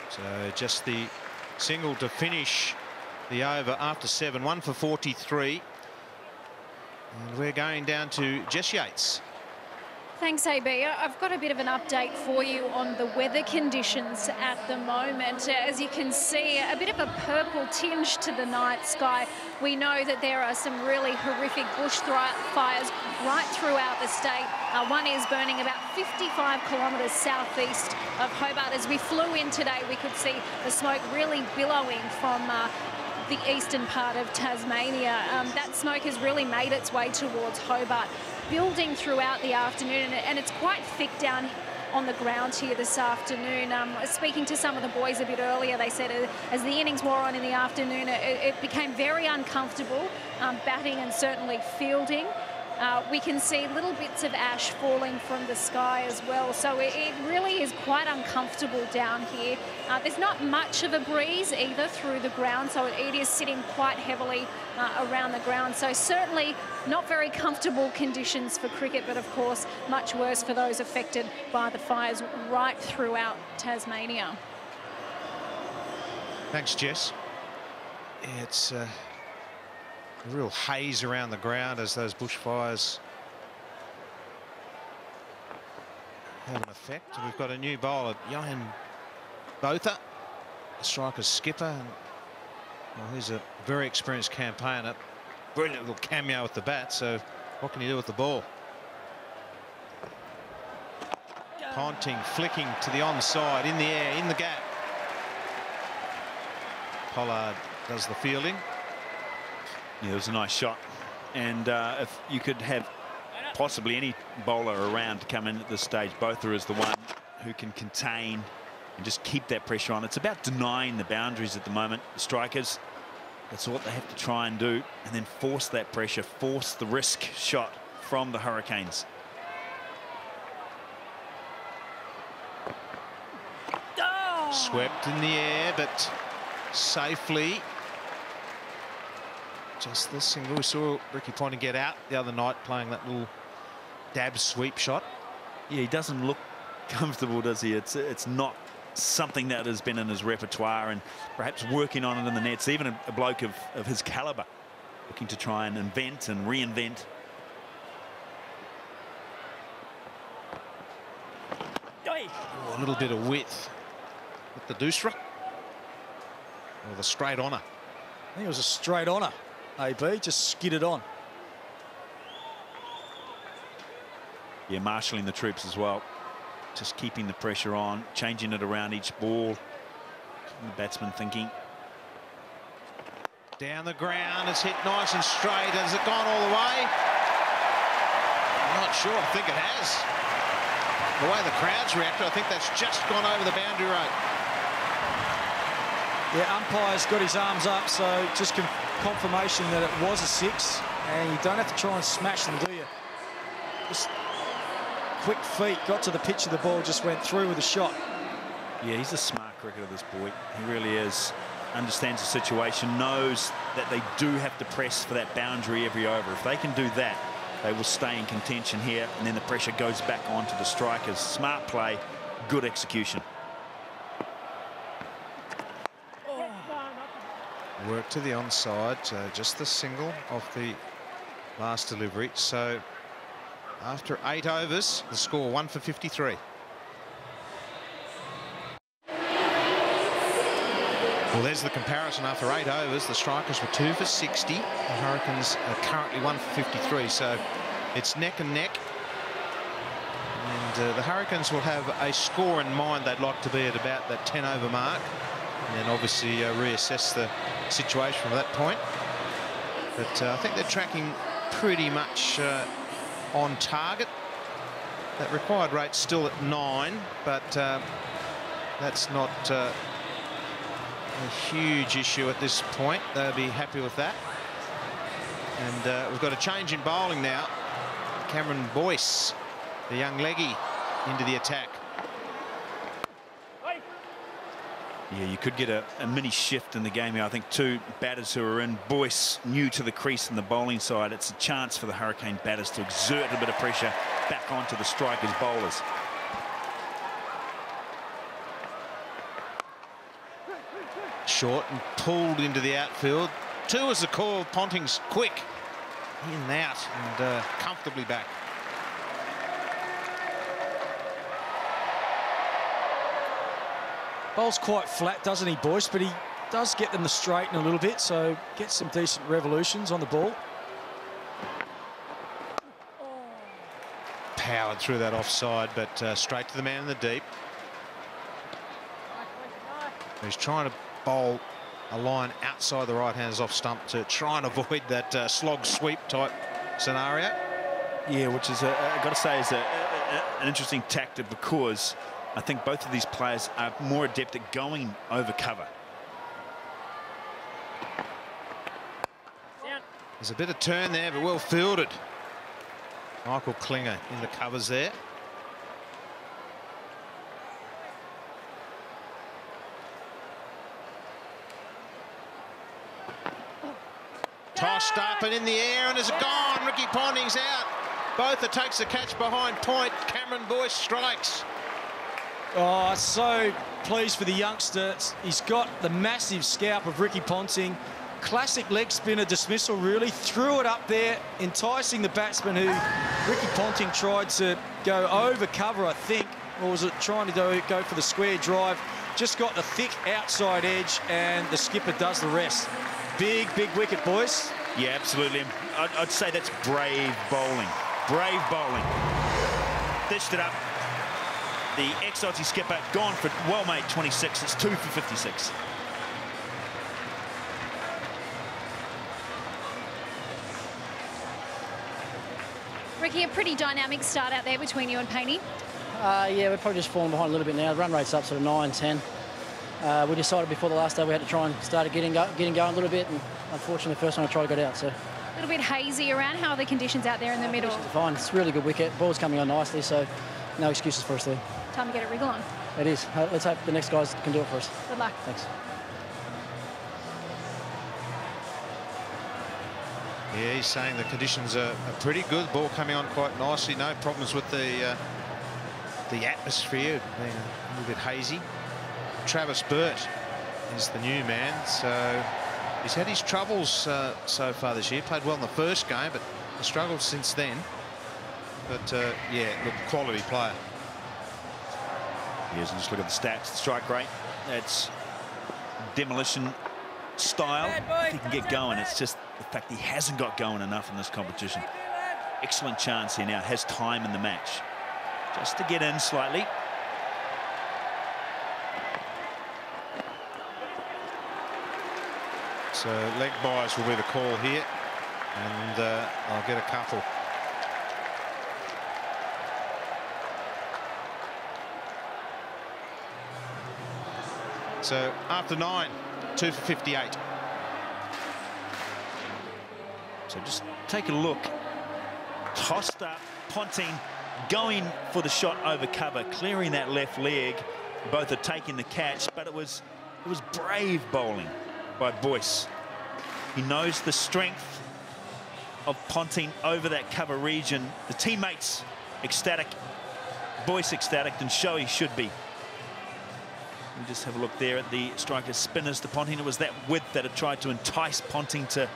So just the single to finish the over after 7, 1 for 43. And we're going down to Jess Yates. Thanks, AB. I've got a bit of an update for you on the weather conditions at the moment. As you can see, a bit of a purple tinge to the night sky. We know that there are some really horrific bushfires right throughout the state. One is burning about 55 kilometres southeast of Hobart. As we flew in today, we could see the smoke really billowing from the eastern part of Tasmania. That smoke has really made its way towards Hobart, building throughout the afternoon, and it's quite thick down on the ground here this afternoon. Speaking to some of the boys a bit earlier, they said as the innings wore on in the afternoon, it became very uncomfortable batting and certainly fielding. We can see little bits of ash falling from the sky as well, so it really is quite uncomfortable down here. There's not much of a breeze either through the ground, so it is sitting quite heavily around the ground. So certainly not very comfortable conditions for cricket, but of course much worse for those affected by the fires right throughout Tasmania. Thanks, Jess. It's a real haze around the ground as those bushfires have an effect. We've got a new bowler, Johan Botha, the striker's skipper. And, well, he's a very experienced campaigner. Brilliant little cameo with the bat, so what can he do with the ball? Ponting flicking to the onside, in the air, in the gap. Pollard does the fielding. Yeah, it was a nice shot. And if you could have possibly any bowler around to come in at this stage, Botha is the one who can contain and just keep that pressure on. It's about denying the boundaries at the moment. The strikers, that's what they have to try and do, and then force that pressure, force the risk shot from the Hurricanes. Swept in the air, but safely. Just this single. We saw Ricky Ponting get out the other night playing that little dab sweep shot. Yeah, he doesn't look comfortable, does he? It's not something that has been in his repertoire and perhaps working on it in the nets. Even a bloke of his calibre, looking to try and invent and reinvent. Oh, a little bit of width with the doosra. Or the straight honour. I think it was a straight honour. AB just skidded on. Yeah, marshalling the troops as well. Just keeping the pressure on, changing it around each ball. The batsman thinking. Down the ground, it's hit nice and straight. Has it gone all the way? I'm not sure. I think it has. The way the crowd's reacted, I think that's just gone over the boundary rope. Yeah, umpire's got his arms up, so just confirmation that it was a 6, and you don't have to try and smash them, do you? Just quick feet, got to the pitch of the ball, just went through with a shot. Yeah, he's a smart cricketer, this boy. He really is. Understands the situation, knows that they do have to press for that boundary every over. If they can do that, they will stay in contention here, and then the pressure goes back onto the strikers. Smart play, good execution. Work to the onside, just the single off the last delivery. So after 8 overs, the score 1 for 53. Well, there's the comparison. After 8 overs, the strikers were 2 for 60. The Hurricanes are currently 1 for 53. So it's neck and neck. And the Hurricanes will have a score in mind they'd like to be at about that 10 over mark. And then obviously reassess the situation from that point. But I think they're tracking pretty much on target. That required rate's still at 9, but that's not a huge issue at this point. They'll be happy with that. And we've got a change in bowling now. Cameron Boyce, the young leggy, into the attack. Yeah, you could get a mini shift in the game here. I think 2 batters who are in. Boyce new to the crease in the bowling side. It's a chance for the Hurricane batters to exert a bit of pressure back onto the strikers' bowlers. Short and pulled into the outfield. 2 is the call. Ponting's quick. In and out and comfortably back. Bowls quite flat, doesn't he, Boyce? But he does get them to straighten a little bit, so gets some decent revolutions on the ball. Powered through that offside, but straight to the man in the deep. He's trying to bowl a line outside the right hands off stump to try and avoid that slog sweep type scenario. Yeah, which is, I've got to say, is an interesting tactic, because I think both of these players are more adept at going over cover. There's a bit of turn there, but well fielded. Michael Klinger in the covers there. Tossed up and in the air, and it's gone. Ricky Ponting's out. Botha takes the catch behind point. Cameron Boyce strikes. Oh, so pleased for the youngster. He's got the massive scalp of Ricky Ponting. Classic leg spinner dismissal, really. Threw it up there, enticing the batsman who Ricky Ponting tried to go over cover, I think. Or was it trying to go for the square drive? Just got the thick outside edge, and the skipper does the rest. Big wicket, boys. Yeah, absolutely. I'd say that's brave bowling. Brave bowling. Dished it up. The ex-Aussie skipper gone for well-made 26. It's 2 for 56. Ricky, a pretty dynamic start out there between you and Painey. Yeah, we're probably just falling behind a little bit now. The run rate's up sort of 9, 10. We decided before the last day we had to try and start getting going a little bit, and unfortunately the first one I tried got out. So a little bit hazy around. How are the conditions out there in the middle? Conditions are fine. It's a really good wicket. Ball's coming on nicely, so no excuses for us there. Time to get a wriggle on. It is. Let's hope the next guys can do it for us. Good luck. Thanks. Yeah, he's saying the conditions are pretty good. Ball coming on quite nicely. No problems with the atmosphere being a little bit hazy. Travis Burt is the new man. So he's had his troubles so far this year. Played well in the first game, but the struggled since then. But yeah, look, quality player. Here's just look at the stats. The strike rate. That's demolition style. If he can get going, it's just the fact he hasn't got going enough in this competition. Excellent chance here now. Has time in the match. Just to get in slightly. So leg buys will be the call here, and I'll get a couple. So after 9, 2 for 58. So just take a look. Tossed up, Ponting going for the shot over cover, clearing that left leg. Both are taking the catch, but it was brave bowling by Boyce. He knows the strength of Ponting over that cover region. The teammates ecstatic, Boyce ecstatic, and so he should be. We just have a look there at the striker's spinners to Ponting. It was that width that had tried to entice Ponting to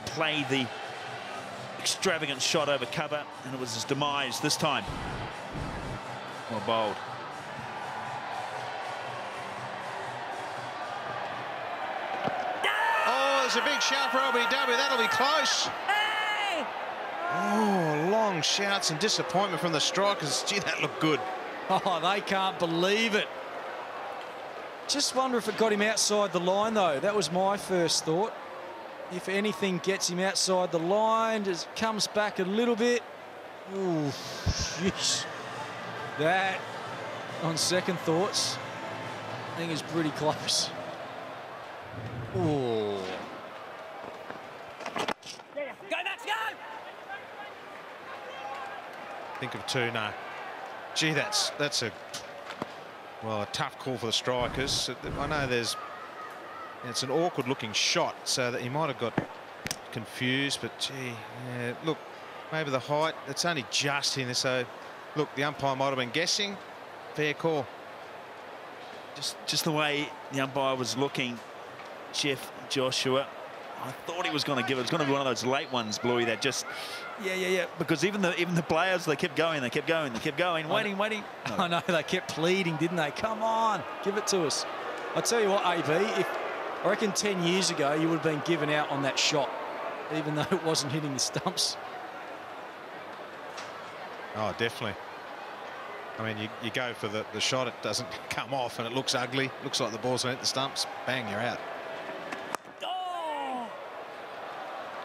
play the extravagant shot over cover, and it was his demise this time. Well bowled. Oh, there's a big shout for LBW. That'll be close. Oh, long shouts and disappointment from the strikers. Gee, that looked good. Oh, they can't believe it. Just wonder if it got him outside the line, though. That was my first thought. If anything gets him outside the line, just comes back a little bit. Ooh, jeez. That, on second thoughts, I think is pretty close. Ooh. Go, Max, go! Think of two now. Gee, that's a tough call for the strikers. I know it's an awkward looking shot, so that he might have got confused, but gee, yeah, look, maybe the height, it's only just in there, so look, the umpire might have been guessing. Fair call. Just the way the umpire was looking, Jeff Joshua, I thought he was going to give it. It's going to be one of those late ones, Bluey, that just, yeah. Because even the players, they kept going, waiting. No. I know, they kept pleading, didn't they? Come on, give it to us. I tell you what, AB, I reckon 10 years ago you would have been given out on that shot, even though it wasn't hitting the stumps. Oh, definitely. I mean, you go for the shot, it doesn't come off, and it looks ugly. Looks like the ball's going to hit the stumps. Bang, you're out.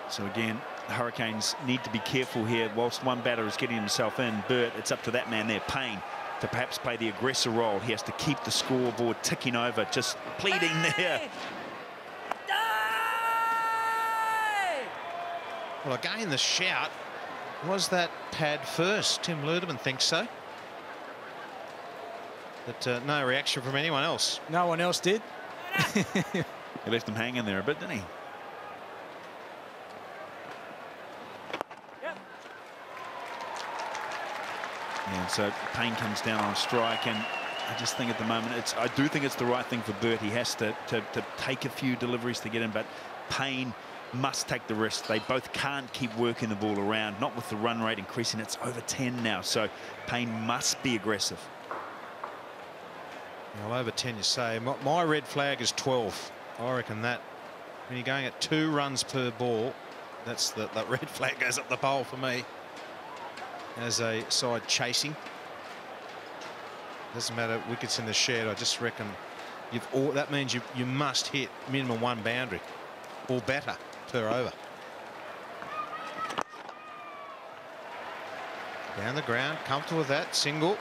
So again, the Hurricanes need to be careful here. Whilst one batter is getting himself in, Burt, it's up to that man there, Payne, to perhaps play the aggressor role. He has to keep the scoreboard ticking over, just pleading there. Well, again, the shout, was that pad first? Tim Ludeman thinks so. But no reaction from anyone else. No one else did. He left him hanging there a bit, didn't he? Yeah, so Payne comes down on strike, and I just think at the moment I do think it's the right thing for Burt. He has to take a few deliveries to get in, but Payne must take the risk. They both can't keep working the ball around, not with the run rate increasing. It's over 10 now, so Payne must be aggressive. Well, over 10 you say. My red flag is 12. I reckon that when you're going at 2 runs per ball, that's that red flag goes up the pole for me. As a side chasing, doesn't matter wickets in the shed. I just reckon that means you must hit minimum 1 boundary or better per over. Down the ground, comfortable with that, single.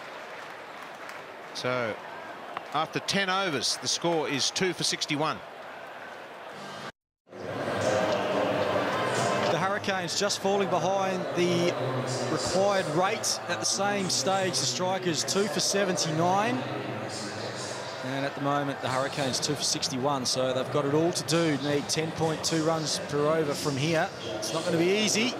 So after 10 overs, the score is 2 for 61. Hurricanes just falling behind the required rate at the same stage. The strikers 2 for 79, and at the moment the Hurricanes 2 for 61, so they've got it all to do. Need 10.2 runs per over from here. It's not going to be easy.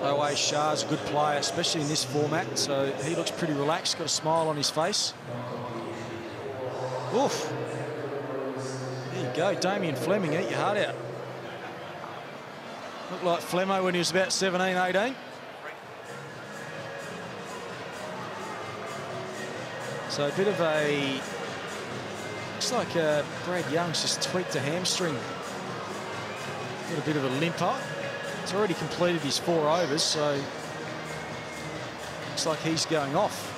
Always Shah's a good player, especially in this format, so he looks pretty relaxed, got a smile on his face. Oof. There you go, Damien Fleming, eat your heart out. Looked like Flemmo when he was about 17, 18. So a bit of a... Looks like Brad Young's just tweaked a hamstring. Got a bit of a limper. He's already completed his 4 overs, so looks like he's going off.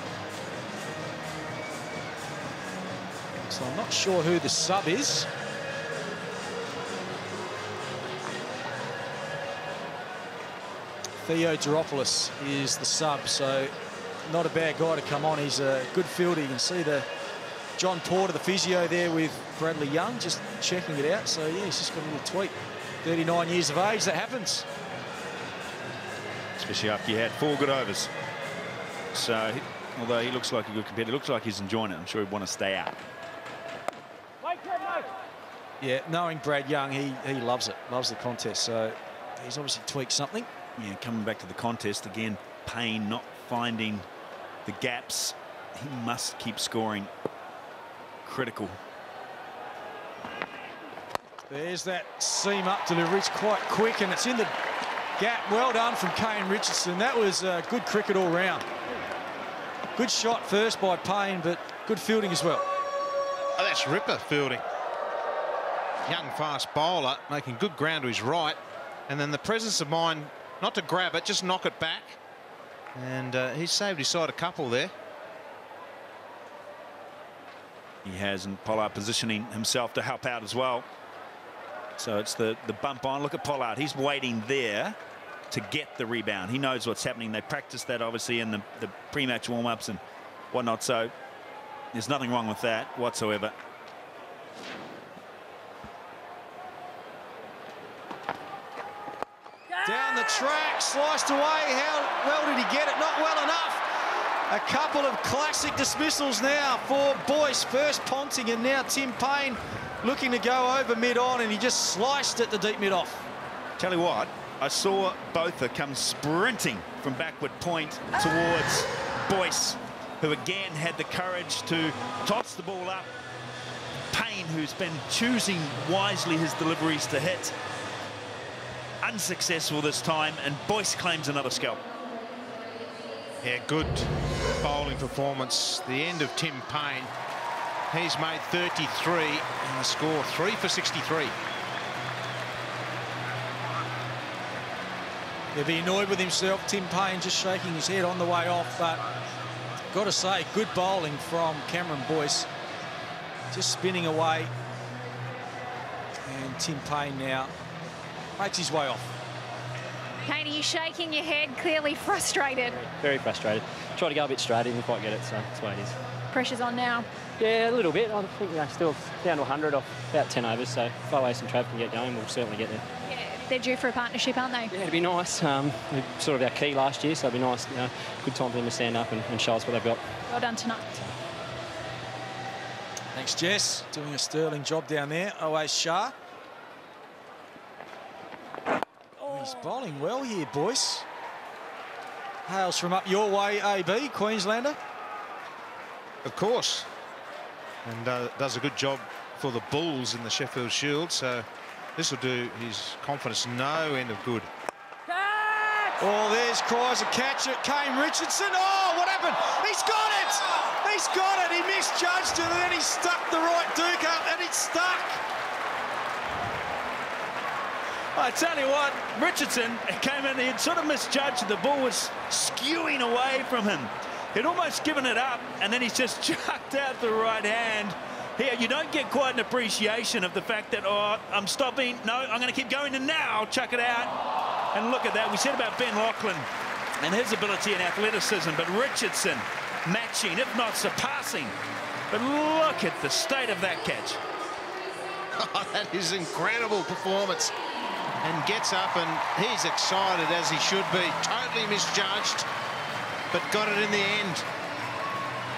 So I'm not sure who the sub is. Theo Geropoulos is the sub, so not a bad guy to come on. He's a good fielder. You can see the John Porter, the physio there with Bradley Young, just checking it out. So yeah, he's just got a little tweak. 39 years of age, that happens. Especially after you had 4 good overs. So, although he looks like a good competitor, looks like he's enjoying it. I'm sure he'd want to stay out. Yeah, knowing Brad Young, he loves it, loves the contest. So he's obviously tweaked something. Yeah, coming back to the contest again, Payne not finding the gaps. He must keep scoring. Critical. There's that seam up delivery. It's quite quick and it's in the gap. Well done from Kane Richardson. That was good cricket all round. Good shot first by Payne, but good fielding as well. Oh, that's ripper fielding. Young fast bowler making good ground to his right, and then the presence of mind not to grab it, just knock it back, and he saved his side a couple there. He has, and Pollard positioning himself to help out as well. So it's the bump on. Look at Pollard. He's waiting there to get the rebound. He knows what's happening. They practiced that obviously in the pre-match warm-ups and whatnot. So there's nothing wrong with that whatsoever. Down the track, sliced away. How well did he get it? Not well enough. A couple of classic dismissals now for Boyce. First Ponting and now Tim Payne looking to go over mid-on, and he just sliced it to deep mid-off. Tell you what, I saw Botha come sprinting from backward point towards Boyce, who again had the courage to toss the ball up. Payne, who's been choosing wisely his deliveries to hit. Unsuccessful this time, and Boyce claims another scalp. Yeah, good bowling performance. The end of Tim Payne. He's made 33 and the score 3 for 63. He'll be annoyed with himself. Tim Payne just shaking his head on the way off, but got to say, good bowling from Cameron Boyce. Just spinning away. And Tim Payne now makes his way off. Kane, are you shaking your head? Clearly frustrated. Very frustrated. Try to go a bit straight, didn't quite get it, so that's the way it is. Pressure's on now. Yeah, a little bit. I think still down to 100 off about 10 overs, so if I waste some traffic and get going, we'll certainly get there. Yeah, they're due for a partnership, aren't they? Yeah, it'd be nice. Sort of our key last year, so it'd be nice. Good time for them to stand up and show us what they've got. Well done tonight. Thanks, Jess. Doing a sterling job down there. Always Shah. He's bowling well here, Boyce. Hails from up your way, AB, Queenslander. Of course. And does a good job for the Bulls in the Sheffield Shield, so this will do his confidence no end of good. Oh, there's cries of catch it. Kane Richardson. Oh, what happened? He's got it! He's got it! He misjudged it, and then he stuck the right duke up, and it's stuck. I tell you what, Richardson came in, he'd sort of misjudged. The ball was skewing away from him. He'd almost given it up, and then he's just chucked out the right hand. Here, you don't get quite an appreciation of the fact that, oh, I'm stopping. No, I'm going to keep going, and now I'll chuck it out. And look at that. We said about Ben Lachlan and his ability and athleticism, but Richardson matching, if not surpassing. But look at the state of that catch. Oh, that is incredible performance. And gets up, and he's excited as he should be. Totally misjudged, but got it in the end.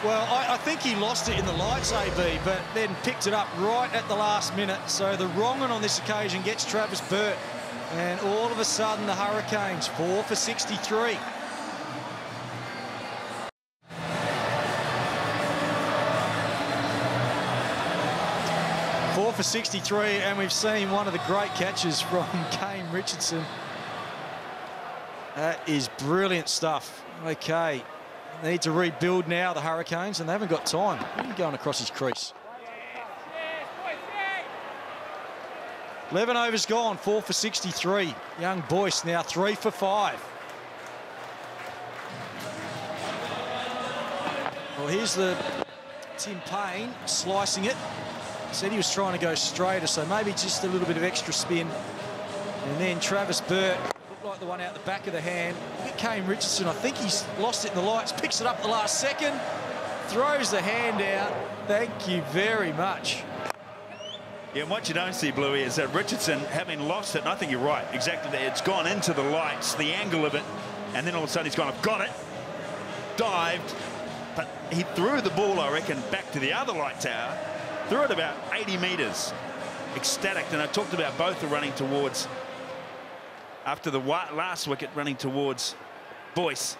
Well, I think he lost it in the lights, AB, but then picked it up right at the last minute. So the wrong one on this occasion gets Travis Burt. And all of a sudden, the Hurricanes, 4 for 63. For 63, and we've seen one of the great catches from Kane Richardson. That is brilliant stuff. Okay, need to rebuild now, the Hurricanes, and they haven't got time. He's going across his crease. 11 overs gone, 4 for 63. Young Boyce now 3 for 5. Well, here's the Tim Payne slicing it. Said he was trying to go straighter, so maybe just a little bit of extra spin. And then Travis Burt looked like the one out the back of the hand. Look at Kane Richardson. I think he's lost it in the lights. Picks it up at the last second. Throws the hand out. Thank you very much. Yeah, and what you don't see, Bluey, is that Richardson, having lost it, and I think you're right, exactly there. It's gone into the lights, the angle of it, and then all of a sudden he's gone, I've got it, dived, but he threw the ball, I reckon, back to the other light tower. Threw it about 80 metres, ecstatic, and I talked about both are running towards, after the last wicket, running towards Boyce.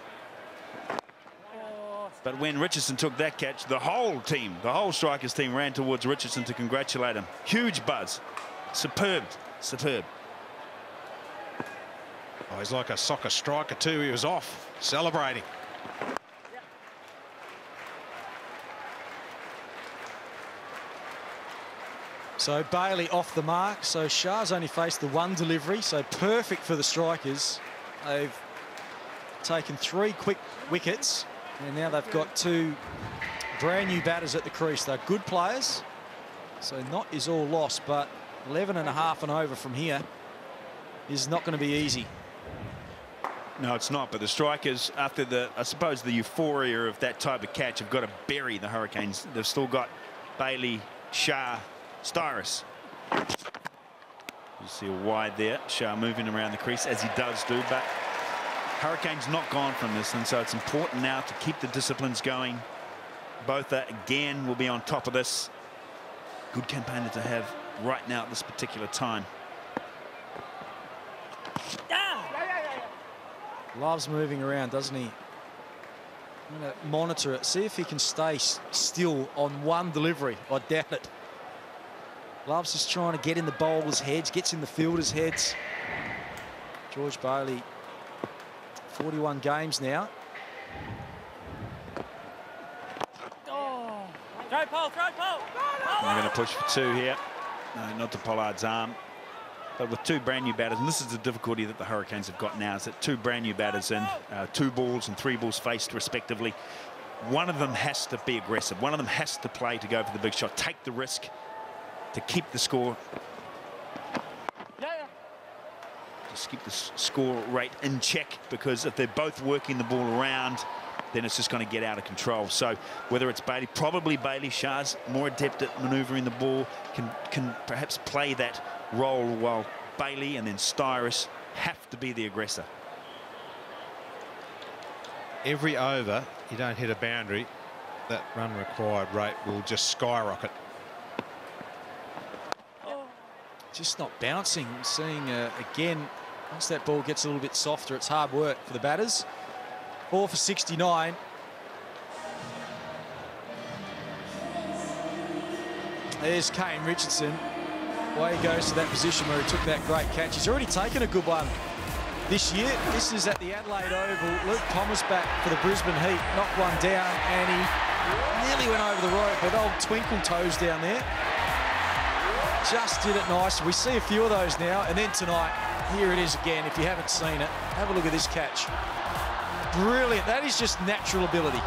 But when Richardson took that catch, the whole team, the whole Strikers team ran towards Richardson to congratulate him. Huge buzz. Superb, superb. Oh, he's like a soccer striker too. He was off, celebrating. So Bailey off the mark. So Shah's only faced the one delivery. So perfect for the Strikers. They've taken 3 quick wickets. And now they've got 2 brand new batters at the crease. They're good players. So not is all lost. But 11.5 and over from here is not going to be easy. No, it's not. But the Strikers, after the, I suppose, the euphoria of that type of catch, have got to bury the Hurricanes. They've still got Bailey, Shah, Styrus. You see a wide there. Shah moving around the crease as he does do, but Hurricanes not gone from this, and so it's important now to keep the disciplines going. Both again will be on top of this. Good campaigner to have right now at this particular time. Loves moving around, doesn't he? I'm going to monitor it, see if he can stay still on one delivery. I doubt it. Loves just trying to get in the bowlers' heads, gets in the fielders' heads. George Bailey, 41 games now. Oh. Throw pole, throw pole. They're going to push for 2 here. No, not to Pollard's arm. But with 2 brand new batters, and this is the difficulty that the Hurricanes have got now, is that 2 brand new batters in, 2 balls and 3 balls faced respectively. One of them has to be aggressive. One of them has to play to go for the big shot, take the risk to keep the score. Just keep the score rate in check, because if they're both working the ball around, then it's just going to get out of control. So whether it's Bailey, probably Bailey, Shah's more adept at manoeuvring the ball, can perhaps play that role, while Bailey and then Styrus have to be the aggressor. Every over you don't hit a boundary, that run required rate will just skyrocket. Just not bouncing. Seeing again, once that ball gets a little bit softer, it's hard work for the batters. 4 for 69. There's Kane Richardson. Away he goes to that position where he took that great catch. He's already taken a good one this year. This is at the Adelaide Oval. Luke Thomas back for the Brisbane Heat. Knocked one down, and he nearly went over the rope, but old twinkle toes down there. Just did it nice. We see a few of those now, and then tonight, here it is again. If you haven't seen it, have a look at this catch. Brilliant. That is just natural ability.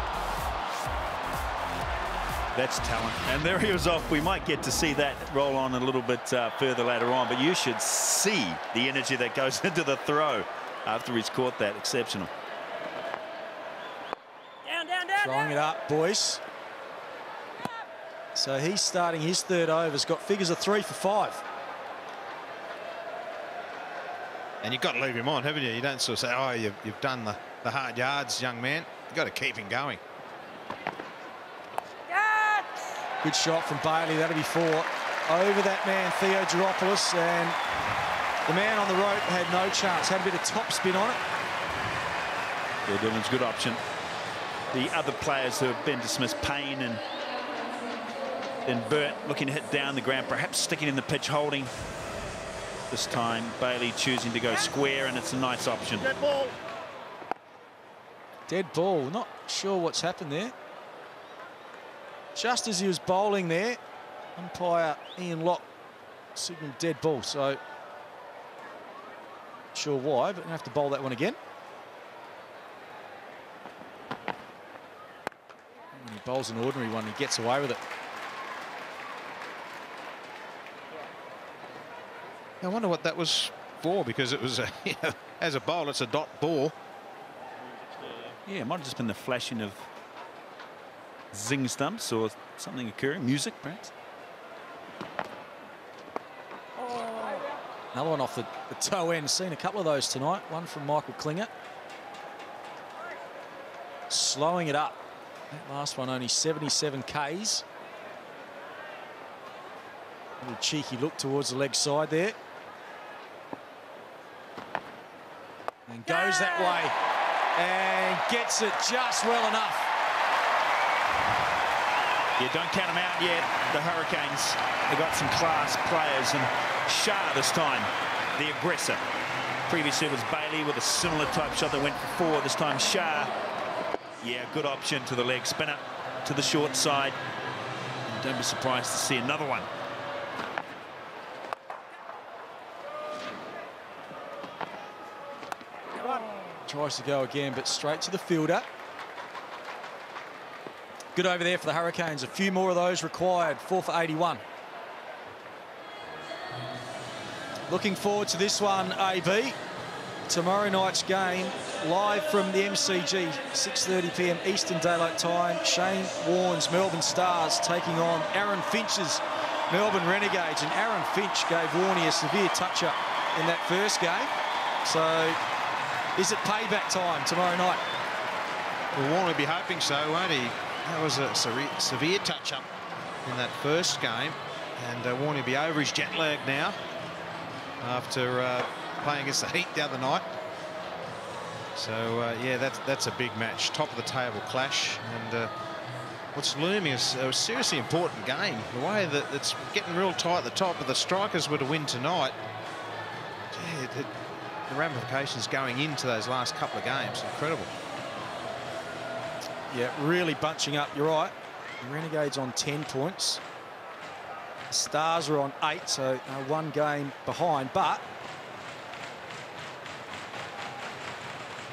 That's talent. And there he was off. We might get to see that roll on a little bit further later on, but you should see the energy that goes into the throw after he's caught that. Exceptional. Down, down, down. Trying it up, Boyce. So he's starting his 3rd over. He's got figures of 3 for 5. And you've got to leave him on, haven't you? You don't sort of say, oh, you've done the hard yards, young man. You've got to keep him going. Good shot from Bailey. That'll be 4. Over that man, Theo Geropoulos, and The man on the rope had no chance, had a bit of top spin on it. Yeah, Dylan's a good option. The other players who have been dismissed, Payne and Burt, looking to hit down the ground, perhaps sticking in the pitch, holding. This time, Bailey choosing to go square, and it's a nice option. Dead ball. Dead ball. Not sure what's happened there. Just as he was bowling there, umpire Ian Locke signalled dead ball. So, not sure why, but we're going to have to bowl that one again. When he bowls an ordinary one, he gets away with it. I wonder what that was for, because it was, as a bowl, it's a dot ball. Yeah, it might have just been the flashing of zing stumps or something occurring. Music, perhaps. Another one off the toe end. Seen a couple of those tonight. One from Michael Klinger. Slowing it up. That last one only 77 Ks. A little cheeky look towards the leg side there. And goes that way. And gets it just well enough. Yeah, don't count them out yet. The Hurricanes, they've got some class players, and Shah this time, the aggressor. Previously it was Bailey with a similar type shot that went for 4. This time Shah, yeah, good option to the leg spinner, to the short side. And don't be surprised to see another one. Tries to go again, but straight to the fielder. Good over there for the Hurricanes. A few more of those required. 4 for 81. Looking forward to this one, AB. Tomorrow night's game, live from the MCG, 6:30 p.m. Eastern Daylight Time. Shane Warne's Melbourne Stars taking on Aaron Finch's Melbourne Renegades. And Aaron Finch gave Warney a severe touch-up in that first game. So, is it payback time tomorrow night? Well, Warne will be hoping so, won't he? That was a severe touch-up in that first game. And Warne will be over his jet lag now after playing against the Heat the other night. So, yeah, that's a big match. Top of the table clash. And what's looming is a seriously important game. The way that it's getting real tight at the top, but the strikers were to win tonight. Yeah, the ramifications going into those last couple of games, incredible. Yeah, really bunching up. You're right. The Renegades on 10 points. The Stars are on 8, so one game behind. But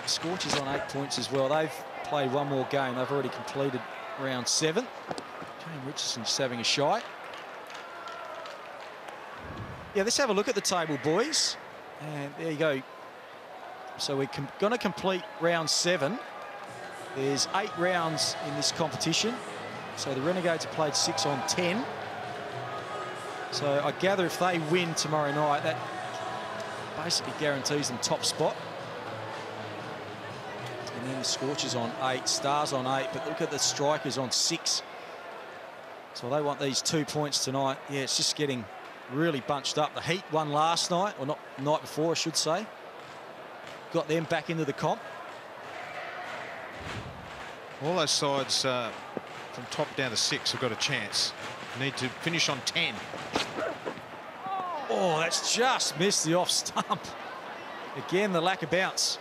Scorchers on 8 points as well. They've played one more game. They've already completed round 7. Kane Richardson just having a shy. Yeah, let's have a look at the table, boys. And there you go. So we're going to complete round 7. There's 8 rounds in this competition. So the Renegades have played 6 on 10. So I gather if they win tomorrow night, that basically guarantees them top spot. And then the Scorchers on 8, Stars on 8, but look at the Strikers on 6. So they want these 2 points tonight. Yeah, it's just getting really bunched up. The Heat won last night, or not, night before, I should say. Got them back into the comp. All those sides from top down to 6 have got a chance. Need to finish on 10. Oh, that's just missed the off stump. Again, the lack of bounce.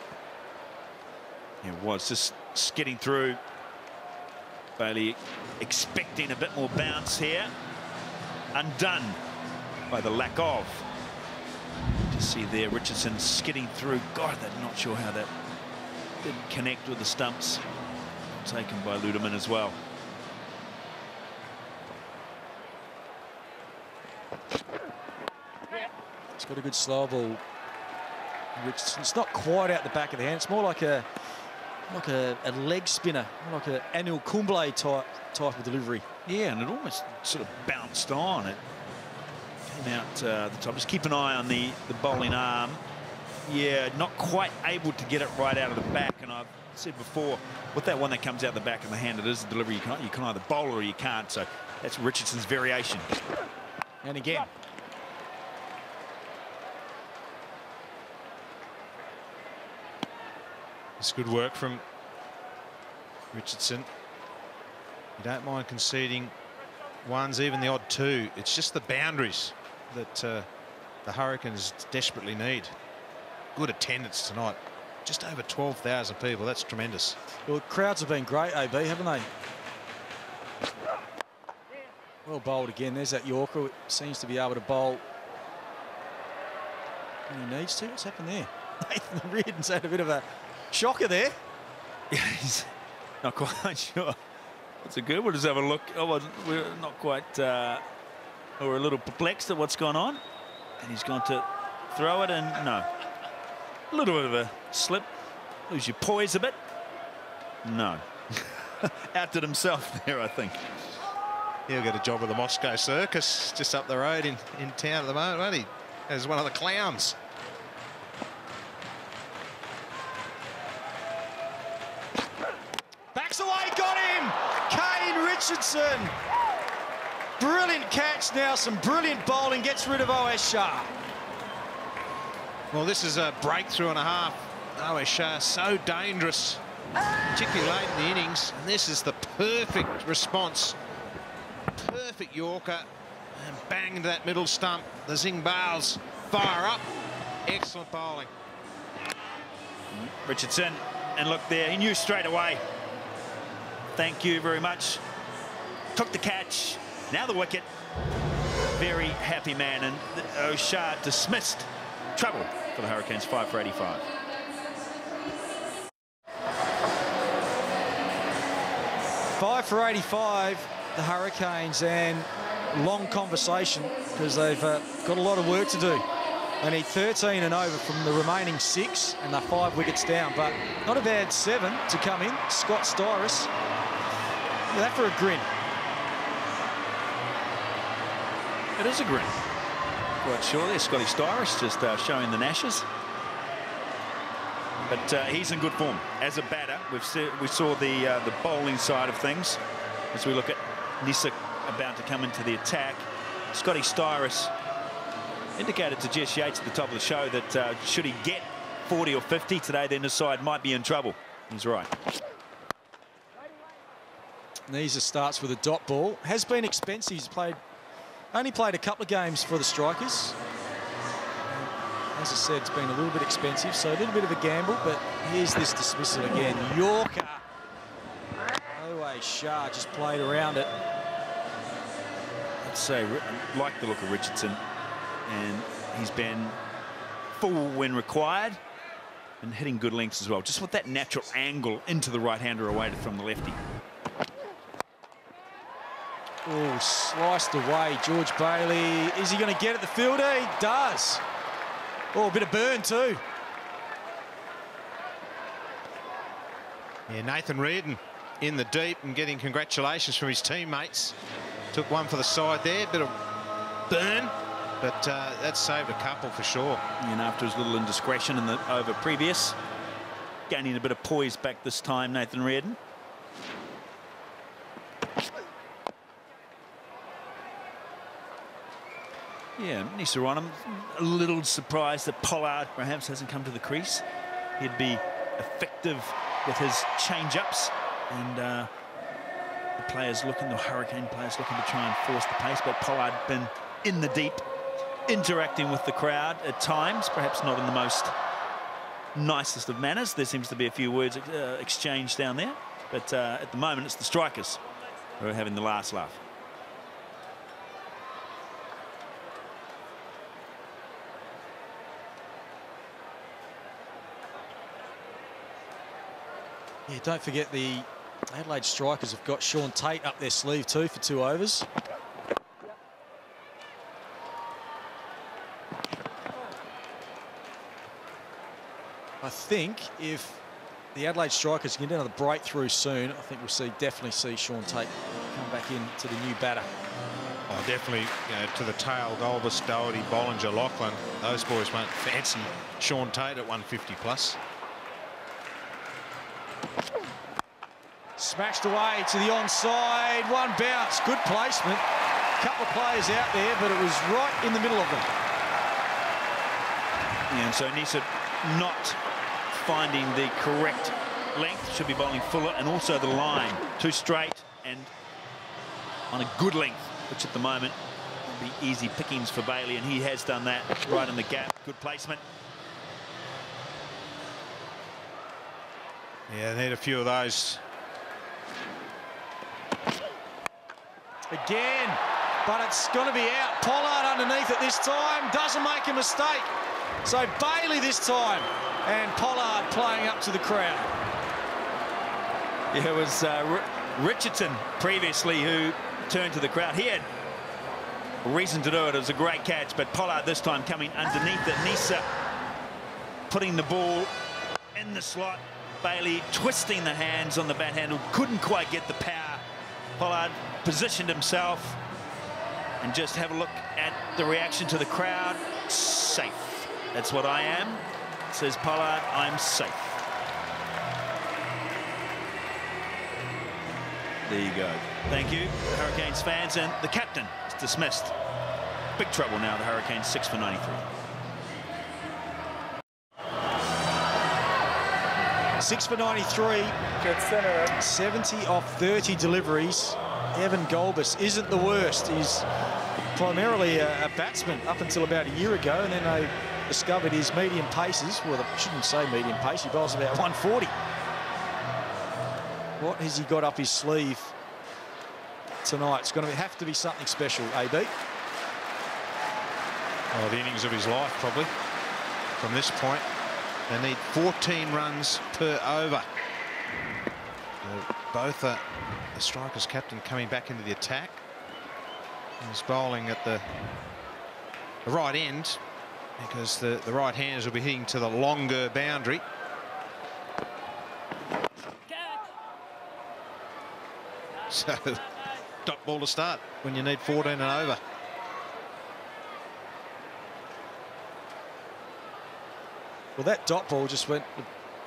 It was just skidding through. Bailey expecting a bit more bounce here. Undone by the lack of. To see there, Richardson skidding through. God, I'm not sure how that didn't connect with the stumps. Taken by Ludeman as well. It's got a good slow ball. It's not quite out the back of the hand. It's more like a leg spinner, more like an Anil Kumble type of delivery. Yeah, and it almost sort of bounced on. It came out the top. Just keep an eye on the bowling arm. Yeah, not quite able to get it right out of the back. And I've said before, with that one that comes out the back of the hand, it is a delivery. You can either bowl or you can't. So that's Richardson's variation. And again. It's good work from Richardson. You don't mind conceding ones, even the odd two. It's just the boundaries that the Hurricanes desperately need. Good attendance tonight. Just over 12,000 people. That's tremendous. Well, crowds have been great, AB, haven't they? Well bowled again. There's that Yorker. It seems to be able to bowl when he needs to. What's happened there? Nathan Reardon's had a bit of a shocker there. Yeah, he's not quite sure. It's a good. We'll just have a look. We're not quite. We're a little perplexed at what's gone on. And he's gone to throw it, and no. A little bit of a slip. Lose your poise a bit. No. Outdid himself there, I think. He'll get a job with the Moscow Circus just up the road in town at the moment, won't he? As one of the clowns. Backs away, got him! Kane Richardson. Brilliant catch now, some brilliant bowling, gets rid of OS Shah. Well, this is a breakthrough and a half. OS Shah so dangerous, particularly late in the innings, and this is the perfect response. Perfect Yorker, and bang to that middle stump. The Zing Bales fire up. Excellent bowling. Richardson, and look there, he knew straight away. Thank you very much. Took the catch, now the wicket. Very happy man, and O'Shea dismissed. Trouble for the Hurricanes, 5 for 85. Five for 85, the Hurricanes, and long conversation because they've got a lot of work to do. They need 13 and over from the remaining 6, and they're 5 wickets down, but not a bad 7 to come in. Scott Styris, look at that for a grin. It is a grin. Quite sure there, Scotty Styris just showing the gnashes. But he's in good form as a batter. We saw the bowling side of things as we look at Nissa about to come into the attack. Scotty Styris indicated to Jess Yates at the top of the show that should he get 40 or 50 today, then his side might be in trouble. He's right. Nisa starts with a dot ball. Has been expensive. He's only played a couple of games for the Strikers. As I said, it's been a little bit expensive, so a little bit of a gamble, but here's this dismissal again. Yorker. OS Shah just played around it. I'd say I like the look of Richardson, and he's been full when required and hitting good lengths as well, just with that natural angle into the right-hander away from the lefty. Oh, sliced away, George Bailey. Is he going to get at the fielder? He does. Oh, a bit of burn too. Yeah, Nathan Reardon in the deep and getting congratulations from his teammates. Took one for the side there, bit of burn, but that saved a couple for sure. And after his little indiscretion in the over previous, gaining a bit of poise back this time, Nathan Reardon. Yeah, Nissa on him. A little surprised that Pollard perhaps hasn't come to the crease. He'd be effective with his change-ups, and the Hurricane players looking to try and force the pace, but Pollard been in the deep, interacting with the crowd at times, perhaps not in the most nicest of manners. There seems to be a few words exchanged down there, but at the moment it's the Strikers who are having the last laugh. Yeah, don't forget the Adelaide Strikers have got Sean Tate up their sleeve too for 2 overs. I think if the Adelaide Strikers can get another breakthrough soon, I think we'll definitely see Sean Tate come back into the new batter. Oh, definitely, to the tail, Golbus, Doherty, Bollinger, Lachlan. Those boys won't fancy Sean Tate at 150 plus. Smashed away to the onside, one bounce, good placement. Couple of players out there, but it was right in the middle of them. Yeah, and so Nissa not finding the correct length. Should be bowling fuller, and also the line. Too straight and on a good length, which at the moment will be easy pickings for Bailey, and he has done that right in the gap. Good placement. Yeah, they need a few of those. Again, but it's going to be out. Pollard underneath it this time, doesn't make a mistake. So Bailey this time, and Pollard playing up to the crowd. Yeah, it was Richardson previously who turned to the crowd. He had a reason to do it. It was a great catch, but Pollard this time coming underneath it. Nisa putting the ball in the slot. Bailey twisting the hands on the bat handle, couldn't quite get the power. Pollard positioned himself, and just have a look at the reaction to the crowd. Safe. That's what I am, says Pollard. I'm safe. There you go. Thank you, Hurricanes fans, and the captain is dismissed. Big trouble now, the Hurricanes 6 for 93. 6 for 93. Good center. 70 off 30 deliveries. Evan Golbus isn't the worst. He's primarily a batsman up until about a year ago, and then they discovered his medium paces. Well, I shouldn't say medium pace. He bowls about 140. What has he got up his sleeve tonight? It's going to have to be something special, AB. Oh, the innings of his life, probably, from this point. They need 14 runs per over. Both the Strikers captain coming back into the attack. He's bowling at the right end because the right-handers will be hitting to the longer boundary. So, dot ball to start when you need 14 and over. Well, that dot ball just went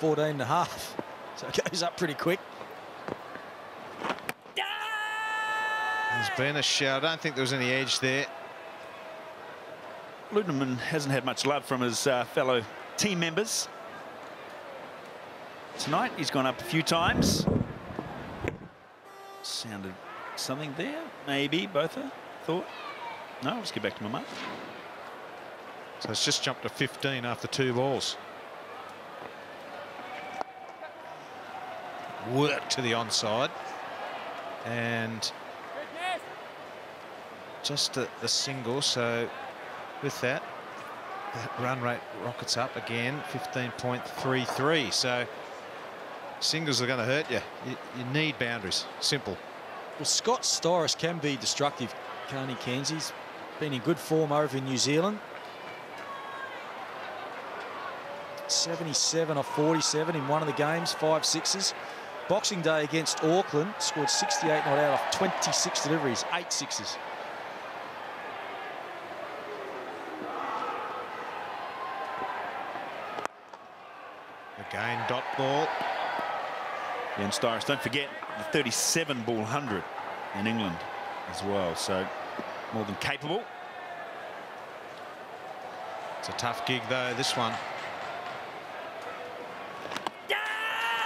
14 and a half, so it goes up pretty quick. There's been a shout. I don't think there was any edge there. Ludeman hasn't had much love from his fellow team members. Tonight he's gone up a few times. Sounded something there, maybe, Botha thought. No, let's get back to my mark. So it's just jumped to 15 after 2 balls. Work to the onside. And just the single. So with that run rate rockets up again, 15.33. So singles are going to hurt you. You need boundaries. Simple. Well, Scott Storris can be destructive, can't he, Cairns? He's been in good form over in New Zealand. 77 off 47 in one of the games, 5 sixes. Boxing Day against Auckland, scored 68 not out off 26 deliveries, 8 sixes. Again, dot ball. And Styrus, don't forget the 37 ball 100 in England as well, so more than capable. It's a tough gig though, this one.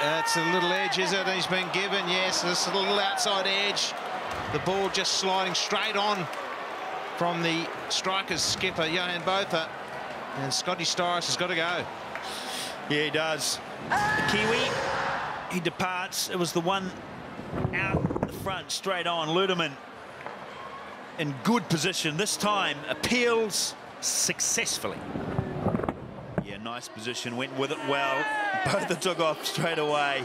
That's a little edge, is it? He's been given, yes, there's a little outside edge. The ball just sliding straight on from the Strikers skipper, Johan Botha. And Scotty Styrus has got to go. Yeah, he does. The Kiwi, he departs. It was the one out the front, straight on. Ludeman in good position. This time, appeals successfully. Yeah, nice position, went with it well. Botha took off straight away.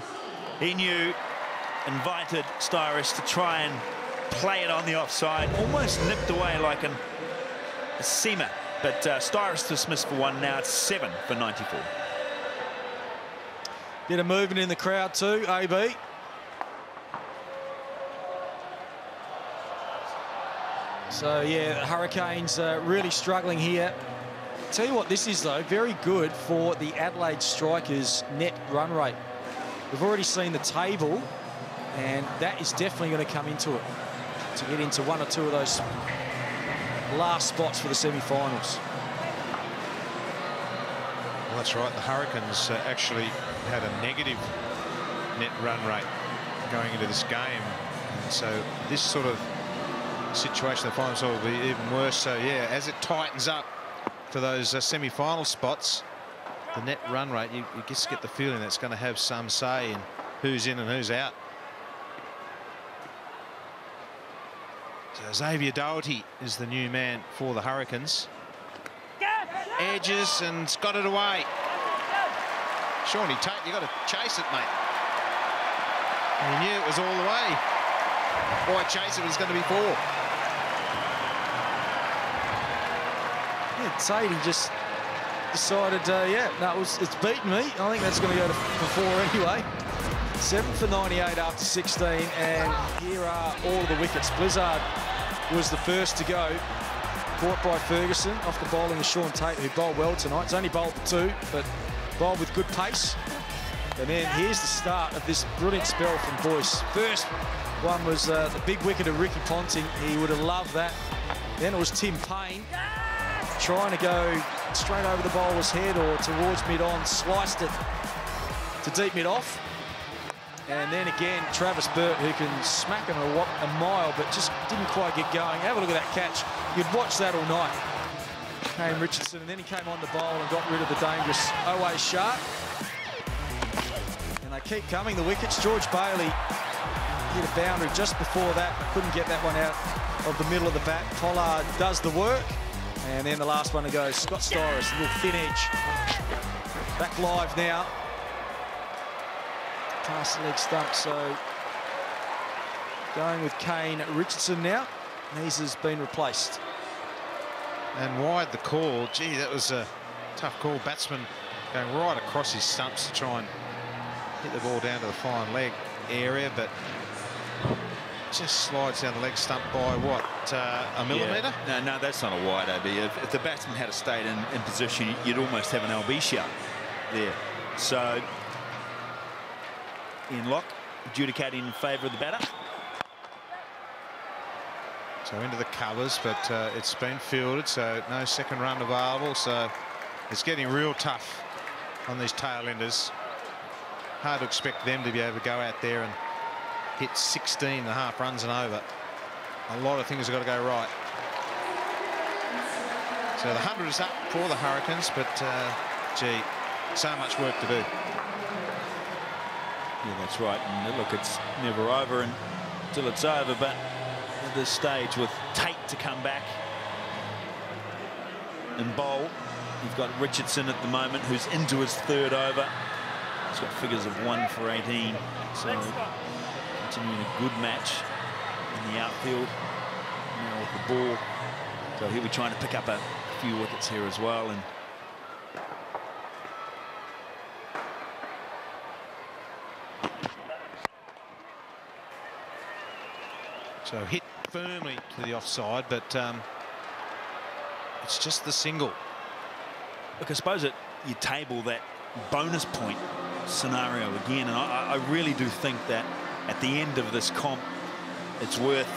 He knew, invited Styrus to try and play it on the offside. Almost nipped away like a seamer. But Styrus dismissed for one. Now it's 7 for 94. Bit of movement in the crowd too, AB. So yeah, the Hurricanes really struggling here. Tell you what this is though, very good for the Adelaide Strikers net run rate. We've already seen the table, and that is definitely going to come into it to get into one or two of those last spots for the semi-finals. Well, that's right. The Hurricanes actually had a negative net run rate going into this game. And so this sort of situation, the finals will be even worse. So, yeah, as it tightens up for those semi-final spots, the net run rate, you just get the feeling that's going to have some say in who's in and who's out. So Xavier Doherty is the new man for the Hurricanes. Edges and's got it away. Shawnee Tate, you got to chase it, mate. And he knew it was all the way. Why chase it? It was going to be 4. Yeah, Tate, he just decided, yeah, no, it's beaten me. I think that's going to go for 4 anyway. 7 for 98 after 16, and here are all of the wickets. Blizzard was the first to go. Caught by Ferguson off the bowling of Shaun Tate, who bowled well tonight. He's only bowled for 2, but bowled with good pace. And then here's the start of this brilliant spell from Boyce. First one was the big wicket of Ricky Ponting. He would have loved that. Then it was Tim Payne trying to go straight over the bowler's head or towards mid-on, sliced it to deep mid-off. And then again, Travis Burt, who can smack him a mile, but just didn't quite get going. Have a look at that catch. You'd watch that all night. Kane Richardson, and then he came on the bowl and got rid of the dangerous Owe Sharp. And they keep coming, the wickets. George Bailey hit a boundary just before that, but couldn't get that one out of the middle of the bat. Pollard does the work. And then the last one to go, Scott Styris, a little thin edge. Back live now. Past the leg stump, so going with Kane Richardson now. Nees has been replaced. And wide the call. Gee, that was a tough call. Batsman going right across his stumps to try and hit the ball down to the fine leg area, but just slides down the leg stump by what, a millimetre? Yeah. No, that's not a wide, AB. If the batsman had stayed in position, you'd almost have an LB shout there. So Ian Locke adjudicating in favour of the batter. So into the covers, but it's been fielded, so no second run available. So it's getting real tough on these tail enders. Hard to expect them to be able to go out there and hit 16.5 runs and over. A lot of things have got to go right. So the 100 is up for the Hurricanes, but gee, so much work to do. Yeah, that's right. And look, it's never over until it's over, but at this stage with Tate to come back and bowl, you've got Richardson at the moment, who's into his 3rd over. He's got figures of 1 for 18. So continuing a good match in the outfield now with the ball. So he'll be trying to pick up a few wickets here as well. And so hit firmly to the offside, but it's just the single. look, I suppose you table that bonus point scenario again, and I really do think that at the end of this comp, it's worth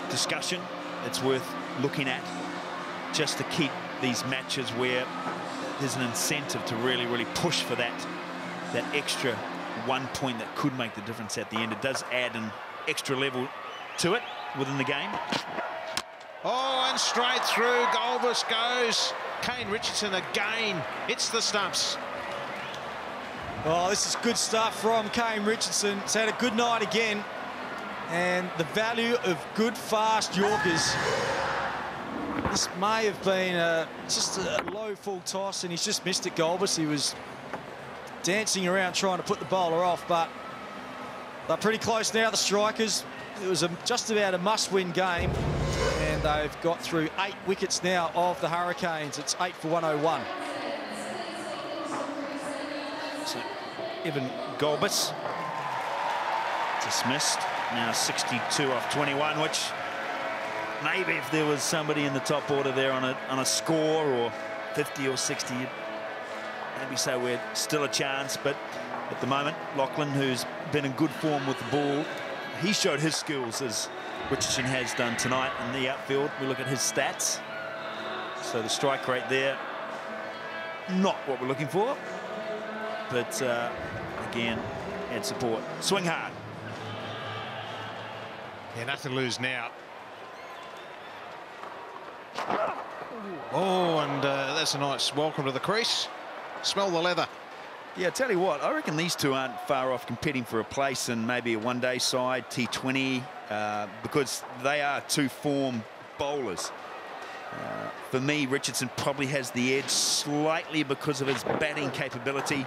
discussion. It's worth looking at, just to keep these matches where there's an incentive to really, really push for that extra 1 point that could make the difference at the end. It does add an extra level to it within the game. Oh, and straight through, Goldbus goes. Kane Richardson again hits the stumps. Oh, this is good stuff from Kane Richardson. He's had a good night again. And the value of good, fast Yorkers. This may have been just a low full toss, and he's just missed it, Goldbus. He was dancing around trying to put the bowler off, but they're pretty close now, the strikers. It was just about a must-win game, and they've got through 8 wickets now of the Hurricanes. It's 8 for 101. So Evan Goldbus dismissed. Now 62 off 21, which maybe if there was somebody in the top order there on a score or 50 or 60, maybe say we're still a chance. But at the moment, Lachlan, who's been in good form with the ball, he showed his skills as Richardson has done tonight in the outfield. We look at his stats. So the strike rate there, not what we're looking for. but again, had support. Swing hard. Yeah, nothing to lose now. Oh, and that's a nice welcome to the crease. Smell the leather. Yeah, I tell you what, I reckon these two aren't far off competing for a place in maybe a one-day side, T20, because they are two form bowlers. For me, Richardson probably has the edge slightly because of his batting capability.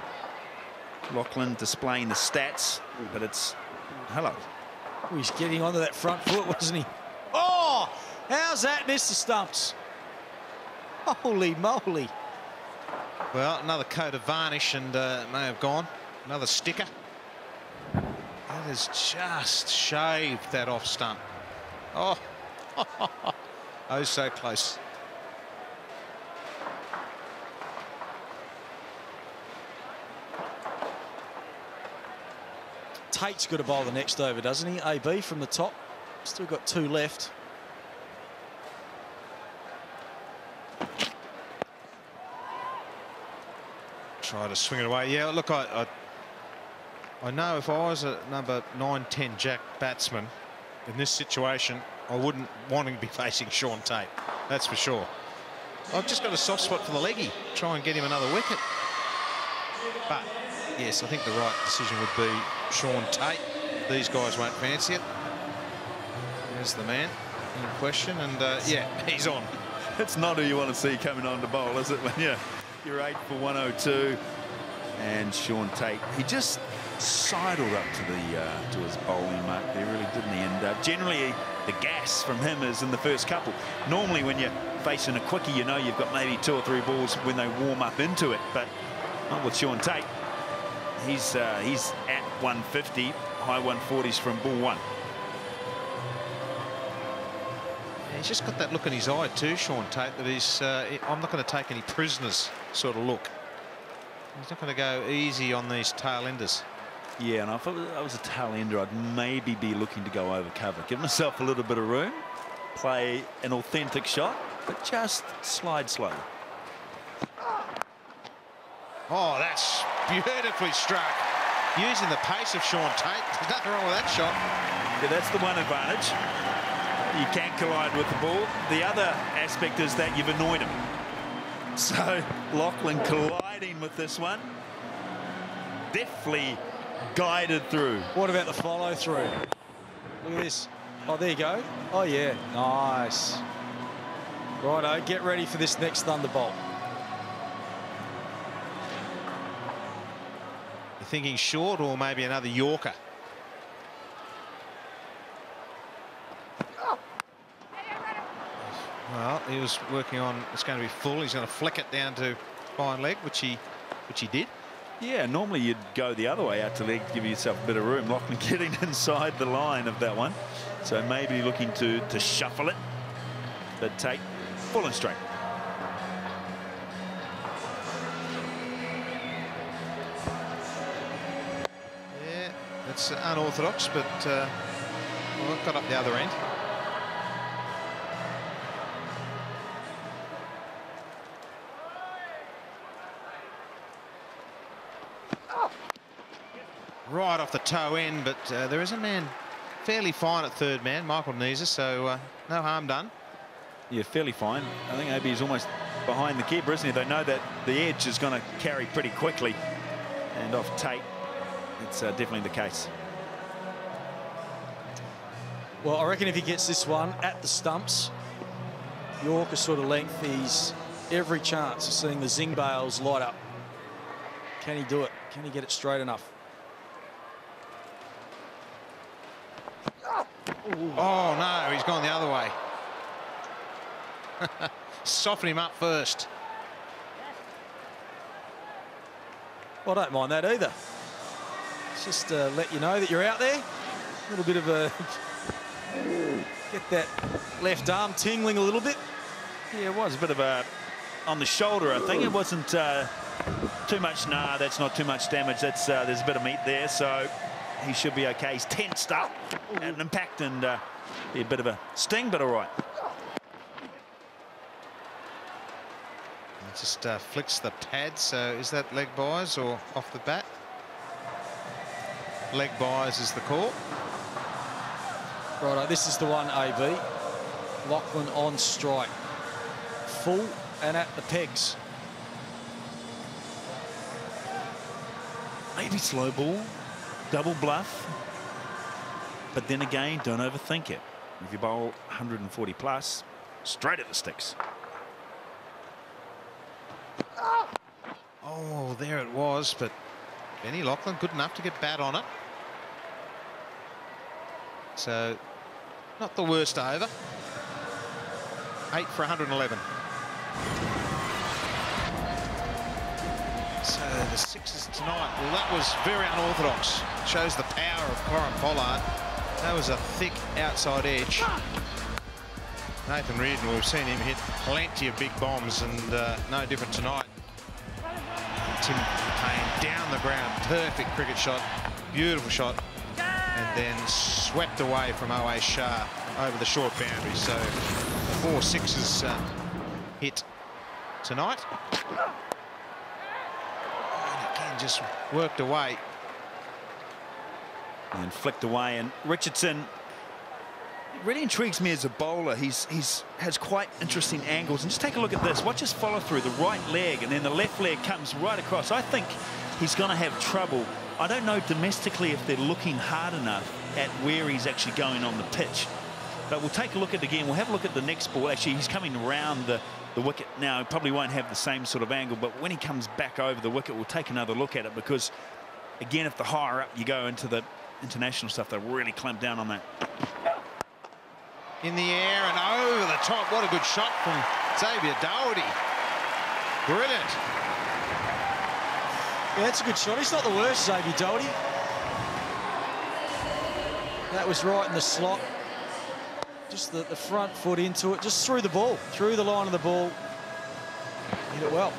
Lachlan displaying the stats, but it's... Hello. Oh, he's getting onto that front foot, wasn't he? Oh, how's that, Mr. Stumps? Holy moly. Well, another coat of varnish and may have gone. Another sticker. That has just shaved that off stump. Oh, oh, so close. Tate's got to bowl the next over, doesn't he? AB from the top. Still got 2 left. Try to swing it away. Yeah, look, I know if I was a number 9-10 Jack batsman in this situation, I wouldn't want to be facing Sean Tate. That's for sure. I've just got a soft spot for the leggy. Try and get him another wicket. But yes, I think the right decision would be Sean Tate. These guys won't fancy it. There's the man in question, and yeah, he's on. It's not who you want to see coming on to bowl, is it? When you're 8 for 102, and Sean Tate, he just sidled up to his bowling mark. They really didn't end. Generally, the gas from him is in the first couple. Normally, when you're facing a quickie, you know you've got maybe 2 or 3 balls when they warm up into it, but not with Sean Tate. He's at 150, high 140s from ball 1. He's just got that look in his eye too, Sean Tate, that he's I'm not going to take any prisoners sort of look. He's not going to go easy on these tail enders. Yeah, and if I was a tail ender, I'd maybe be looking to go over cover, give myself a little bit of room, play an authentic shot, but just slide slow. Oh, that's beautifully struck. Using the pace of Sean Tate. There's nothing wrong with that shot. Yeah, that's the one advantage. You can't collide with the ball. The other aspect is that you've annoyed him. So Lachlan colliding with this one. Deftly guided through. What about the follow through? Look at this. Oh, there you go. Oh, yeah. Nice. Righto, get ready for this next Thunderbolt. You're thinking short or maybe another Yorker? Well, he was working on, it's going to be full. He's going to flick it down to fine leg, which he did. Yeah, normally you'd go the other way out to leg, give yourself a bit of room. Lachlan getting inside the line of that one. So maybe looking to shuffle it, but take full and straight. Yeah, it's unorthodox, but well, it got up the other end. Right off the toe end, but there is a man fairly fine at third man, Michael Neeser, so no harm done. Yeah, fairly fine. I think AB is almost behind the keeper, isn't he? They know that the edge is going to carry pretty quickly, and off Tate, it's definitely the case. Well, I reckon if he gets this one at the stumps, Yorker sort of length, he's every chance of seeing the zing bails light up. Can he do it? Can he get it straight enough? Oh, no, he's gone the other way. Soften him up first. Well, I don't mind that either. It's just let you know that you're out there. A little bit of a... get that left arm tingling a little bit. Yeah, it was a bit of a... on the shoulder, I think. It wasn't too much. Nah, that's not too much damage. That's there's a bit of meat there, so he should be okay. He's tensed up at an impact and a bit of a sting, but all right. He just flicks the pad. So is that leg buys or off the bat? Leg buys is the call. Righto, this is the one, AB. Lachlan on strike. Full and at the pegs. Maybe slow ball, double bluff. But then again, don't overthink it. If you bowl 140 plus, straight at the sticks. Oh, there it was, but Benny Lachlan good enough to get bat on it. So, not the worst over. 8 for 111. So the sixes tonight. Well, that was very unorthodox. Shows the power of Corin Pollard. That was a thick outside edge. Nathan Reardon, we've seen him hit plenty of big bombs, and no different tonight. Tim Payne down the ground, perfect cricket shot, beautiful shot, and then swept away from O.A. Shah over the short boundary. So 4 sixes hit tonight. And again, just worked away. And flicked away, and Richardson really intrigues me as a bowler. He's has quite interesting angles, and just take a look at this. Watch his follow through, the right leg, and then the left leg comes right across. I think he's going to have trouble. I don't know domestically if they're looking hard enough at where he's actually going on the pitch, but we'll take a look at it again. We'll have a look at the next ball. Actually, he's coming around the wicket now. He probably won't have the same sort of angle, but when he comes back over the wicket, we'll take another look at it, because again, if the higher up you go into the international stuff, they really clamp down on that. In the air and over the top. What a good shot from Xavier Doherty. Brilliant. Yeah, that's a good shot. He's not the worst, Xavier Doherty. That was right in the slot. Just the front foot into it. Just through the ball. Through the line of the ball. Hit it well.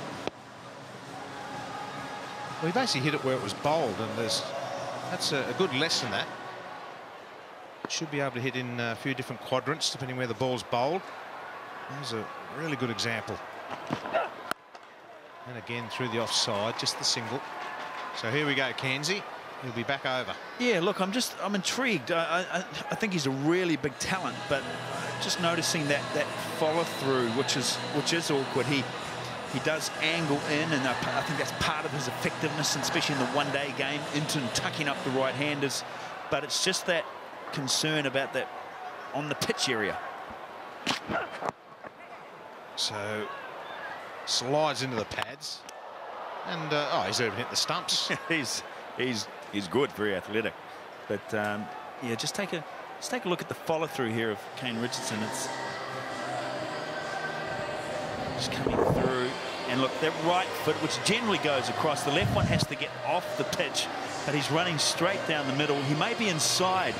Well, he basically hit it where it was bowled, and that's a good lesson, that. Should be able to hit in a few different quadrants, depending where the ball's bowled. There's a really good example. And again, through the offside, just the single. So here we go, Cairnsey. He'll be back over. Yeah, look, I'm intrigued. I think he's a really big talent, but just noticing that follow through, which is awkward. He does angle in, and I think that's part of his effectiveness, and especially in the one-day game, into tucking up the right-handers. But it's just that concern about that on the pitch area. So slides into the pads, and oh, he's even hit the stumps. he's good, very athletic, but yeah, just take a look at the follow through here of Kane Richardson. It's just coming through, and look, that right foot, which generally goes across, the left one has to get off the pitch, but he's running straight down the middle. He may be inside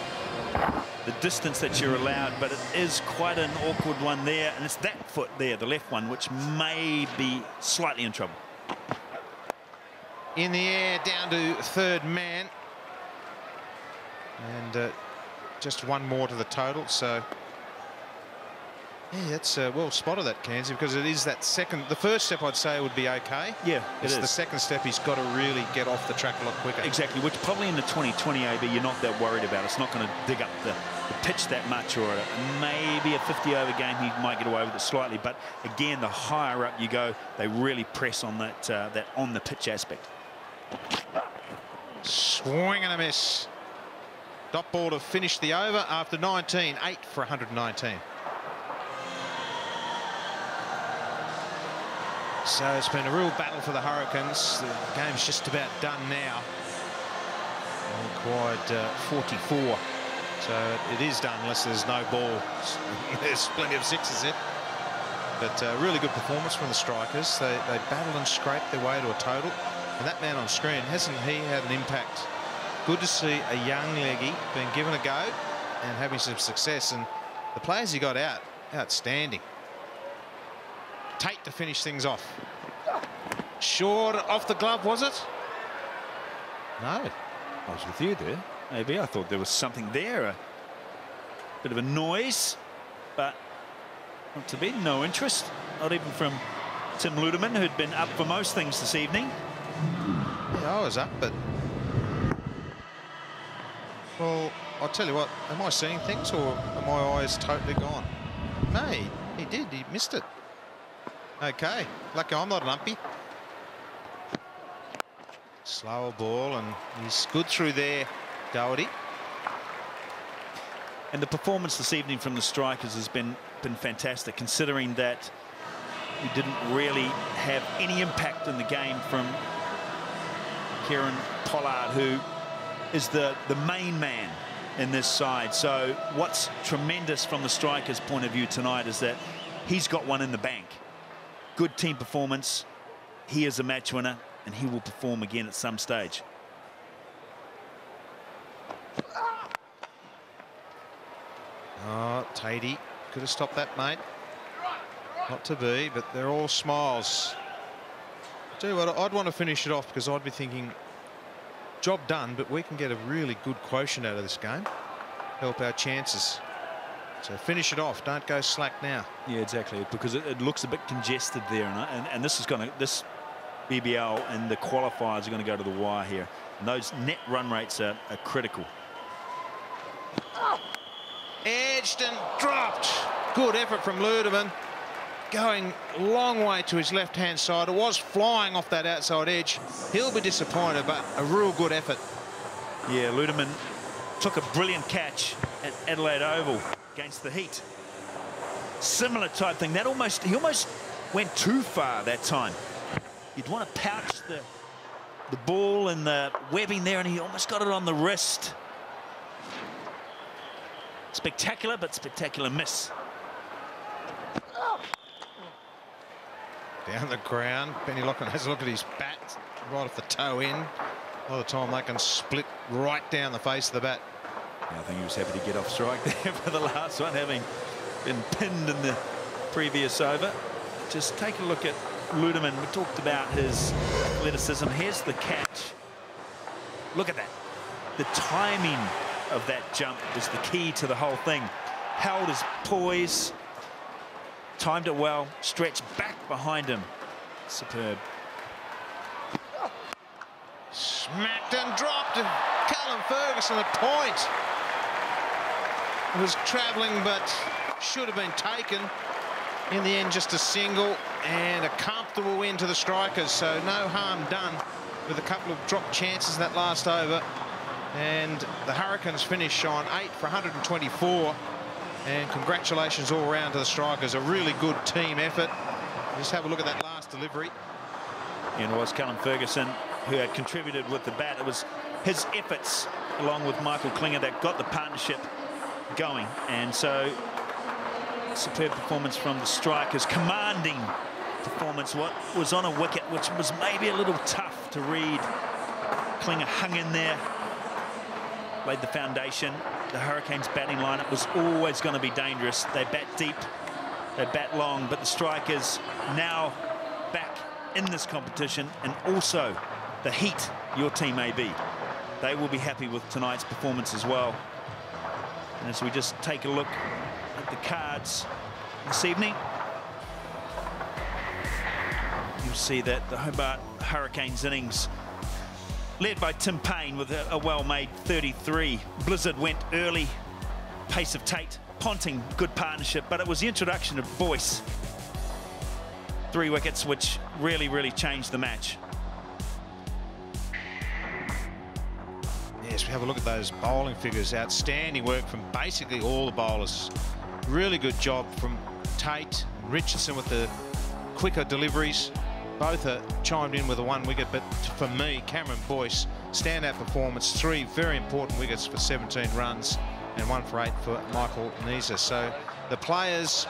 the distance that you're allowed, but it is quite an awkward one there, and it's that foot there, the left one, which may be slightly in trouble. In the air, down to third man, and just one more to the total. So yeah, that's well spotted, that, Cairnsey, because it is that second. The first step, I'd say, would be okay. Yeah, it's the second step. He's got to really get off the track a lot quicker. Exactly, which probably in the 2020 AB you're not that worried about. It's not going to dig up the pitch that much, or maybe a 50-over game he might get away with it slightly. But again, the higher up you go, they really press on that on the pitch aspect. Swing and a miss. Dot ball to finish the over after 19. 8 for 119. So it's been a real battle for the Hurricanes. The game's just about done now. Required 44. So it is done unless there's no ball. There's plenty of sixes in. But really good performance from the strikers. They battled and scraped their way to a total. And that man on screen, hasn't he had an impact? Good to see a young leggy being given a go and having some success. And the players he got out, outstanding. Tate to finish things off. Short off the glove, was it? No. I was with you there. Maybe I thought there was something there. A bit of a noise, but not to be. No interest. Not even from Tim Ludeman, who'd been up for most things this evening. Yeah, I was up, but... Well, I'll tell you what, am I seeing things or are my eyes totally gone? No, he did. He missed it. Okay, lucky I'm not an umpy. Slower ball, and he's good through there, Doherty. And the performance this evening from the strikers has been fantastic, considering that we didn't really have any impact in the game from Kieran Pollard, who is the main man in this side. So what's tremendous from the strikers' point of view tonight is that he's got one in the bank. Good team performance. He is a match winner, and he will perform again at some stage. Oh, Tatey could have stopped that, mate. Not to be, but they're all smiles. Tell you what, I'd want to finish it off because I'd be thinking, job done, but we can get a really good quotient out of this game. Help our chances. So finish it off. Don't go slack now. Yeah, exactly, because it looks a bit congested there, and this is going to, this BBL and the qualifiers are going to go to the wire here. And those net run rates are critical. Edged and dropped. Good effort from Ludeman. Going a long way to his left-hand side. It was flying off that outside edge. He'll be disappointed, but a real good effort. Yeah, Ludeman took a brilliant catch at Adelaide Oval against the Heat. Similar type thing. He almost went too far that time. You'd want to pouch the ball and the webbing there, and he almost got it on the wrist. Spectacular, but spectacular miss. Down the ground. Benny Lachlan has a look at his bat right off the toe in. A lot of time they can split right down the face of the bat. Yeah, I think he was happy to get off strike there for the last one, having been pinned in the previous over. Just take a look at Ludeman. We talked about his athleticism. Here's the catch. Look at that. The timing of that jump was the key to the whole thing. Held his poise, timed it well, stretched back behind him. Superb. Smacked and dropped, and Callum Ferguson at point. It was travelling, but should have been taken. In the end, just a single and a comfortable win to the strikers, so no harm done with a couple of drop chances in that last over. And the Hurricanes finish on 8 for 124. And congratulations all round to the strikers. A really good team effort. Just have a look at that last delivery. And it was Callum Ferguson who had contributed with the bat. It was his efforts, along with Michael Klinger, that got the partnership going. And so, superb performance from the strikers. Commanding performance. What was on a wicket, which was maybe a little tough to read. Klinger hung in there, laid the foundation. The Hurricanes' batting lineup was always going to be dangerous. They bat deep, they bat long, but the strikers now back in this competition, and also the Heat, your team AB. They will be happy with tonight's performance as well. And as we just take a look at the cards this evening, you'll see that the Hobart Hurricanes innings, led by Tim Payne with a well-made 33. Blizzard went early. Pace of Tate. Ponting, good partnership, but it was the introduction of Boyce. 3 wickets, which really changed the match. Yes, we have a look at those bowling figures. Outstanding work from basically all the bowlers. Really good job from Tate, Richardson with the quicker deliveries. Both are chimed in with a 1 wicket, but for me, Cameron Boyce, standout performance. 3 very important wickets for 17 runs and 1 for 8 for Michael Neser. So the players,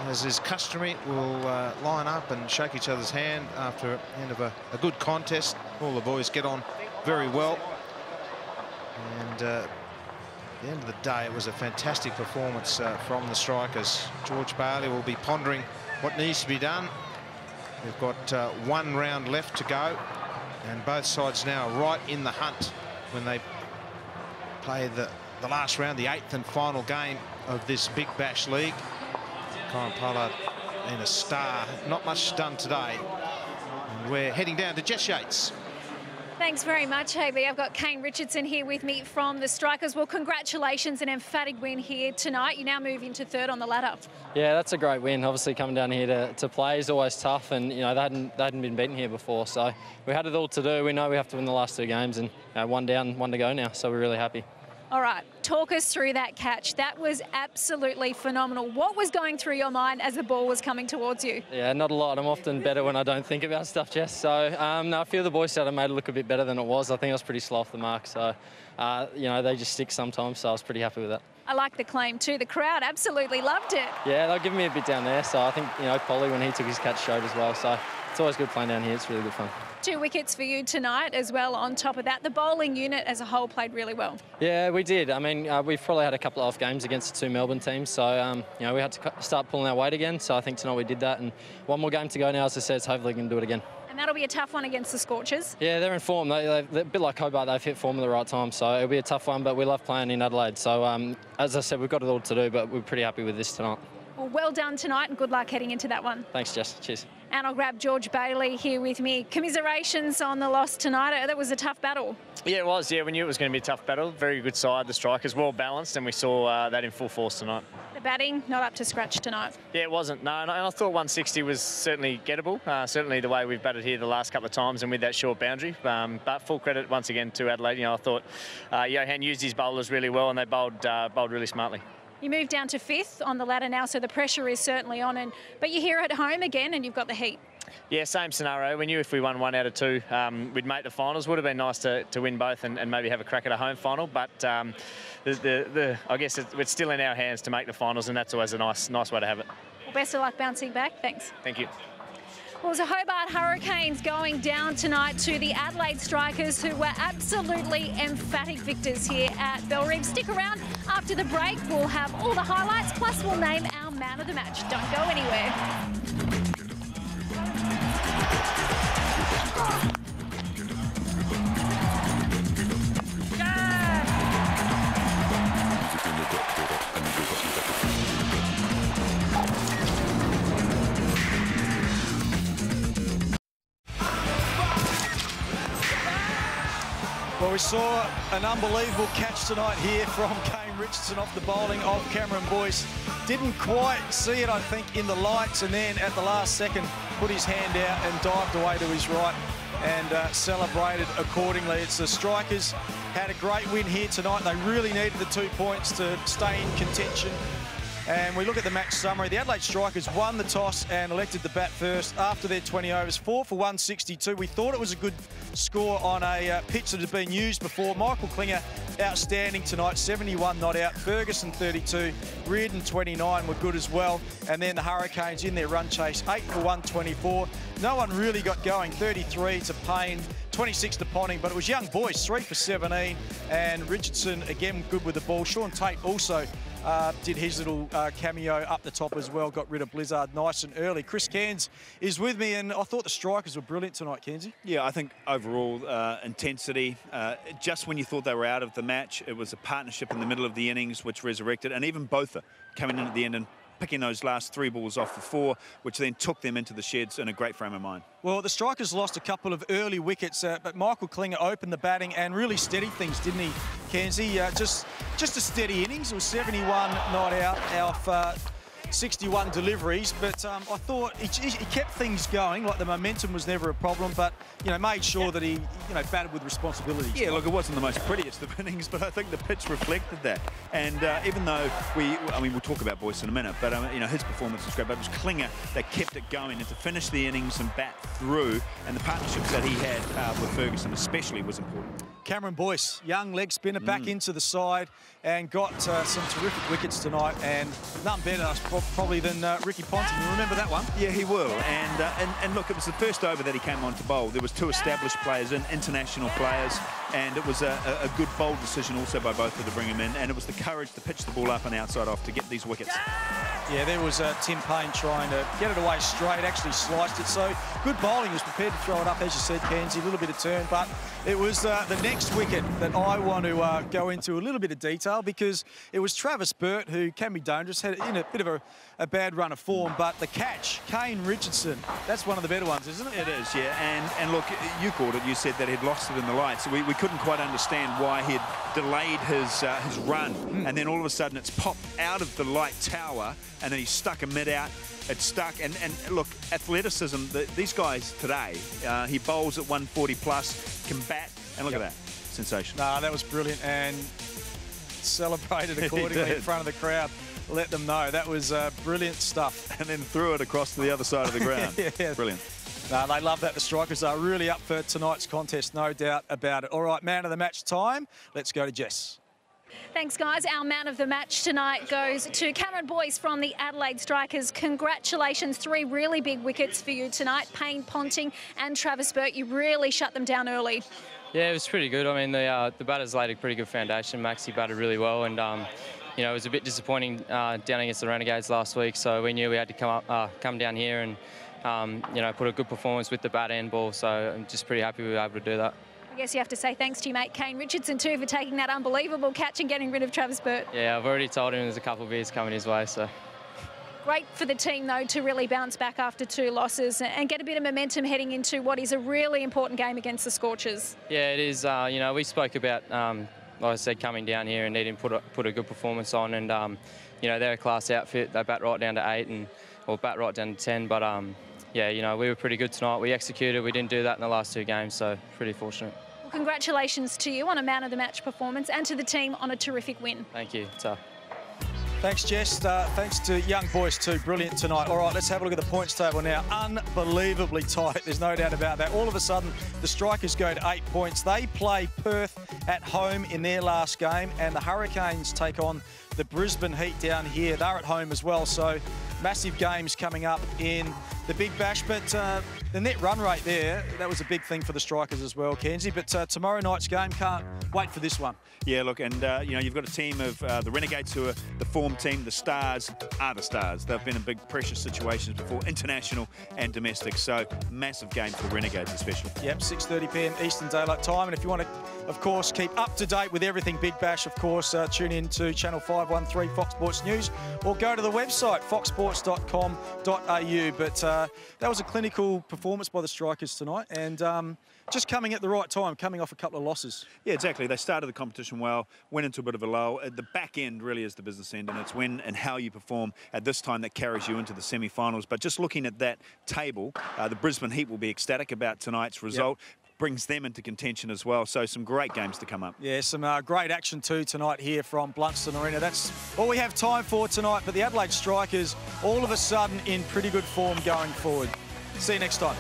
as is customary, will line up and shake each other's hand after the end of a good contest. All the boys get on very well. And at the end of the day, it was a fantastic performance from the strikers. George Bailey will be pondering what needs to be done. We've got 1 round left to go, and both sides now right in the hunt when they play the last round, the 8th and final game of this Big Bash League. Kieran Pollard been a star. Not much done today. And we're heading down to Jess Yates. Thanks very much, AB. I've got Kane Richardson here with me from the Strikers. Well, congratulations, an emphatic win here tonight. You now move into third on the ladder. Yeah, that's a great win. Obviously, coming down here to play is always tough, and you know they hadn't been beaten here before, so we had it all to do. We know we have to win the last 2 games, and one down, 1 to go now, so we're really happy. All right, talk us through that catch. That was absolutely phenomenal. What was going through your mind as the ball was coming towards you? Yeah, not a lot. I'm often better when I don't think about stuff, Jess. So, no, a few of the boys said I made it look a bit better than it was. I think I was pretty slow off the mark. So, you know, they just stick sometimes. So I was pretty happy with that. I like the claim too. The crowd absolutely loved it. Yeah, they're giving me a bit down there. So I think, you know, Polly, when he took his catch, showed as well. So it's always good playing down here. It's really good fun. 2 wickets for you tonight as well. On top of that, the bowling unit as a whole played really well. Yeah, we did. I mean, we've probably had a couple of off games against the 2 Melbourne teams. So, you know, we had to start pulling our weight again. So I think tonight we did that. And 1 more game to go now, as I said, so hopefully we can do it again. And that'll be a tough one against the Scorchers. Yeah, they're in form. They're a bit like Hobart. They've hit form at the right time. So it'll be a tough one, but we love playing in Adelaide. So, as I said, we've got it all to do, but we're pretty happy with this tonight. Well done tonight and good luck heading into that one. Thanks, Jess. Cheers. And I'll grab George Bailey here with me. Commiserations on the loss tonight. That was a tough battle. Yeah, it was. Yeah, we knew it was going to be a tough battle. Very good side, the Strikers, well balanced, and we saw that in full force tonight. The batting, not up to scratch tonight. Yeah, it wasn't. No, and I thought 160 was certainly gettable. Certainly the way we've batted here the last couple of times and with that short boundary. But full credit once again to Adelaide. You know, I thought Johan used his bowlers really well and they bowled really smartly. You moved down to 5th on the ladder now, so the pressure is certainly on. But you're here at home again and you've got the heat. Yeah, same scenario. We knew if we won 1 out of 2, we'd make the finals. Would have been nice to win both and maybe have a crack at a home final. But I guess it's still in our hands to make the finals, and that's always a nice way to have it. Well, best of luck bouncing back. Thanks. Thank you. Well, the Hobart Hurricanes going down tonight to the Adelaide Strikers, who were absolutely emphatic victors here at Bellerive. Stick around. After the break, we'll have all the highlights, plus we'll name our man of the match. Don't go anywhere. Well, we saw an unbelievable catch tonight here from Kane Richardson off the bowling of Cameron Boyce. Didn't quite see it, I think, in the lights, and then at the last second put his hand out and dived away to his right and celebrated accordingly. It's the Strikers had a great win here tonight. They really needed the 2 points to stay in contention. And we look at the match summary. The Adelaide Strikers won the toss and elected to bat first after their 20 overs, 4 for 162. We thought it was a good score on a pitch that had been used before. Michael Klinger, outstanding tonight, 71 not out. Ferguson, 32. Reardon, 29 were good as well. And then the Hurricanes in their run chase, 8 for 124. No one really got going. 33 to Payne, 26 to Ponting, but it was young Boyce, 3 for 17. And Richardson, again, good with the ball. Sean Tate also did his little cameo up the top as well, got rid of Blizzard nice and early. Chris Cairns is with me, and I thought the Strikers were brilliant tonight, Cairnsy. Yeah, I think overall intensity, just when you thought they were out of the match, it was a partnership in the middle of the innings which resurrected, and even Botha coming in at the end and picking those last 3 balls off for 4, which then took them into the sheds in a great frame of mind. Well, the Strikers lost a couple of early wickets, but Michael Klinger opened the batting and really steadied things, didn't he, Cairnsy? Just a steady innings. It was 71 not out off 61 deliveries, but I thought he kept things going. Like, the momentum was never a problem, but made sure that he batted with responsibility. Yeah, look, it wasn't the most prettiest of innings, but I think the pitch reflected that. And even though we'll talk about Boyce in a minute, but his performance was great. But it was Klinger that kept it going, and to finish the innings and bat through, and the partnerships that he had with Ferguson especially was important. Cameron Boyce, young leg spinner, back into the side and got some terrific wickets tonight, and none better probably than Ricky Ponting. You remember that one? Yeah, he will. And look, it was the first over that he came on to bowl. There was 2 established players and international players. And it was a good, bold decision also by both of them to bring him in. And it was the courage to pitch the ball up and outside off to get these wickets. Yeah, there was Tim Payne trying to get it away straight, actually sliced it. So good bowling, he was prepared to throw it up, as you said, Kenzie, a little bit of turn. But it was the next wicket that I want to go into a little bit of detail, because it was Travis Burt, who can be dangerous, had in a bit of a bad run of form. But the catch, Kane Richardson, that's one of the better ones, isn't it? It is, yeah. And look, you called it, you said that he'd lost it in the lights. We couldn't quite understand why he'd delayed his run. And then all of a sudden it's popped out of the light tower, and then he stuck a mid out. It stuck, and look, athleticism, these guys today, he bowls at 140 plus, can bat, and look at that, sensational. No, that was brilliant, and celebrated accordingly in front of the crowd. Let them know. That was brilliant stuff. And then threw it across to the other side of the ground. Yeah. Brilliant. No, they love that. The Strikers are really up for tonight's contest, no doubt about it. All right, man of the match time. Let's go to Jess. Thanks, guys. Our man of the match tonight goes to Cameron Boyce from the Adelaide Strikers. Congratulations. 3 really big wickets for you tonight. Payne, Ponting and Travis Burt. You really shut them down early. Yeah, it was pretty good. I mean, the batters laid a pretty good foundation. Maxi batted really well, and you know, it was a bit disappointing down against the Renegades last week. So we knew we had to come down here and you know, put a good performance with the bat and ball. So I'm just pretty happy we were able to do that. I guess you have to say thanks to your mate Kane Richardson too for taking that unbelievable catch and getting rid of Travis Burt. Yeah, I've already told him there's a couple of beers coming his way. So great for the team though to really bounce back after 2 losses and get a bit of momentum heading into what is a really important game against the Scorchers. Yeah, it is. You know, we spoke about, like I said, coming down here and needing to put a good performance on, and you know, they're a class outfit. They bat right down to 8 or bat right down to 10, but yeah, you know, we were pretty good tonight. We executed. We didn't do that in the last 2 games, so pretty fortunate. Well, congratulations to you on a man of the match performance and to the team on a terrific win. Thank you. Tough. Thanks, Jess. Thanks to young boys too. Brilliant tonight. All right, let's have a look at the points table now. Unbelievably tight. There's no doubt about that. All of a sudden, the Strikers go to 8 points. They play Perth at home in their last game, and the Hurricanes take on the Brisbane Heat down here. They're at home as well, so massive games coming up in the Big Bash. But the net run rate there, that was a big thing for the Strikers as well, Kenzie. But tomorrow night's game, can't wait for this one. Yeah, look, and you know, you've got a team of the Renegades, who are the form team. The Stars are the Stars. They've been in big pressure situations before, international and domestic. So massive game for the Renegades especially. Yep, 6:30 p.m. Eastern Daylight Time. And if you want to, of course, keep up to date with everything Big Bash, of course, tune in to Channel 513 Fox Sports News, or go to the website foxsports.com.au. But that was a clinical performance by the Strikers tonight, and just coming at the right time, coming off a couple of losses. Yeah, exactly. They started the competition well, went into a bit of a lull. The back end really is the business end, and it's when and how you perform at this time that carries you into the semi-finals. But just looking at that table, the Brisbane Heat will be ecstatic about tonight's result. Yep. Brings them into contention as well. So some great games to come up. Yeah, some great action too tonight here from Blundstone Arena. That's all we have time for tonight. But the Adelaide Strikers, all of a sudden, in pretty good form going forward. See you next time.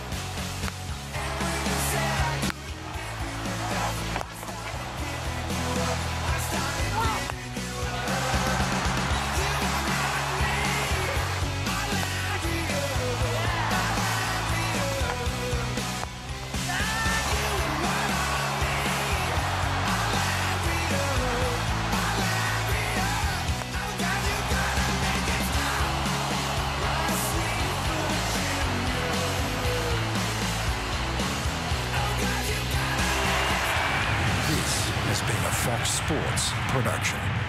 Fox Sports production.